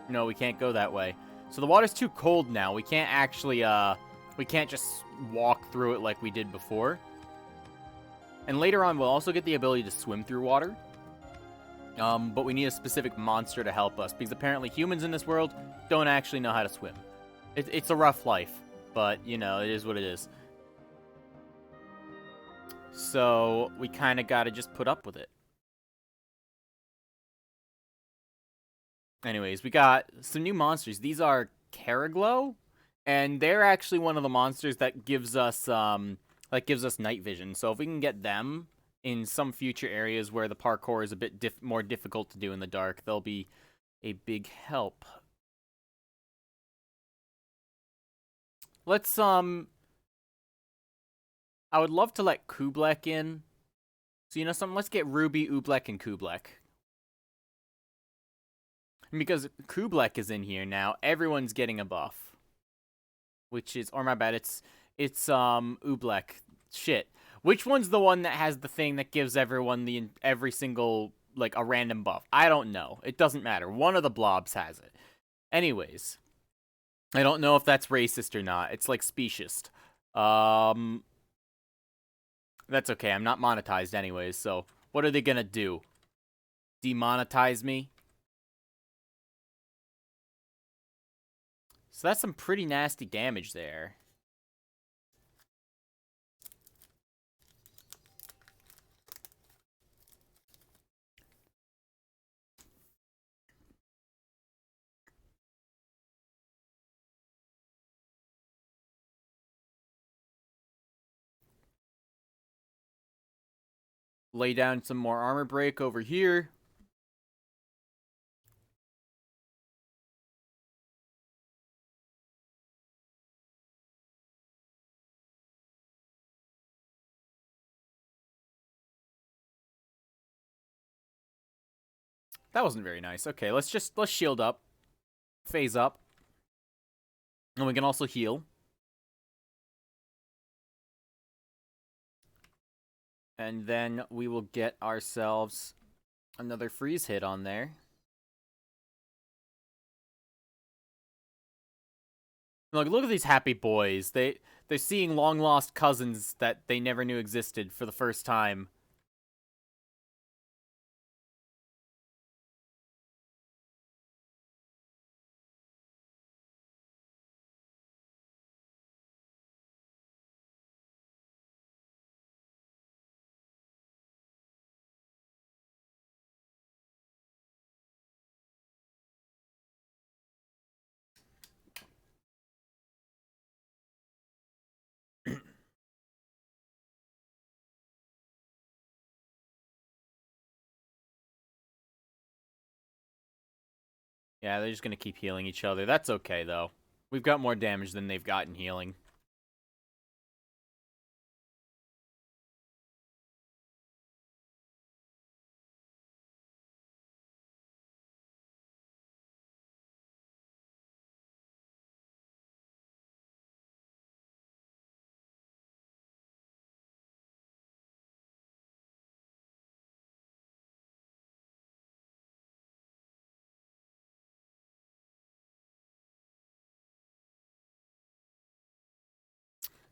no, we can't go that way. So the water's too cold now. We can't actually, we can't just walk through it like we did before. And later on, we'll also get the ability to swim through water. But we need a specific monster to help us, because apparently humans in this world don't actually know how to swim. It's a rough life, but, you know, it is what it is. So, we kind of got to just put up with it. Anyways, we got some new monsters. These are Caraglow, and they're actually one of the monsters that gives us night vision. So if we can get them in some future areas where the parkour is a bit more difficult to do in the dark, they'll be a big help. Let's I would love to let Kublek in. So you know something? Let's get Ruby, Oobleck, and Kublek. And because Kublek is in here now, everyone's getting a buff. Which is, or my bad, it's Oobleck. Shit. Which one's the one that has the thing that gives everyone every single, like, a random buff? I don't know. It doesn't matter. One of the blobs has it. Anyways. I don't know if that's racist or not. It's like speciest. That's okay. I'm not monetized anyways, so what are they gonna do? Demonetize me? So that's some pretty nasty damage there. Lay down some more armor break over here. That wasn't very nice. Okay, let's shield up. Phase up. And we can also heal. And then we will get ourselves another freeze hit on there. Look at these happy boys. They're seeing long-lost cousins that they never knew existed for the first time. Yeah, they're just gonna keep healing each other. That's okay, though. We've got more damage than they've gotten healing.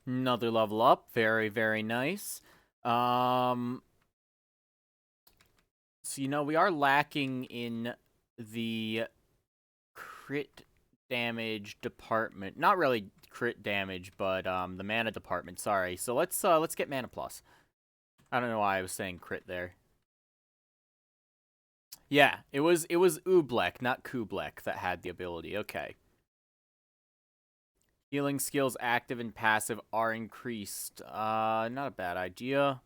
Another level up. Very, very nice. So, you know, we are lacking in the crit damage department. Not really crit damage, but the mana department. Sorry. So let's get mana plus. I don't know why I was saying crit there. Yeah, it was Oobleck, not Kublek, that had the ability. Okay. Healing skills active and passive are increased. Not a bad idea.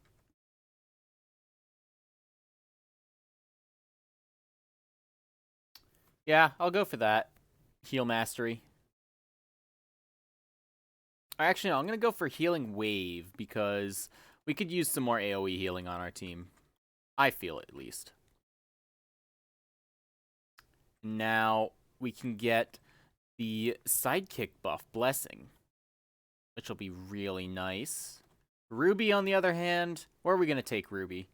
Yeah, I'll go for that. Heal mastery. Actually, no, I'm going to go for healing wave because we could use some more AoE healing on our team. I feel it, at least. Now, we can get the sidekick buff, Blessing, which will be really nice. Ruby, on the other hand, where are we going to take Ruby?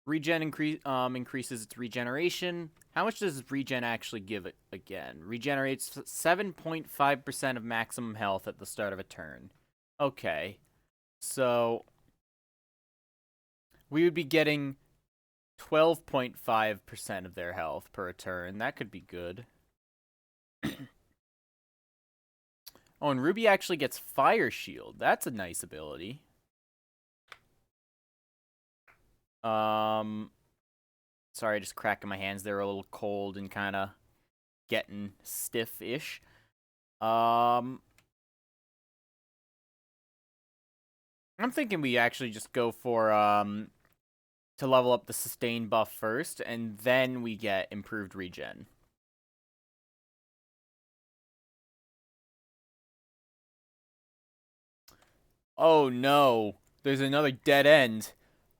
Regen increases its regeneration. How much does regen actually give it again? Regenerates 7.5% of maximum health at the start of a turn. Okay. So, we would be getting 12.5% of their health per turn. That could be good. Oh, and Ruby actually gets Fire Shield. That's a nice ability. Sorry, just cracking my hands. They're a little cold and kind of getting stiff-ish. I'm thinking we actually just go for, to level up the sustain buff first, and then we get improved regen. Oh no, there's another dead end.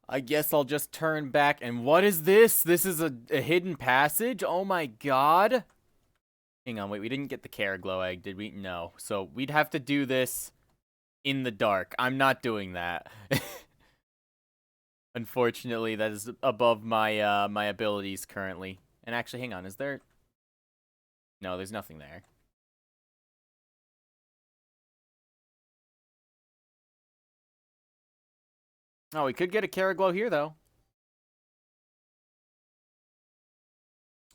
I guess I'll just turn back. And what is this? This is a hidden passage? Oh my god. Hang on, wait, we didn't get the Caraglow egg, did we? No. So we'd have to do this in the dark. I'm not doing that. Unfortunately, that is above my my abilities currently. And actually, hang on, is there... No, there's nothing there. Oh, we could get a Caraglow here, though.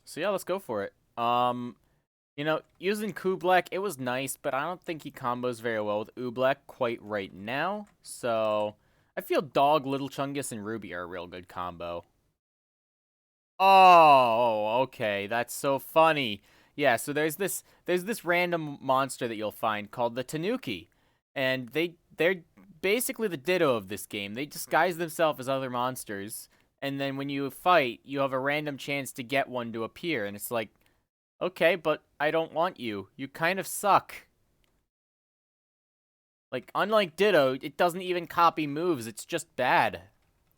So yeah, let's go for it. You know, using Kublak, it was nice, but I don't think he combos very well with Oobleck quite right now. So, I feel Dog, Little Chungus, and Ruby are a real good combo. Oh, okay, that's so funny. Yeah, so there's this random monster that you'll find called the Tanuki, and they're basically the Ditto of this game. They disguise themselves as other monsters, and then when you fight, you have a random chance to get one to appear, and it's like, okay, but I don't want you. You kind of suck. Like, unlike Ditto, it doesn't even copy moves. It's just bad.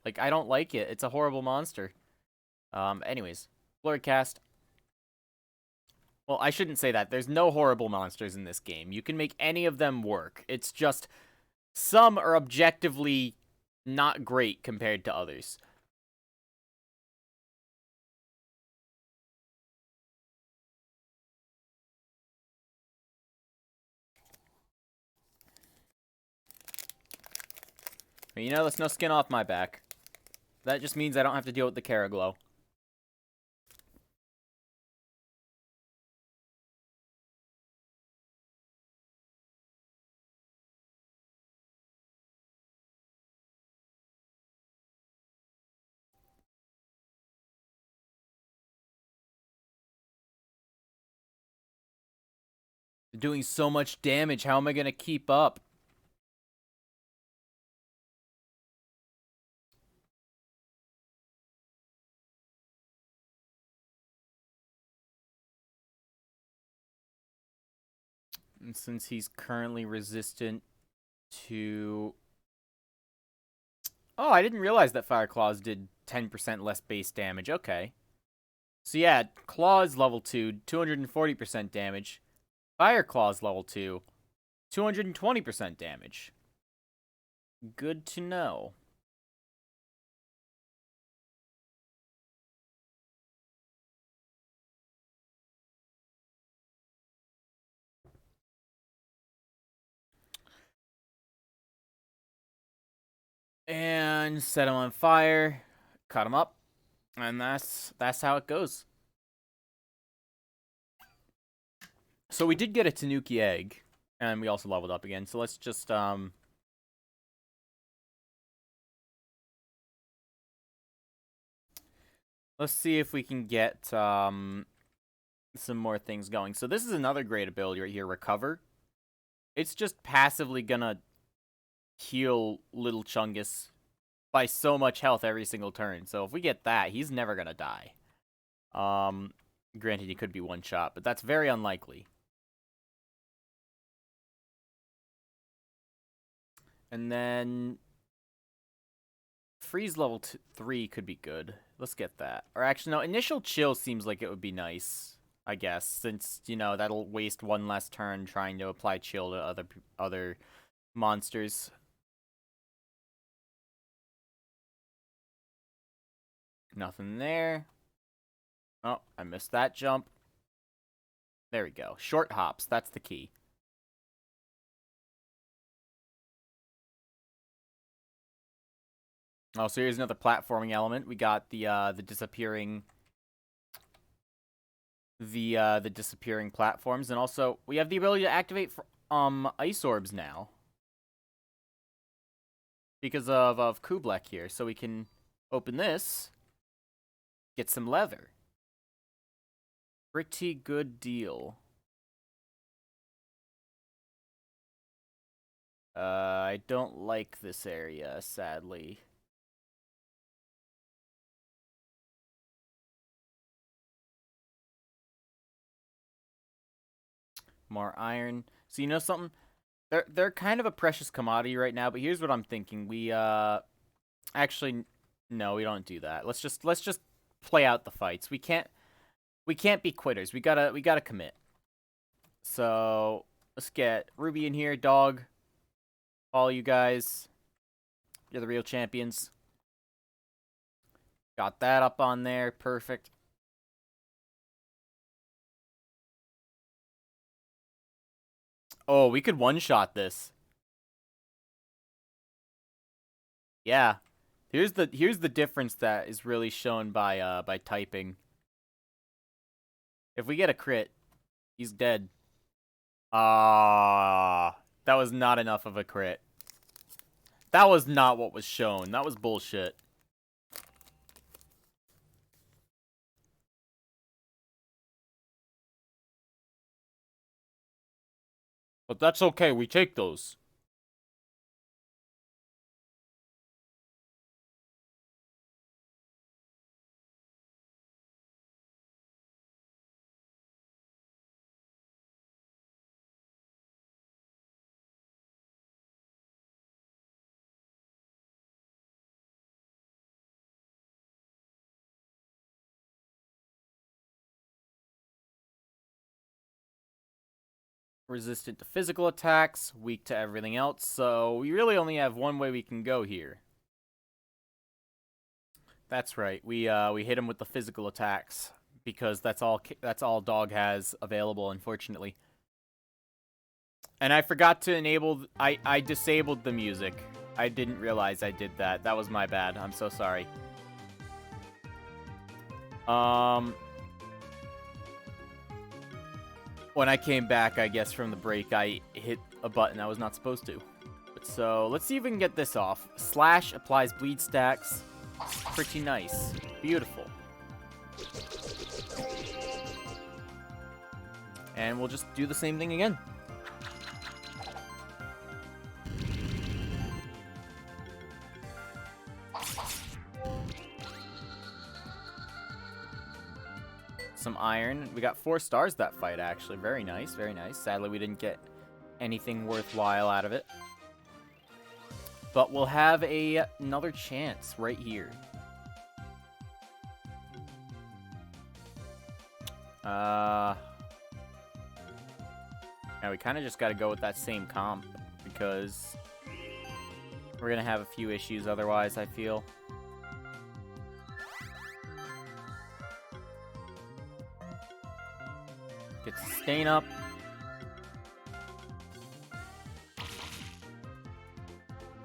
Like, I don't like it. It's a horrible monster. Anyways. Glory cast. Well, I shouldn't say that. There's no horrible monsters in this game. You can make any of them work. It's just some are objectively not great compared to others. But, you know, that's no skin off my back. That just means I don't have to deal with the Caraglow. Doing so much damage, how am I gonna keep up? And since he's currently resistant to... Oh, I didn't realize that Fire Claws did 10% less base damage. Okay. So yeah, Claws level 2, 240% damage. Fire Claws level 2, 220% damage. Good to know. And set him on fire, cut him up, and that's how it goes. So we did get a Tanuki egg, and we also leveled up again. So let's just let's see if we can get some more things going. So this is another great ability right here, Recover. It's just passively gonna heal Little Chungus by so much health every single turn. So if we get that, he's never gonna die. Granted, he could be one shot, but that's very unlikely. And then freeze level 3 could be good. Let's get that. Or actually, no, initial chill seems like it would be nice, I guess, since, you know, that'll waste one less turn trying to apply chill to other monsters. Nothing there. Oh, I missed that jump. There we go. Short hops, that's the key. Oh, so here's another platforming element. We got the disappearing the disappearing platforms, and also we have the ability to activate ice orbs now because of Kublek here. So we can open this, get some leather. Pretty good deal. I don't like this area, sadly. More iron. So you know something? They're kind of a precious commodity right now, but here's what I'm thinking. We actually no, we don't do that. Let's just play out the fights. We can't be quitters. We gotta commit. So let's get Ruby in here, dog. All you guys. You're the real champions. Got that up on there. Perfect. Oh, we could one-shot this. Yeah. Here's the difference that is really shown by typing. If we get a crit, he's dead. Ah, that was not enough of a crit. That was not what was shown. That was bullshit. But that's okay. We take those. Resistant to physical attacks, weak to everything else, so we really only have one way we can go here. That's right. We hit him with the physical attacks because that's all dog has available, unfortunately. And I forgot to enable I disabled the music. I didn't realize I did that. That was my bad. I'm so sorry. When I came back, I guess, from the break, I hit a button I was not supposed to. So, let's see if we can get this off. Slash applies bleed stacks. Pretty nice. Beautiful. And we'll just do the same thing again. Some iron. We got 4 stars that fight, actually. Very nice, very nice. Sadly, we didn't get anything worthwhile out of it. But we'll have another chance right here. Now we kind of just got to go with that same comp because we're going to have a few issues otherwise, I feel. Get sustain up.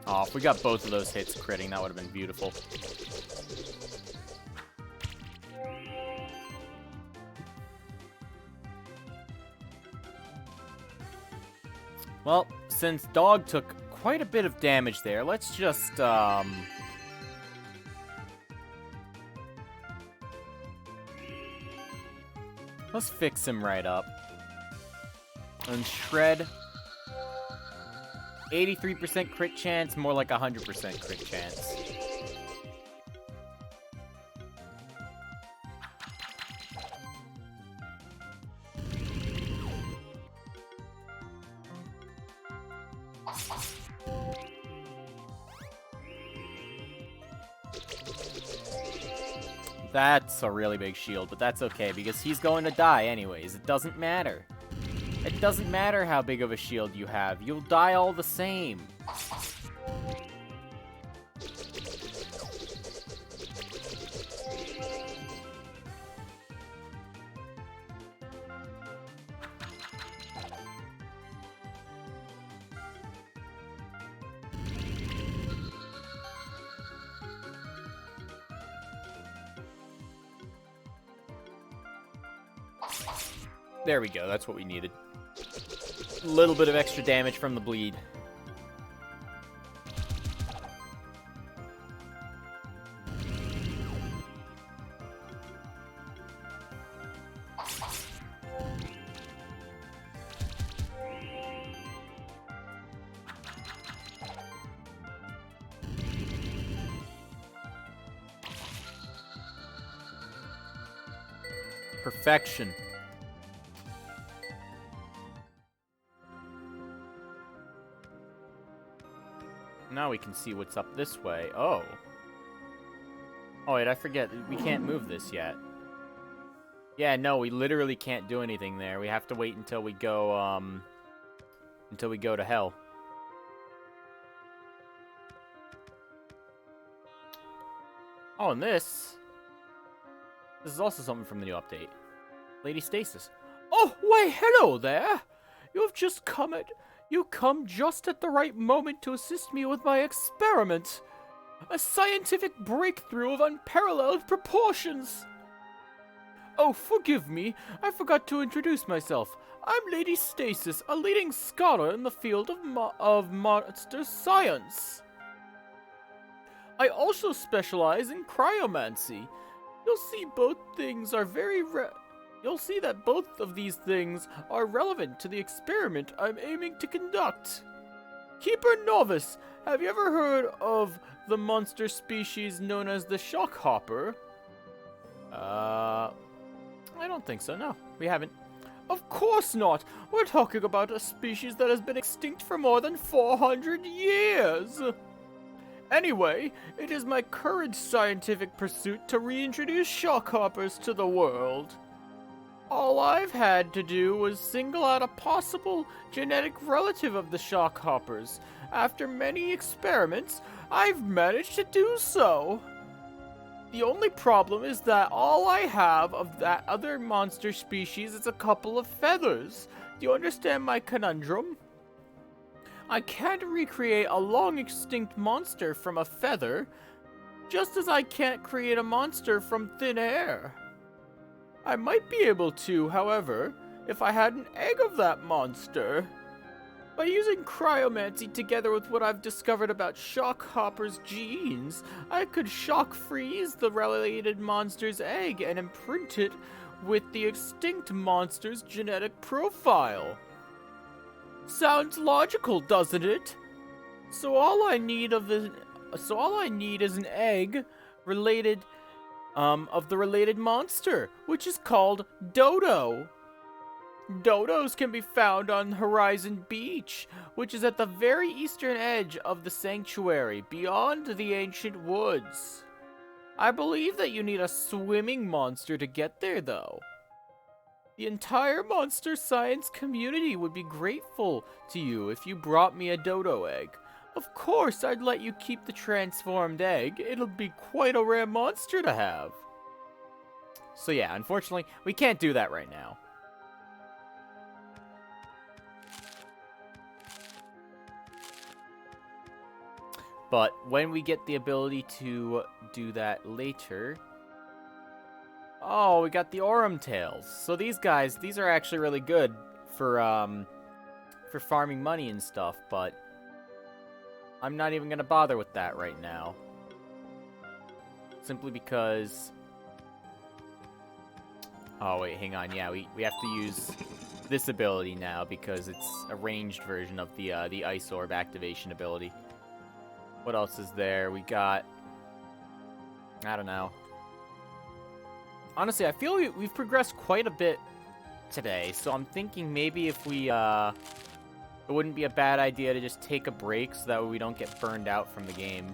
Oh, if we got both of those hits critting, that would have been beautiful. Well, since Dog took quite a bit of damage there, let's just, let's fix him right up. And Shred. 83% crit chance, more like 100% crit chance. That's a really big shield, but that's okay, because he's going to die anyways. It doesn't matter. It doesn't matter how big of a shield you have. You'll die all the same. There we go, that's what we needed. A little bit of extra damage from the bleed. Perfection. Now we can see what's up this way. Oh. Oh, wait, I forget. We can't move this yet. Yeah, no, we literally can't do anything there. We have to wait until we go, to hell. Oh, and this is also something from the new update. Lady Stasis. Oh, why, hello there! You come just at the right moment to assist me with my experiment. A scientific breakthrough of unparalleled proportions. Oh, forgive me, I forgot to introduce myself. I'm Lady Stasis, a leading scholar in the field of monster science. I also specialize in cryomancy. You'll see that both of these things are relevant to the experiment I'm aiming to conduct. Keeper Novice, have you ever heard of the monster species known as the shockhopper? I don't think so, no. We haven't. Of course not! We're talking about a species that has been extinct for more than 400 years! Anyway, it is my current scientific pursuit to reintroduce shockhoppers to the world. All I've had to do was single out a possible genetic relative of the shockhoppers. After many experiments, I've managed to do so. The only problem is that all I have of that other monster species is a couple of feathers. Do you understand my conundrum? I can't recreate a long-extinct monster from a feather, just as I can't create a monster from thin air. I might be able to, however, if I had an egg of that monster. By using cryomancy together with what I've discovered about Shockhopper's genes, I could shock freeze the related monster's egg and imprint it with the extinct monster's genetic profile. Sounds logical, doesn't it? So all I need is an egg related of the related monster, which is called Dodo. Dodos can be found on Horizon Beach, which is at the very eastern edge of the sanctuary, beyond the ancient woods. I believe that you need a swimming monster to get there, though. The entire monster science community would be grateful to you if you brought me a dodo egg. Of course, I'd let you keep the transformed egg. It'll be quite a rare monster to have. So yeah, unfortunately, we can't do that right now. But when we get the ability to do that later... Oh, we got the Aurum Tails. So these are actually really good for farming money and stuff, but I'm not even going to bother with that right now. Simply because... Oh, wait, hang on. Yeah, we have to use this ability now because it's a ranged version of the Ice Orb activation ability. What else is there? We got... I don't know. Honestly, I feel we've progressed quite a bit today, so I'm thinking maybe if we, it wouldn't be a bad idea to just take a break so that way we don't get burned out from the game.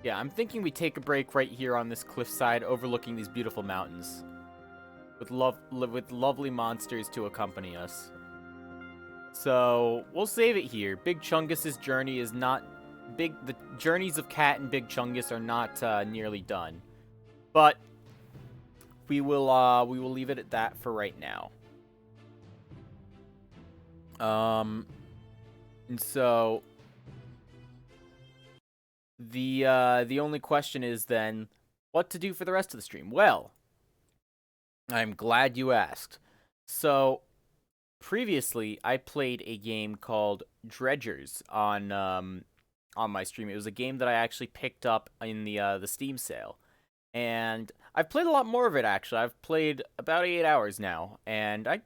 Yeah, I'm thinking we take a break right here on this cliffside overlooking these beautiful mountains. With with lovely monsters to accompany us. So, we'll save it here. Big Chungus's journey is not... The journeys of Cat and Big Chungus are not nearly done. But we will leave it at that for right now. And so the only question is then what to do for the rest of the stream. Well, I'm glad you asked. So, previously I played a game called Dredgers on my stream. It was a game that I actually picked up in the Steam sale. And I've played a lot more of it, actually. I've played about 8 hours now, and I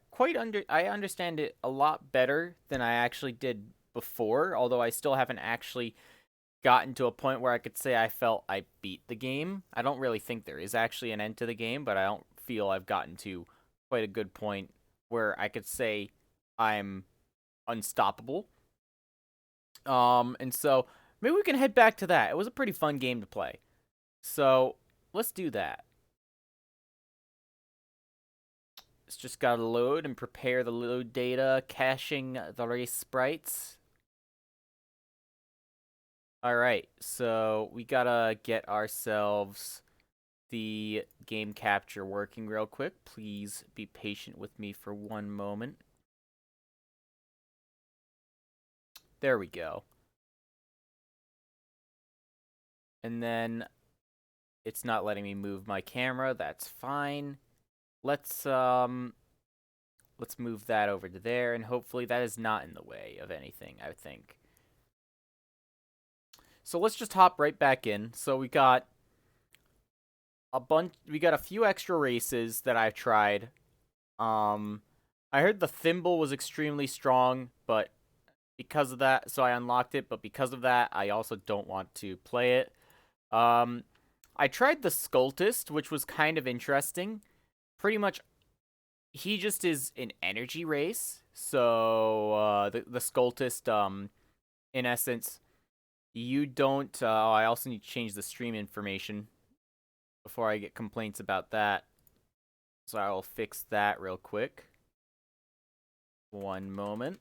understand it a lot better than I actually did before, although I still haven't actually gotten to a point where I could say I felt I beat the game. I don't really think there is actually an end to the game, but I don't feel I've gotten to quite a good point where I could say I'm unstoppable. And so maybe we can head back to that. It was a pretty fun game to play. So, let's do that. It's just gotta load and prepare the load data, caching the race sprites. Alright, so we gotta get ourselves the game capture working real quick. Please be patient with me for one moment. There we go. And then it's not letting me move my camera. That's fine. Let's move that over to there, and hopefully that is not in the way of anything, I think. So let's just hop right back in. So we got a few extra races that I've tried. I heard the thimble was extremely strong, but because of that, so I unlocked it, but because of that, I also don't want to play it. I tried the Scultist, which was kind of interesting. Pretty much, he just is an energy race. So, the Scultist, in essence, you don't... I also need to change the stream information before I get complaints about that. So I will fix that real quick. One moment.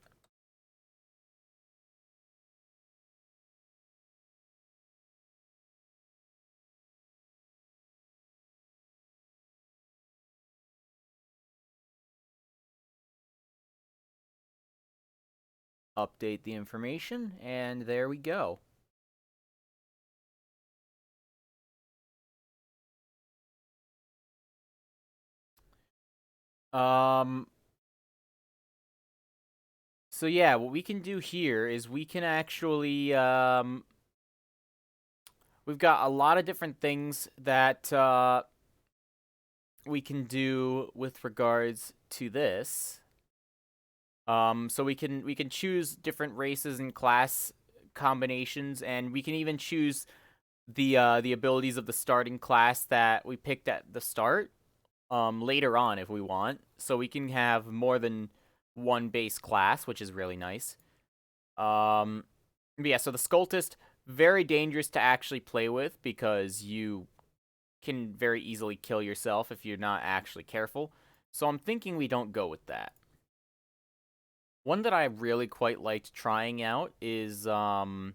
Update the information, and there we go. So yeah, what we can do here is we can actually, we've got a lot of different things that, we can do with regards to this. So we can choose different races and class combinations, and we can even choose the abilities of the starting class that we picked at the start, later on if we want. So we can have more than one base class, which is really nice. But yeah, so the Scultist, very dangerous to actually play with because you can very easily kill yourself if you're not actually careful. So I'm thinking we don't go with that. One that I really quite liked trying out is, well,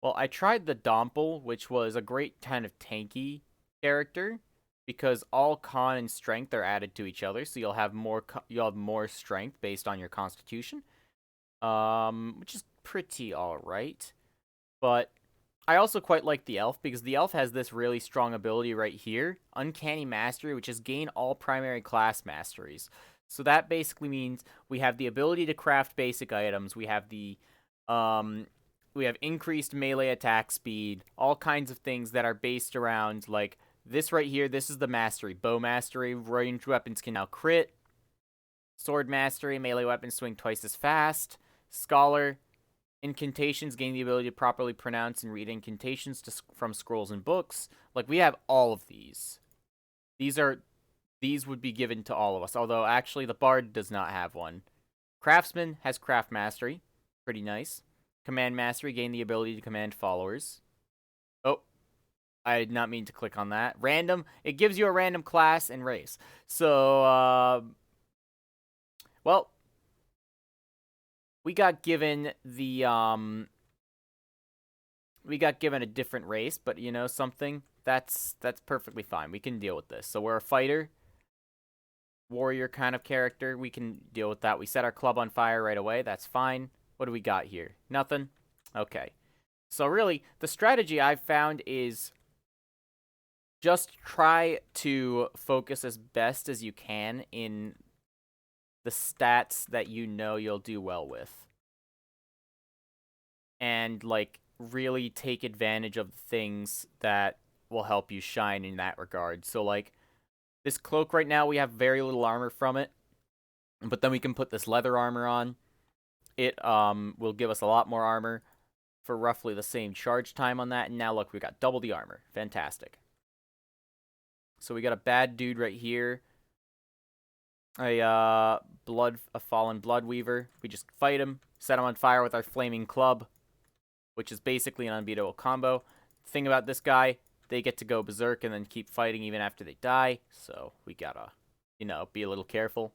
I tried the Domple, which was a great kind of tanky character, because all con and strength are added to each other, so you'll have more strength based on your constitution, which is pretty alright. But I also quite like the elf, because the elf has this really strong ability right here, Uncanny Mastery, which is gain all primary class masteries. So that basically means we have the ability to craft basic items, we have increased melee attack speed, all kinds of things that are based around, like, this right here, this is the mastery. Bow mastery, ranged weapons can now crit. Sword mastery, melee weapons swing twice as fast. Scholar, incantations gain the ability to properly pronounce and read incantations from scrolls and books. Like, we have all of these. These would be given to all of us, although actually the Bard does not have one. Craftsman has craft mastery. Pretty nice. Command mastery, gain the ability to command followers. I did not mean to click on that. Random. It gives you a random class and race. So, well, we got given we got given a different race, but you know something? That's perfectly fine. We can deal with this. So we're a fighter, warrior kind of character. We can deal with that. We set our club on fire right away. That's fine. What do we got here? Nothing? Okay. So really, the strategy I've found is just try to focus as best as you can in the stats that you know you'll do well with. And, like, really take advantage of things that will help you shine in that regard. So, like, this cloak right now, we have very little armor from it. But then we can put this leather armor on. It will give us a lot more armor for roughly the same charge time on that. And now, look, we got double the armor. Fantastic. So we got a bad dude right here. A fallen blood weaver. We just fight him, set him on fire with our flaming club, which is basically an unbeatable combo. Thing about this guy, they get to go berserk and then keep fighting even after they die. So we gotta, you know, be a little careful.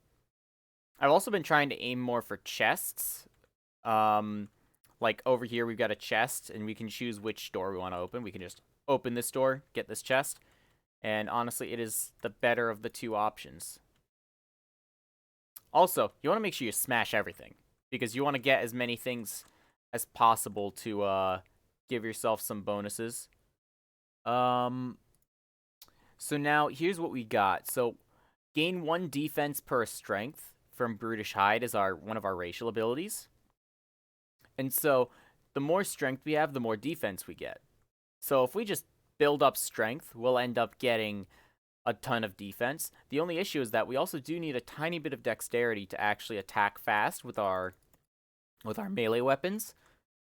I've also been trying to aim more for chests. Like over here, we've got a chest, and we can choose which door we want to open. We can just open this door, get this chest. And honestly, it is the better of the two options. Also, you want to make sure you smash everything, because you want to get as many things as possible to give yourself some bonuses. So now, here's what we got. So, gain 1 defense per strength from Brutish Hide is one of our racial abilities. And so, the more strength we have, the more defense we get. So if we just build up strength, we'll end up getting a ton of defense. The only issue is that we also do need a tiny bit of dexterity to actually attack fast with our melee weapons.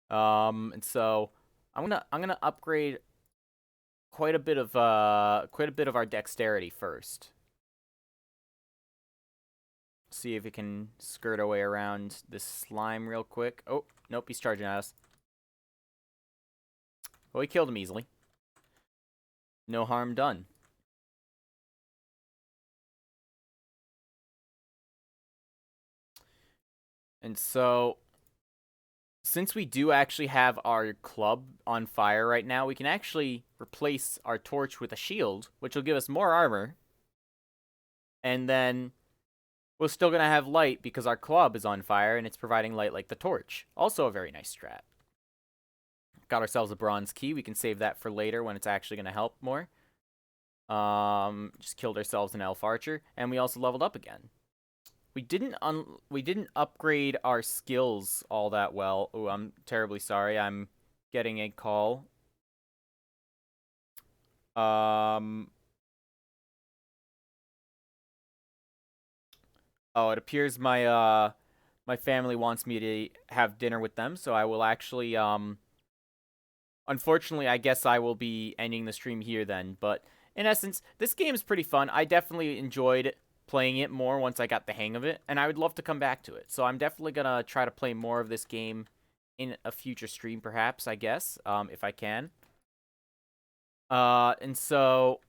And so I'm gonna upgrade quite a bit of our dexterity first. See if we can skirt our way around this slime real quick. Oh, nope, he's charging at us. Well, we killed him easily. No harm done. And so, since we do actually have our club on fire right now, we can actually replace our torch with a shield, which will give us more armor. And then we're still going to have light because our club is on fire and it's providing light like the torch. Also a very nice strat. Got ourselves a bronze key. We can save that for later when it's actually going to help more. Just killed ourselves an elf archer, and we also leveled up again. We didn't upgrade our skills all that well. Oh, I'm terribly sorry. I'm getting a call. Oh, it appears my my family wants me to have dinner with them, so I will actually unfortunately, I guess I will be ending the stream here then, but in essence, this game is pretty fun. I definitely enjoyed playing it more once I got the hang of it, and I would love to come back to it. So I'm definitely going to try to play more of this game in a future stream, perhaps, I guess, if I can. And so,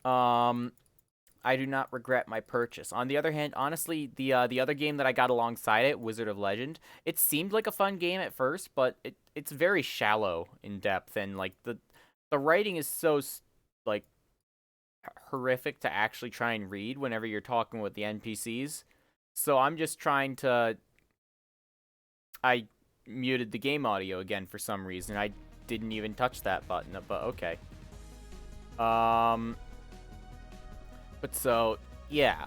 I do not regret my purchase. On the other hand, honestly, the other game that I got alongside it, Wizard of Legend, it seemed like a fun game at first, but it's very shallow in depth, and like the writing is so like horrific to actually try and read whenever you're talking with the NPCs. So I'm just trying to. I muted the game audio again for some reason. I didn't even touch that button, but okay. But so, yeah.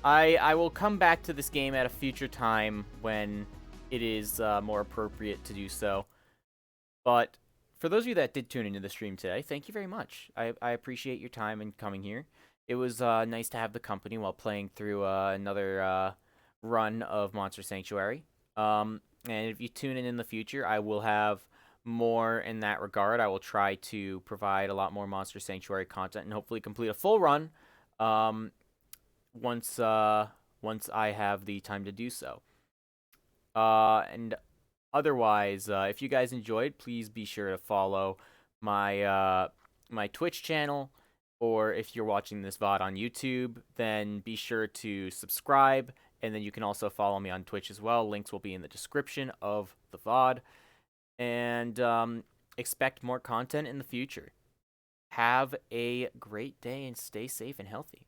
I will come back to this game at a future time when it is more appropriate to do so. But for those of you that did tune into the stream today, thank you very much. I appreciate your time and coming here. It was nice to have the company while playing through another run of Monster Sanctuary. And if you tune in the future, I will have more in that regard. I will try to provide a lot more Monster Sanctuary content and hopefully complete a full run once I have the time to do so. And otherwise, if you guys enjoyed, please be sure to follow my Twitch channel, or if you're watching this VOD on YouTube, then be sure to subscribe, and then you can also follow me on Twitch as well. Links will be in the description of the VOD, and expect more content in the future. Have a great day and stay safe and healthy.